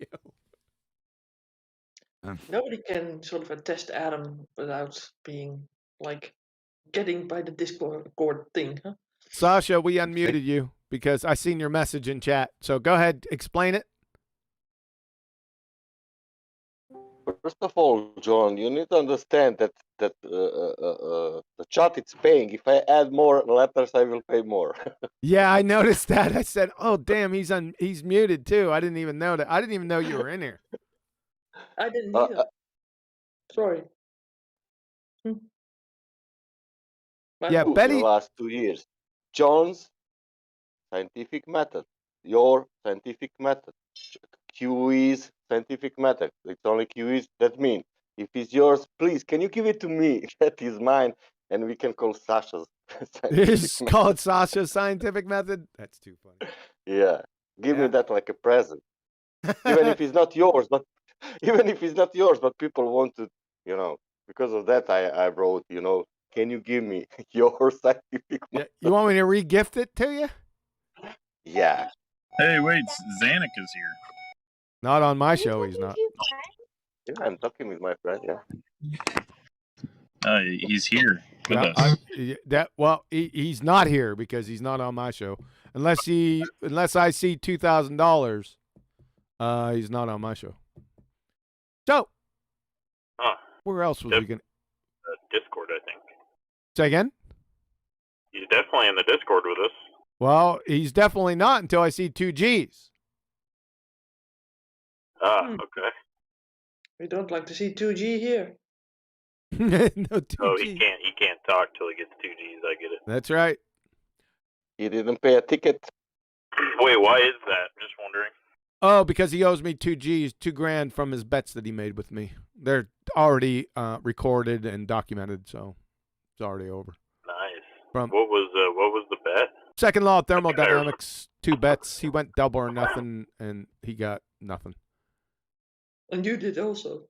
[SPEAKER 11] Nobody can sort of attest Adam without being like getting by the Discord thing, huh?
[SPEAKER 4] Sasha, we unmuted you because I seen your message in chat. So go ahead, explain it.
[SPEAKER 17] First of all, John, you need to understand that the chat is paying. If I add more letters, I will pay more.
[SPEAKER 4] Yeah, I noticed that. I said, "Oh, damn, he's muted too." I didn't even know that. I didn't even know you were in here.
[SPEAKER 11] I didn't either. Sorry.
[SPEAKER 4] Yeah, Betty.
[SPEAKER 17] In the last 2 years, John's scientific method, your scientific method, QE's scientific method. It's only QE's. That means if it's yours, please, can you give it to me? That is mine, and we can call Sasha's.
[SPEAKER 4] It's called Sasha's scientific method. That's too funny.
[SPEAKER 17] Yeah, give me that like a present, even if it's not yours. But even if it's not yours, but people want to, because of that, I wrote, can you give me your scientific method?
[SPEAKER 4] You want me to re-gift it to you?
[SPEAKER 17] Yeah.
[SPEAKER 18] Hey, wait, Zanuck is here.
[SPEAKER 4] Not on my show, he's not.
[SPEAKER 17] Yeah, I'm talking with my friend. Yeah.
[SPEAKER 18] He's here with us.
[SPEAKER 4] He's not here because he's not on my show. Unless I see $2,000, he's not on my show. So, where else was we going?
[SPEAKER 19] Discord, I think.
[SPEAKER 4] Say again?
[SPEAKER 19] He's definitely in the Discord with us.
[SPEAKER 4] Well, he's definitely not until I see 2 Gs.
[SPEAKER 19] Okay.
[SPEAKER 11] We don't like to see 2G here.
[SPEAKER 4] No 2G.
[SPEAKER 19] Oh, he can't talk till he gets 2 Gs. I get it.
[SPEAKER 4] That's right.
[SPEAKER 17] He didn't pay a ticket.
[SPEAKER 19] Wait, why is that? Just wondering.
[SPEAKER 4] Oh, because he owes me 2 Gs, $2,000 from his bets that he made with me. They're already recorded and documented, so it's already over.
[SPEAKER 19] Nice.
[SPEAKER 4] From
[SPEAKER 19] what was the bet?
[SPEAKER 4] Second law of thermodynamics, 2 bets. He went double or nothing, and he got nothing.
[SPEAKER 11] And you did also.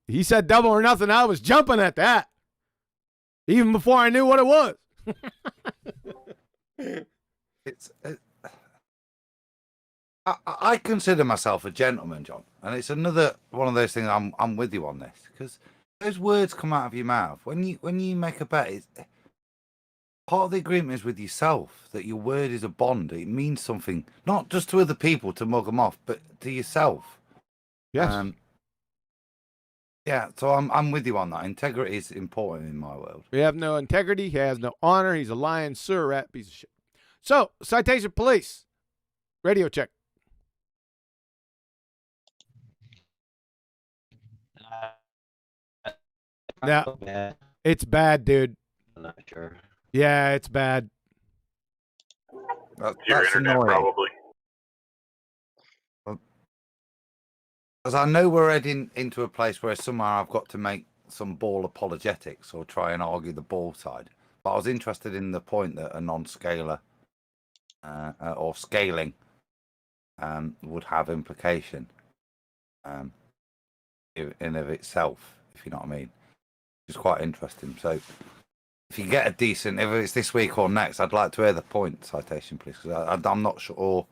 [SPEAKER 4] He said double or nothing. I was jumping at that, even before I knew what it was.
[SPEAKER 12] I consider myself a gentleman, John, and it's another one of those things. I'm with you on this because those words come out of your mouth when you make a bet. It's, part of the agreement is with yourself that your word is a bond. It means something, not just to other people to mug them off, but to yourself.
[SPEAKER 4] Yes.
[SPEAKER 12] Yeah, so I'm with you on that. Integrity is important in my world.
[SPEAKER 4] We have no integrity. He has no honor. He's a lying sewer rat piece of shit. So, citation police. Radio check. Now, it's bad, dude.
[SPEAKER 16] I'm not sure.
[SPEAKER 4] Yeah, it's bad.
[SPEAKER 19] Your internet,
[SPEAKER 12] annoying.
[SPEAKER 19] probably.
[SPEAKER 12] Because I know we're heading into a place where somehow I've got to make some ball apologetics or try and argue the ball side. But I was interested in the point that a non-scalar or scaling would have implication in and of itself, if you know what I mean. It's quite interesting. So if you get a decent, if it's this week or next, I'd like to hear the point citation, please, because I'm not sure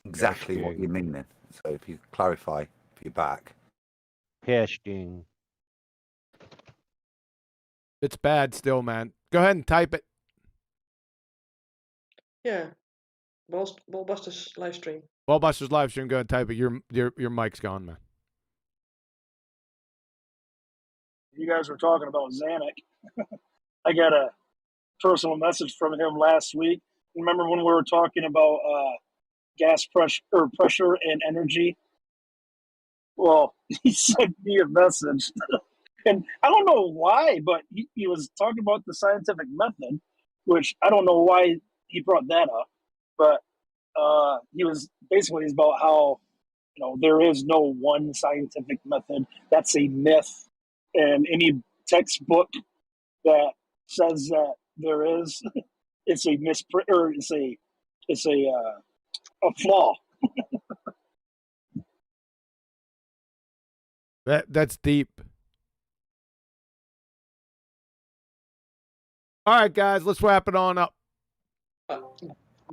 [SPEAKER 12] exactly what you're meaning. So if you clarify, if you're back.
[SPEAKER 16] Casting.
[SPEAKER 4] It's bad still, man. Go ahead and type it.
[SPEAKER 11] Yeah. Ballbusters live stream.
[SPEAKER 4] Ballbusters live stream. Go ahead and type it. Your mic's gone, man.
[SPEAKER 5] You guys were talking about Zanuck. I got a personal message from him last week. Remember when we were talking about gas pressure and energy? Well, he sent me a message. And I don't know why, but he was talking about the scientific method, which I don't know why he brought that up. But he was basically about how, there is no one scientific method. That's a myth. And any textbook that says that there is, it's a misprint, or it's a flaw.
[SPEAKER 4] That's deep. All right, guys, let's wrap it on up.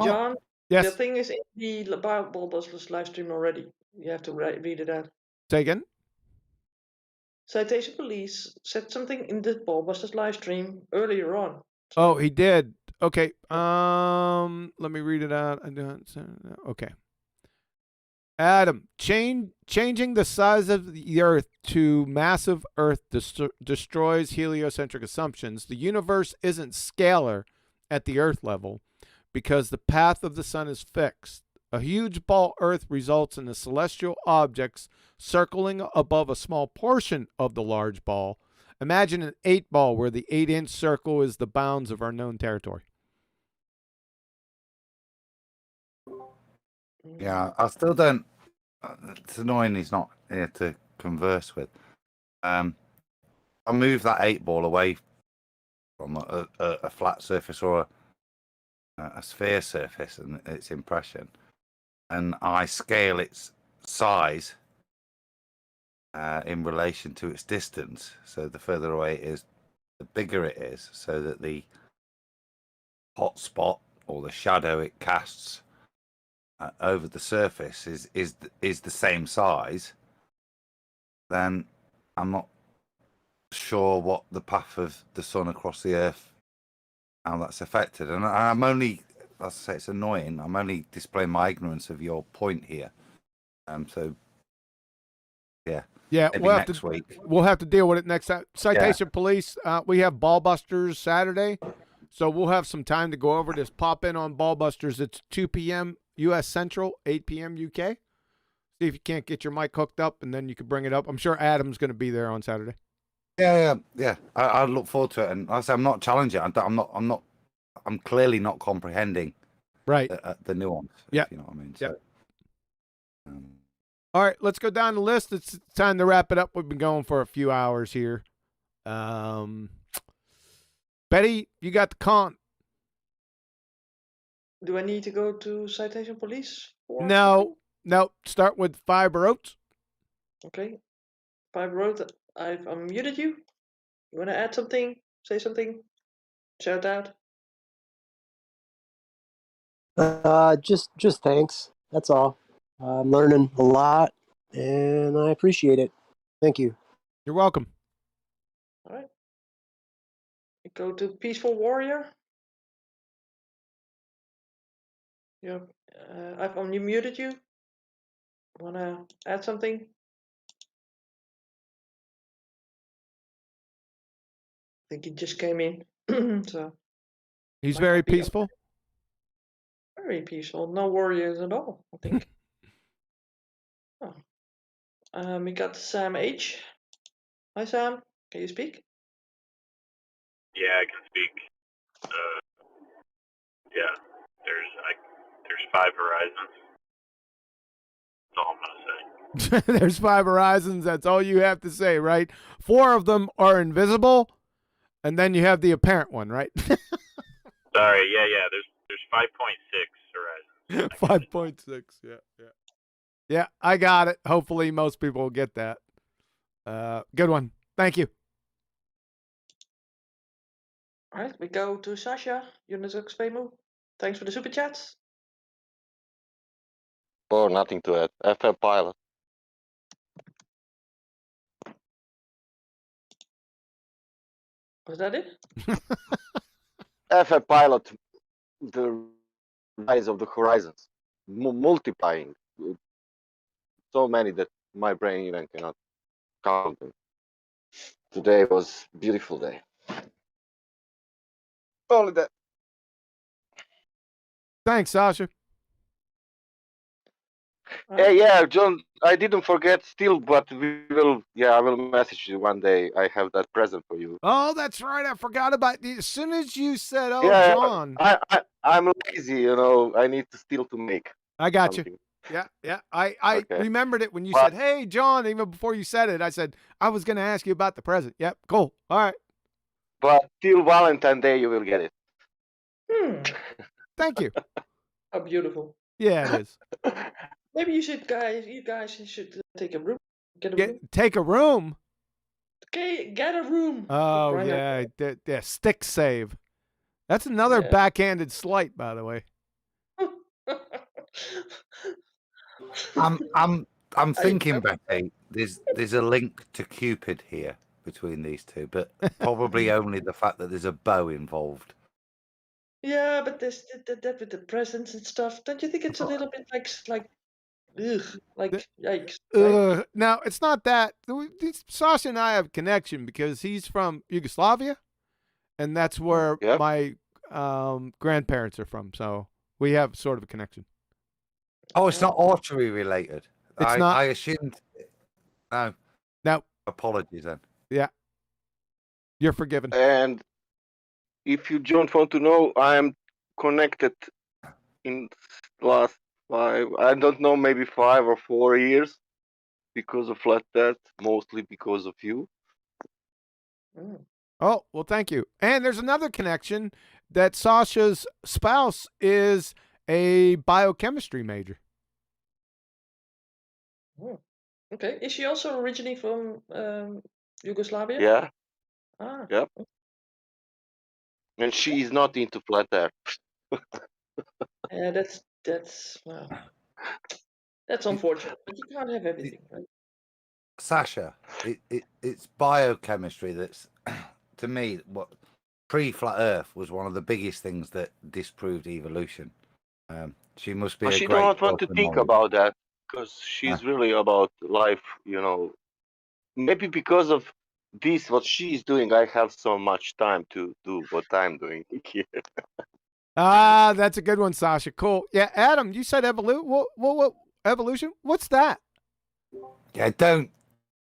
[SPEAKER 11] John,
[SPEAKER 4] yes.
[SPEAKER 11] The thing is in the Ballbusters live stream already. You have to read it out.
[SPEAKER 4] Say again?
[SPEAKER 11] Citation Police said something in the Ballbusters live stream earlier on.
[SPEAKER 4] Oh, he did. Okay. Let me read it out. Okay. Adam, changing the size of the Earth to massive Earth destroys heliocentric assumptions. The universe isn't scalar at the Earth level because the path of the sun is fixed. A huge ball Earth results in the celestial objects circling above a small portion of the large ball. Imagine an 8-ball where the 8-inch circle is the bounds of our known territory.
[SPEAKER 12] Yeah, I still don't. It's annoying he's not here to converse with. I move that 8-ball away from a flat surface or a sphere surface and its impression, and I scale its size in relation to its distance. So the further away it is, the bigger it is, so that the hot spot or the shadow it casts over the surface is the same size, then I'm not sure what the path of the sun across the earth, how that's affected. And I'm only, as I say, it's annoying. I'm only displaying my ignorance of your point here. So yeah, maybe next week
[SPEAKER 4] we'll have to deal with it next time. Citation Police, we have Ballbusters Saturday, so we'll have some time to go over this. Pop in on Ballbusters. It's 2 p.m. U.S. Central, 8 p.m. UK. See if you can't get your mic hooked up, and then you can bring it up. I'm sure Adam's going to be there on Saturday.
[SPEAKER 12] Yeah. I look forward to it, and like I say, I'm not challenging it. I'm clearly not comprehending the nuance.
[SPEAKER 4] Yeah,
[SPEAKER 12] you know what I mean.
[SPEAKER 4] Yeah.
[SPEAKER 12] So,
[SPEAKER 4] all right, let's go down the list. It's time to wrap it up. We've been going for a few hours here. Betty, you got the con.
[SPEAKER 11] Do I need to go to Citation Police?
[SPEAKER 4] No. Start with Fiber Oats.
[SPEAKER 11] Okay. Fiber Oats, I've unmuted you. You want to add something? Say something? Shout out?
[SPEAKER 13] Just thanks. That's all. I'm learning a lot, and I appreciate it. Thank you.
[SPEAKER 4] You're welcome.
[SPEAKER 11] All right. We go to Peaceful Warrior. Yeah. I've unmuted you. Want to add something? I think he just came in. So
[SPEAKER 4] he's very peaceful.
[SPEAKER 11] Very peaceful. No warriors at all, I think. We got Sam H. Hi, Sam. Can you speak?
[SPEAKER 19] Yeah, I can speak. Yeah, there's 5 horizons. That's all I'm gonna say.
[SPEAKER 4] There's 5 horizons. That's all you have to say, right? 4 of them are invisible, and then you have the apparent one, right?
[SPEAKER 19] Sorry. Yeah. There's 5.6 horizons.
[SPEAKER 4] 5.6. Yeah. I got it. Hopefully, most people will get that. Good one. Thank you.
[SPEAKER 11] All right, we go to Sasha. Unix Thanks for the super chats.
[SPEAKER 17] Oh, nothing to add. FM pilot.
[SPEAKER 11] Was that it?
[SPEAKER 17] FM pilot, the rise of the horizons, multiplying. So many that my brain even cannot count them. Today was a beautiful day. Only that.
[SPEAKER 4] Thanks, Sasha.
[SPEAKER 17] Hey, yeah, John, I didn't forget still, but I will message you one day. I have that present for you.
[SPEAKER 4] Oh, that's right. I forgot about it. As soon as you said, John.
[SPEAKER 17] I'm lazy, you know. I need to still to make.
[SPEAKER 4] I got
[SPEAKER 17] something.
[SPEAKER 4] you. Yeah. I remembered it when you said, hey, John, even before you said it. I said, I was going to ask you about the present. Yep, cool. All right.
[SPEAKER 17] But till Valentine's Day, you will get it.
[SPEAKER 4] Thank you.
[SPEAKER 11] How beautiful.
[SPEAKER 4] Yeah, it is.
[SPEAKER 11] Maybe you guys should take a room.
[SPEAKER 4] Take a room?
[SPEAKER 11] Okay, get a room.
[SPEAKER 4] Oh, yeah. Stick save. That's another backhanded slight, by the way.
[SPEAKER 12] I'm thinking, Betty, there's a link to Cupid here between these two, but probably only the fact that there's a bow involved.
[SPEAKER 11] Yeah, but there's that with the presents and stuff. Don't you think it's a little bit like yikes? Right?
[SPEAKER 4] Now, it's not that. Sasha and I have a connection because he's from Yugoslavia, and that's where my grandparents are from. So we have sort of a connection.
[SPEAKER 12] Oh, it's not archery related.
[SPEAKER 4] It's not.
[SPEAKER 12] I assumed. No. Apologies then.
[SPEAKER 4] Yeah. You're forgiven.
[SPEAKER 17] And if you don't want to know, I am connected in last 5, I don't know, maybe 5 or 4 years because of Flat Earth, mostly because of you.
[SPEAKER 4] Oh, well, thank you. And there's another connection that Sasha's spouse is a biochemistry major.
[SPEAKER 11] Okay. Is she also originally from Yugoslavia?
[SPEAKER 17] Yeah.
[SPEAKER 11] Ah.
[SPEAKER 17] Yep. And she is not into flat Earth.
[SPEAKER 11] Yeah, that's well, that's unfortunate. But you can't have everything, right?
[SPEAKER 12] Sasha, it's biochemistry that's, to me, what pre-flat Earth was one of the biggest things that disproved evolution. She must be
[SPEAKER 17] But
[SPEAKER 12] a
[SPEAKER 17] she
[SPEAKER 12] great
[SPEAKER 17] don't want
[SPEAKER 12] source
[SPEAKER 17] to
[SPEAKER 12] of
[SPEAKER 17] think
[SPEAKER 12] knowledge.
[SPEAKER 17] about that because she's really about life, you know. Maybe because of this, what she's doing, I have so much time to do what I'm doing here.
[SPEAKER 4] Ah, that's a good one, Sasha. Cool. Yeah, Adam, you said evolution. What evolution? What's that?
[SPEAKER 12] Yeah, don't.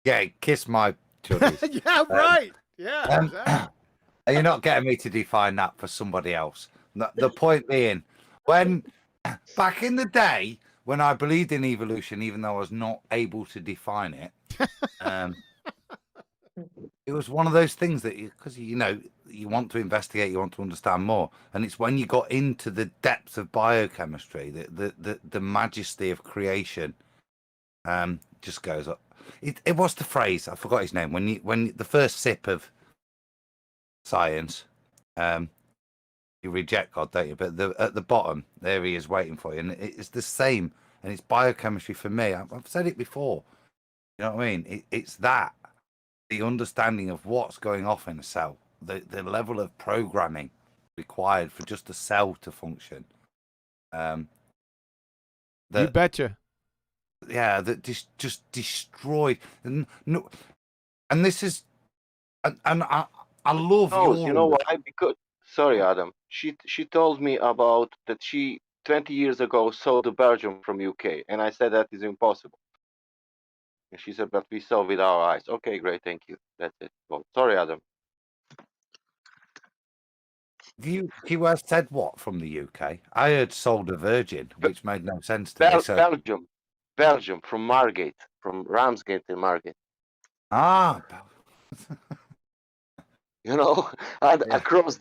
[SPEAKER 12] Yeah, kiss my chuddies.
[SPEAKER 4] Yeah, right. Yeah, exactly.
[SPEAKER 12] You're not getting me to define that for somebody else. The point being, when back in the day when I believed in evolution, even though I was not able to define it, it was one of those things that, because you know, you want to investigate, you want to understand more, and it's when you got into the depths of biochemistry, the majesty of creation, just goes up. It was the phrase, I forgot his name, when the first sip of science, you reject God, don't you? But at the bottom, there he is waiting for you, and it's the same, and it's biochemistry for me. I've said it before. You know what I mean? It's that, the understanding of what's going off in a cell, the level of programming required for just a cell to function.
[SPEAKER 4] You betcha.
[SPEAKER 12] Yeah, that just destroyed, and no, and this is, and I love
[SPEAKER 17] You know why? Because sorry, Adam. She told me about that she 20 years ago saw the Belgium from UK, and I said that is impossible. And she said, but we saw with our eyes. Okay, great, thank you. That's it. Well, sorry, Adam.
[SPEAKER 12] You said what from the UK? I heard sold a virgin, which made no sense to me. So
[SPEAKER 17] Belgium from Margate, from Ramsgate and Margate.
[SPEAKER 12] Ah,
[SPEAKER 17] you know, across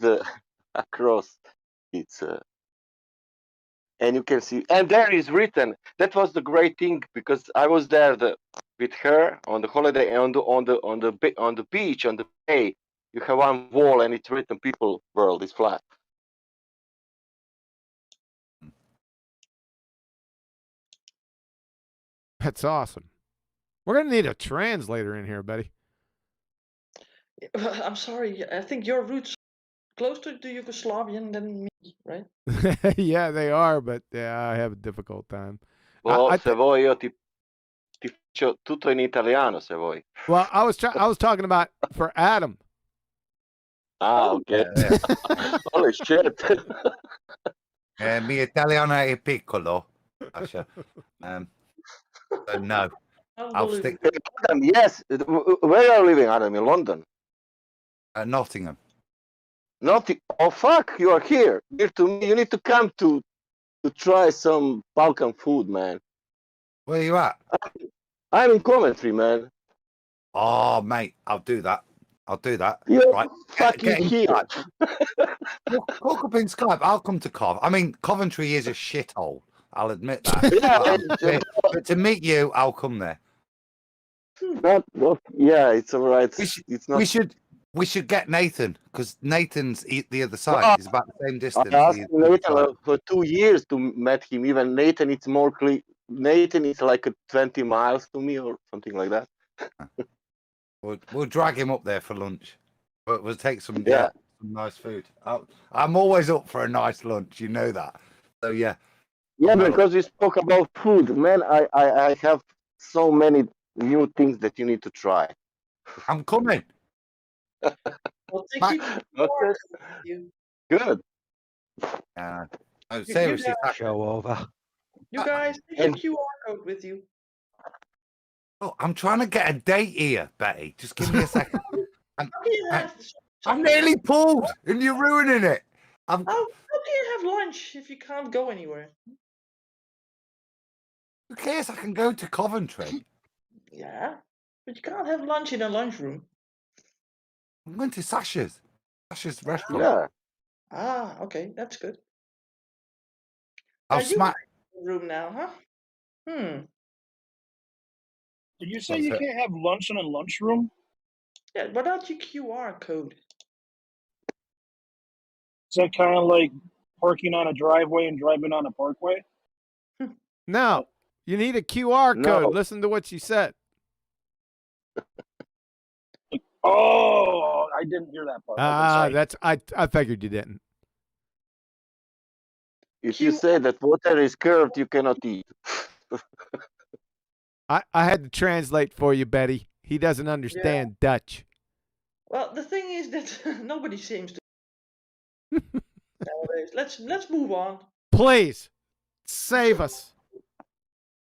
[SPEAKER 17] it's and you can see, and there is written. That was the great thing because I was there with her on the holiday and on the beach on the bay. You have one wall and it's written "People world is flat."
[SPEAKER 4] That's awesome. We're gonna need a translator in here, buddy.
[SPEAKER 11] I'm sorry. I think your roots closer to Yugoslavian than me, right?
[SPEAKER 4] Yeah, they are, but yeah, I have a difficult time.
[SPEAKER 17] Oh, se vuoi io ti faccio tutto in italiano se vuoi.
[SPEAKER 4] Well, I was talking about for Adam.
[SPEAKER 17] Ah, okay.
[SPEAKER 12] Yeah.
[SPEAKER 17] Holy shit.
[SPEAKER 12] Mi italiano è piccolo. So no, I'll stick.
[SPEAKER 17] Adam, yes. Where are you living, Adam? In London?
[SPEAKER 12] Nottingham.
[SPEAKER 17] Oh fuck! You are here. Near to me. You need to come to try some Balkan food, man.
[SPEAKER 12] Where are you at?
[SPEAKER 17] I'm in Coventry, man.
[SPEAKER 12] Oh, mate, I'll do that.
[SPEAKER 17] You're
[SPEAKER 12] right.
[SPEAKER 17] fucking here.
[SPEAKER 12] Hook up in Skype. I'll come to Cov. I mean, Coventry is a shithole. I'll admit that. but to meet you, I'll come there.
[SPEAKER 17] Yeah, it's all right. It's not.
[SPEAKER 12] We should get Nathan because Nathan's the other side. He's about the same distance.
[SPEAKER 17] I asked Nathan for 2 years to meet him. Even Nathan, it's more clear. Nathan is like 20 miles to me or something like that.
[SPEAKER 12] We'll drag him up there for lunch. But we'll take some some nice food. I'm always up for a nice lunch. You know that. So yeah.
[SPEAKER 17] Yeah, because we spoke about food, man. I have so many new things that you need to try.
[SPEAKER 12] I'm coming.
[SPEAKER 11] Well, thank you.
[SPEAKER 17] Good.
[SPEAKER 12] Seriously,
[SPEAKER 16] show over.
[SPEAKER 11] You guys, take a QR code with you.
[SPEAKER 12] Oh, I'm trying to get a date here, Betty. Just give me a second. I'm nearly pulled, and you're ruining it.
[SPEAKER 11] How can you have lunch if you can't go anywhere?
[SPEAKER 12] Who cares? I can go to Coventry.
[SPEAKER 11] Yeah, but you can't have lunch in a lunchroom.
[SPEAKER 12] I'm going to Sasha's restaurant.
[SPEAKER 17] Yeah.
[SPEAKER 11] Ah, okay, that's good.
[SPEAKER 12] I'll smack
[SPEAKER 11] the room now, huh?
[SPEAKER 5] Did you say you can't have lunch in a lunchroom?
[SPEAKER 11] Yeah, without your QR code.
[SPEAKER 5] Is that kind of like parking on a driveway and driving on a parkway?
[SPEAKER 4] No, you need a QR code.
[SPEAKER 17] No.
[SPEAKER 4] Listen to what she said.
[SPEAKER 5] Oh, I didn't hear that part. Okay,
[SPEAKER 4] That's I figured you didn't.
[SPEAKER 17] If you say that water is curved, you cannot eat.
[SPEAKER 4] I had to translate for you, Betty. He doesn't understand Dutch.
[SPEAKER 11] Well, the thing is that nobody seems to nowadays. Let's move on.
[SPEAKER 4] Please save us.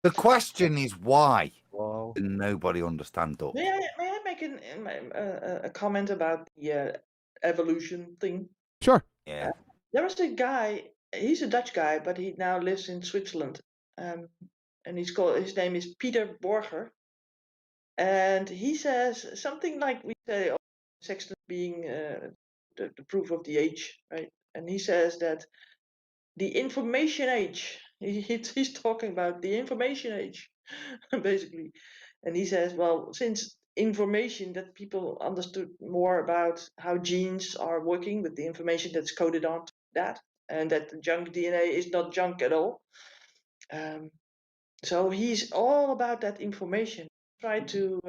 [SPEAKER 12] The question is why
[SPEAKER 16] Whoa.
[SPEAKER 12] nobody understands Dutch.
[SPEAKER 11] May I make a comment about the evolution thing?
[SPEAKER 4] Sure.
[SPEAKER 12] Yeah.
[SPEAKER 11] There was a guy. He's a Dutch guy, but he now lives in Switzerland. And his name is Peter Borger. And he says something like we say, oh, Sextant being the proof of the age, right? And he says that the information age, he's talking about the information age, basically. And he says, well, since information that people understood more about how genes are working with the information that's coded onto that, and that the junk DNA is not junk at all. So he's all about that information. Try to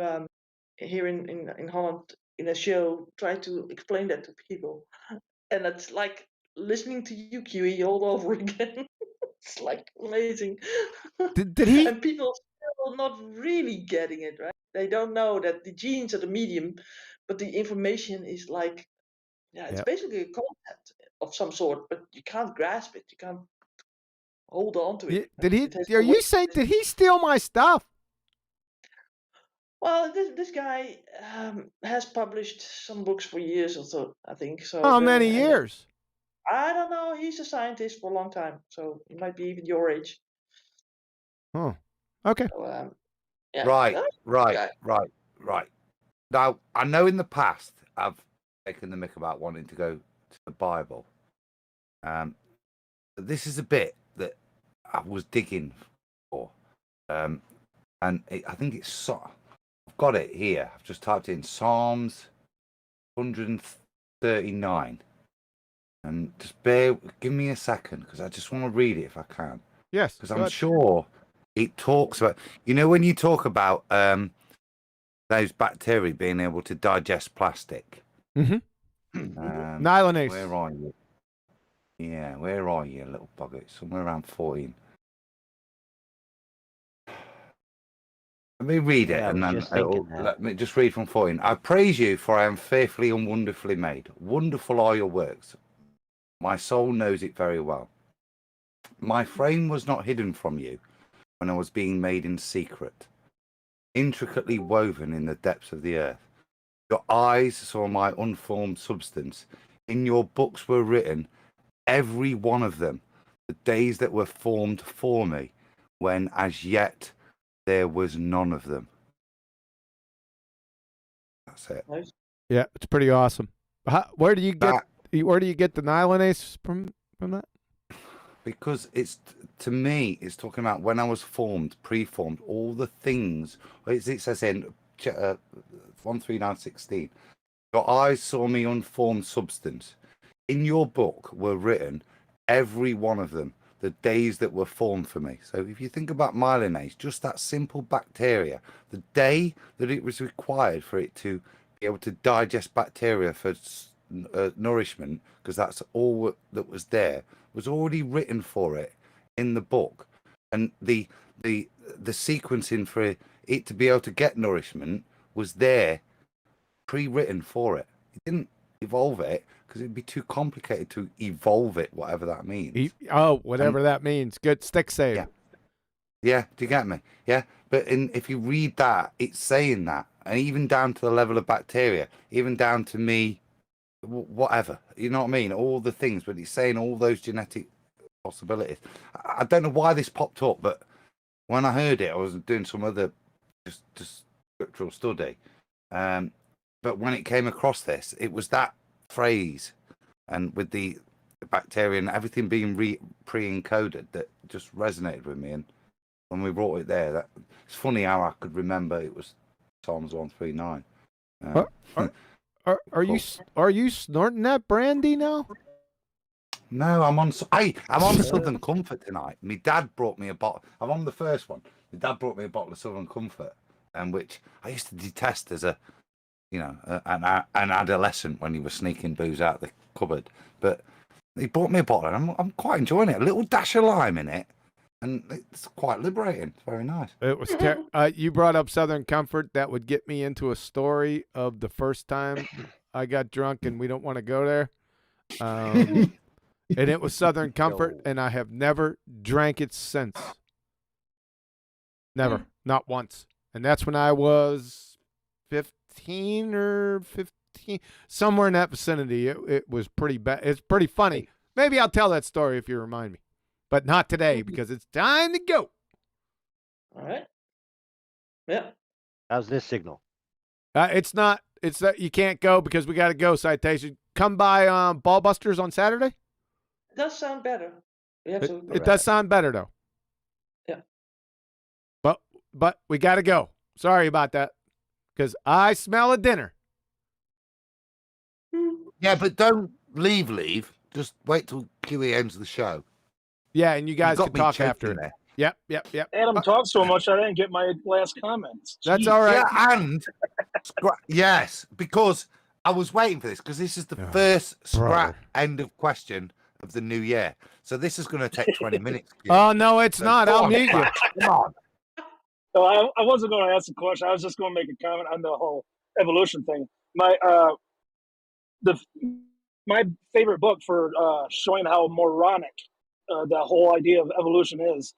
[SPEAKER 11] here in Holland in a show, try to explain that to people, and it's like listening to you, QE, all over again. It's like amazing.
[SPEAKER 4] Did he?
[SPEAKER 11] And people still not really getting it, right? They don't know that the genes are the medium, but the information is like, it's basically a concept of some sort, but you can't grasp it. You can't hold on to it.
[SPEAKER 4] Did he? Are you saying did he steal my stuff?
[SPEAKER 11] Well, this guy has published some books for years or so, I think. So
[SPEAKER 4] How many years?
[SPEAKER 11] I don't know. He's a scientist for a long time, so he might be even your age.
[SPEAKER 4] Oh, okay.
[SPEAKER 11] So,
[SPEAKER 12] Right. Now, I know in the past I've taken the mick about wanting to go to the Bible. But this is a bit that I was digging for. I think it's I've got it here. I've just typed in Psalms 139. And just give me a second because I just want to read it if I can.
[SPEAKER 4] Yes.
[SPEAKER 12] Because I'm sure it talks about, when you talk about those bacteria being able to digest plastic.
[SPEAKER 4] Mm-hmm. Nylonase.
[SPEAKER 12] Where are you? Yeah, where are you, little bugger? Somewhere around 14. Let me read it, and then let me just read from 14. I praise you, for I am fearfully and wonderfully made. Wonderful are your works. My soul knows it very well. My frame was not hidden from you when I was being made in secret, intricately woven in the depths of the earth. Your eyes saw my unformed substance. In your books were written, every one of them, the days that were formed for me, when as yet there was none of them. That's it.
[SPEAKER 4] Yeah, it's pretty awesome. Where do you get the nylonase from that?
[SPEAKER 12] Because it's, to me, it's talking about when I was formed, preformed, all the things. It says in 139:16, your eyes saw me unformed substance. In your book were written, every one of them, the days that were formed for me. So if you think about myelinase, just that simple bacteria, the day that it was required for it to be able to digest bacteria for nourishment, because that's all that was there, was already written for it in the book. And the sequencing for it to be able to get nourishment was there, pre-written for it. It didn't evolve it because it'd be too complicated to evolve it, whatever that means.
[SPEAKER 4] Whatever that means. Good stick save.
[SPEAKER 12] Yeah, do you get me? Yeah, but if you read that, it's saying that, and even down to the level of bacteria, even down to me, whatever, you know what I mean? All the things, but it's saying all those genetic possibilities. I don't know why this popped up, but when I heard it, I was doing some other just scriptural study. But when it came across this, it was that phrase, and with the bacteria and everything being pre-encoded, that just resonated with me. And when we brought it there, it's funny how I could remember it was Psalms 139.
[SPEAKER 4] Are you snorting that brandy now?
[SPEAKER 12] No, I'm on. I'm on Southern Comfort tonight. My dad brought me a bottle. I'm on the first one. My dad brought me a bottle of Southern Comfort, and which I used to detest as an adolescent when he was sneaking booze out the cupboard. But he brought me a bottle, and I'm quite enjoying it. A little dash of lime in it, and it's quite liberating. It's very nice.
[SPEAKER 4] It was. You brought up Southern Comfort. That would get me into a story of the first time I got drunk, and we don't want to go there. And it was Southern Comfort, and I have never drank it since. Never, not once. And that's when I was 15 or 15, somewhere in that vicinity. It was pretty bad. It's pretty funny. Maybe I'll tell that story if you remind me, but not today because it's time to go.
[SPEAKER 11] All right. Yeah.
[SPEAKER 16] How's this signal?
[SPEAKER 4] It's not. It's that you can't go because we got to go. Citation. Come by Ballbusters on Saturday.
[SPEAKER 11] It does sound better.
[SPEAKER 4] It does sound better though.
[SPEAKER 11] Yeah.
[SPEAKER 4] But we got to go. Sorry about that, because I smell a dinner.
[SPEAKER 12] Yeah, but don't leave. Just wait till QE ends the show.
[SPEAKER 4] Yeah, and you guys can talk after. Yep.
[SPEAKER 5] Adam talks so much I didn't get my last comments.
[SPEAKER 4] That's all right.
[SPEAKER 12] Yeah, and yes, because I was waiting for this because this is the first scrap end of question of the new year. So this is going to take 20 minutes.
[SPEAKER 4] Oh, no, it's not. I'll mute you.
[SPEAKER 12] Come on.
[SPEAKER 5] So I wasn't going to ask a question. I was just going to make a comment on the whole evolution thing. My favorite book for showing how moronic the whole idea of evolution is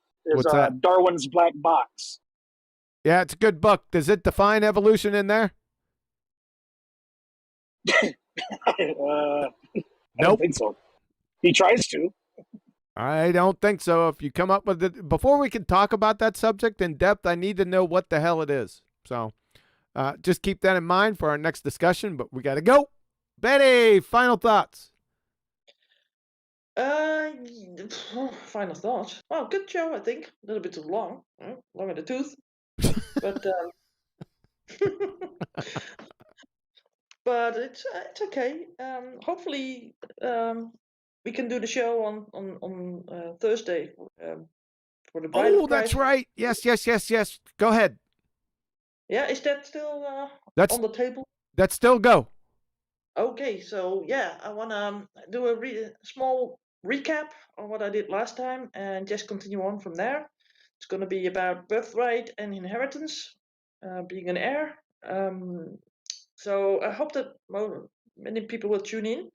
[SPEAKER 5] Darwin's Black Box.
[SPEAKER 4] Yeah, it's a good book. Does it define evolution in there?
[SPEAKER 5] I don't think so. He tries to.
[SPEAKER 4] I don't think so. If you come up with it before we can talk about that subject in depth, I need to know what the hell it is. So just keep that in mind for our next discussion, but we got to go. Betty, final thoughts.
[SPEAKER 11] Final thoughts. Well, good show, I think. A little bit too long. Long in the tooth. But but it's okay. Hopefully we can do the show on Thursday for the Bride
[SPEAKER 4] Oh,
[SPEAKER 11] of
[SPEAKER 4] that's
[SPEAKER 11] Christ.
[SPEAKER 4] right. Yes. Go ahead.
[SPEAKER 11] Yeah, is that still
[SPEAKER 4] That's
[SPEAKER 11] on the table?
[SPEAKER 4] That's still go.
[SPEAKER 11] Okay, so yeah, I want to do a small recap on what I did last time and just continue on from there. It's going to be about birthright and inheritance, being an heir. So I hope that many people will tune in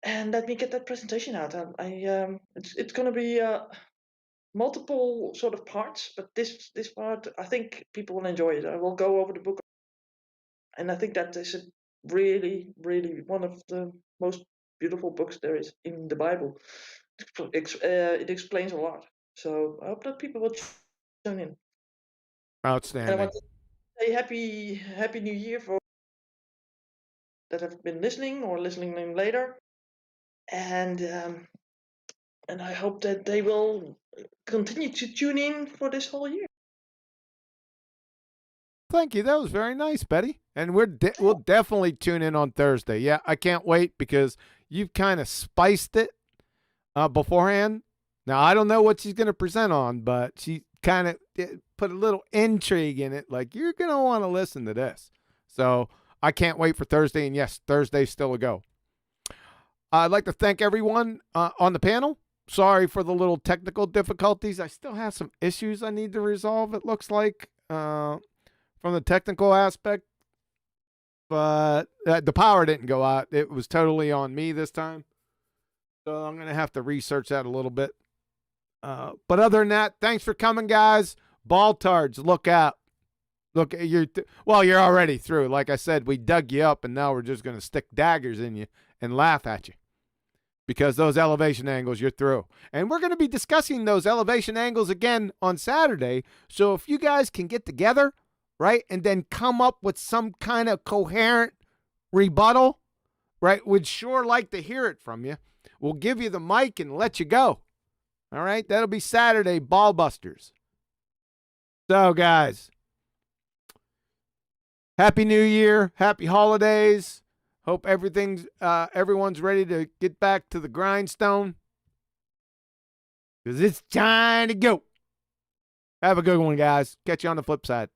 [SPEAKER 11] and let me get that presentation out. It's going to be multiple sort of parts, but this part, I think people will enjoy it. I will go over the book, and I think that is a really, really one of the most beautiful books there is in the Bible. It explains a lot. So I hope that people will tune in.
[SPEAKER 4] Outstanding.
[SPEAKER 11] And I want to say happy New Year for that have been listening or listening in later, and I hope that they will continue to tune in for this whole year.
[SPEAKER 4] Thank you. That was very nice, Betty. And we'll definitely tune in on Thursday. Yeah, I can't wait because you've kind of spiced it beforehand. Now, I don't know what she's going to present on, but she kind of put a little intrigue in it. Like, you're going to want to listen to this. So I can't wait for Thursday. And yes, Thursday's still a go. I'd like to thank everyone on the panel. Sorry for the little technical difficulties. I still have some issues I need to resolve, it looks like. From the technical aspect, but the power didn't go out. It was totally on me this time. So I'm going to have to research that a little bit. But other than that, thanks for coming, guys. Ball tards, look out. Look, you're already through. Like I said, we dug you up, and now we're just going to stick daggers in you and laugh at you. Because those elevation angles, you're through. And we're going to be discussing those elevation angles again on Saturday. So if you guys can get together, right, and then come up with some kind of coherent rebuttal, right, we'd sure like to hear it from you. We'll give you the mic and let you go. All right, that'll be Saturday, Ballbusters. So, guys, Happy New Year, happy holidays. Hope everyone's ready to get back to the grindstone. Because it's time to go. Have a good one, guys. Catch you on the flip side.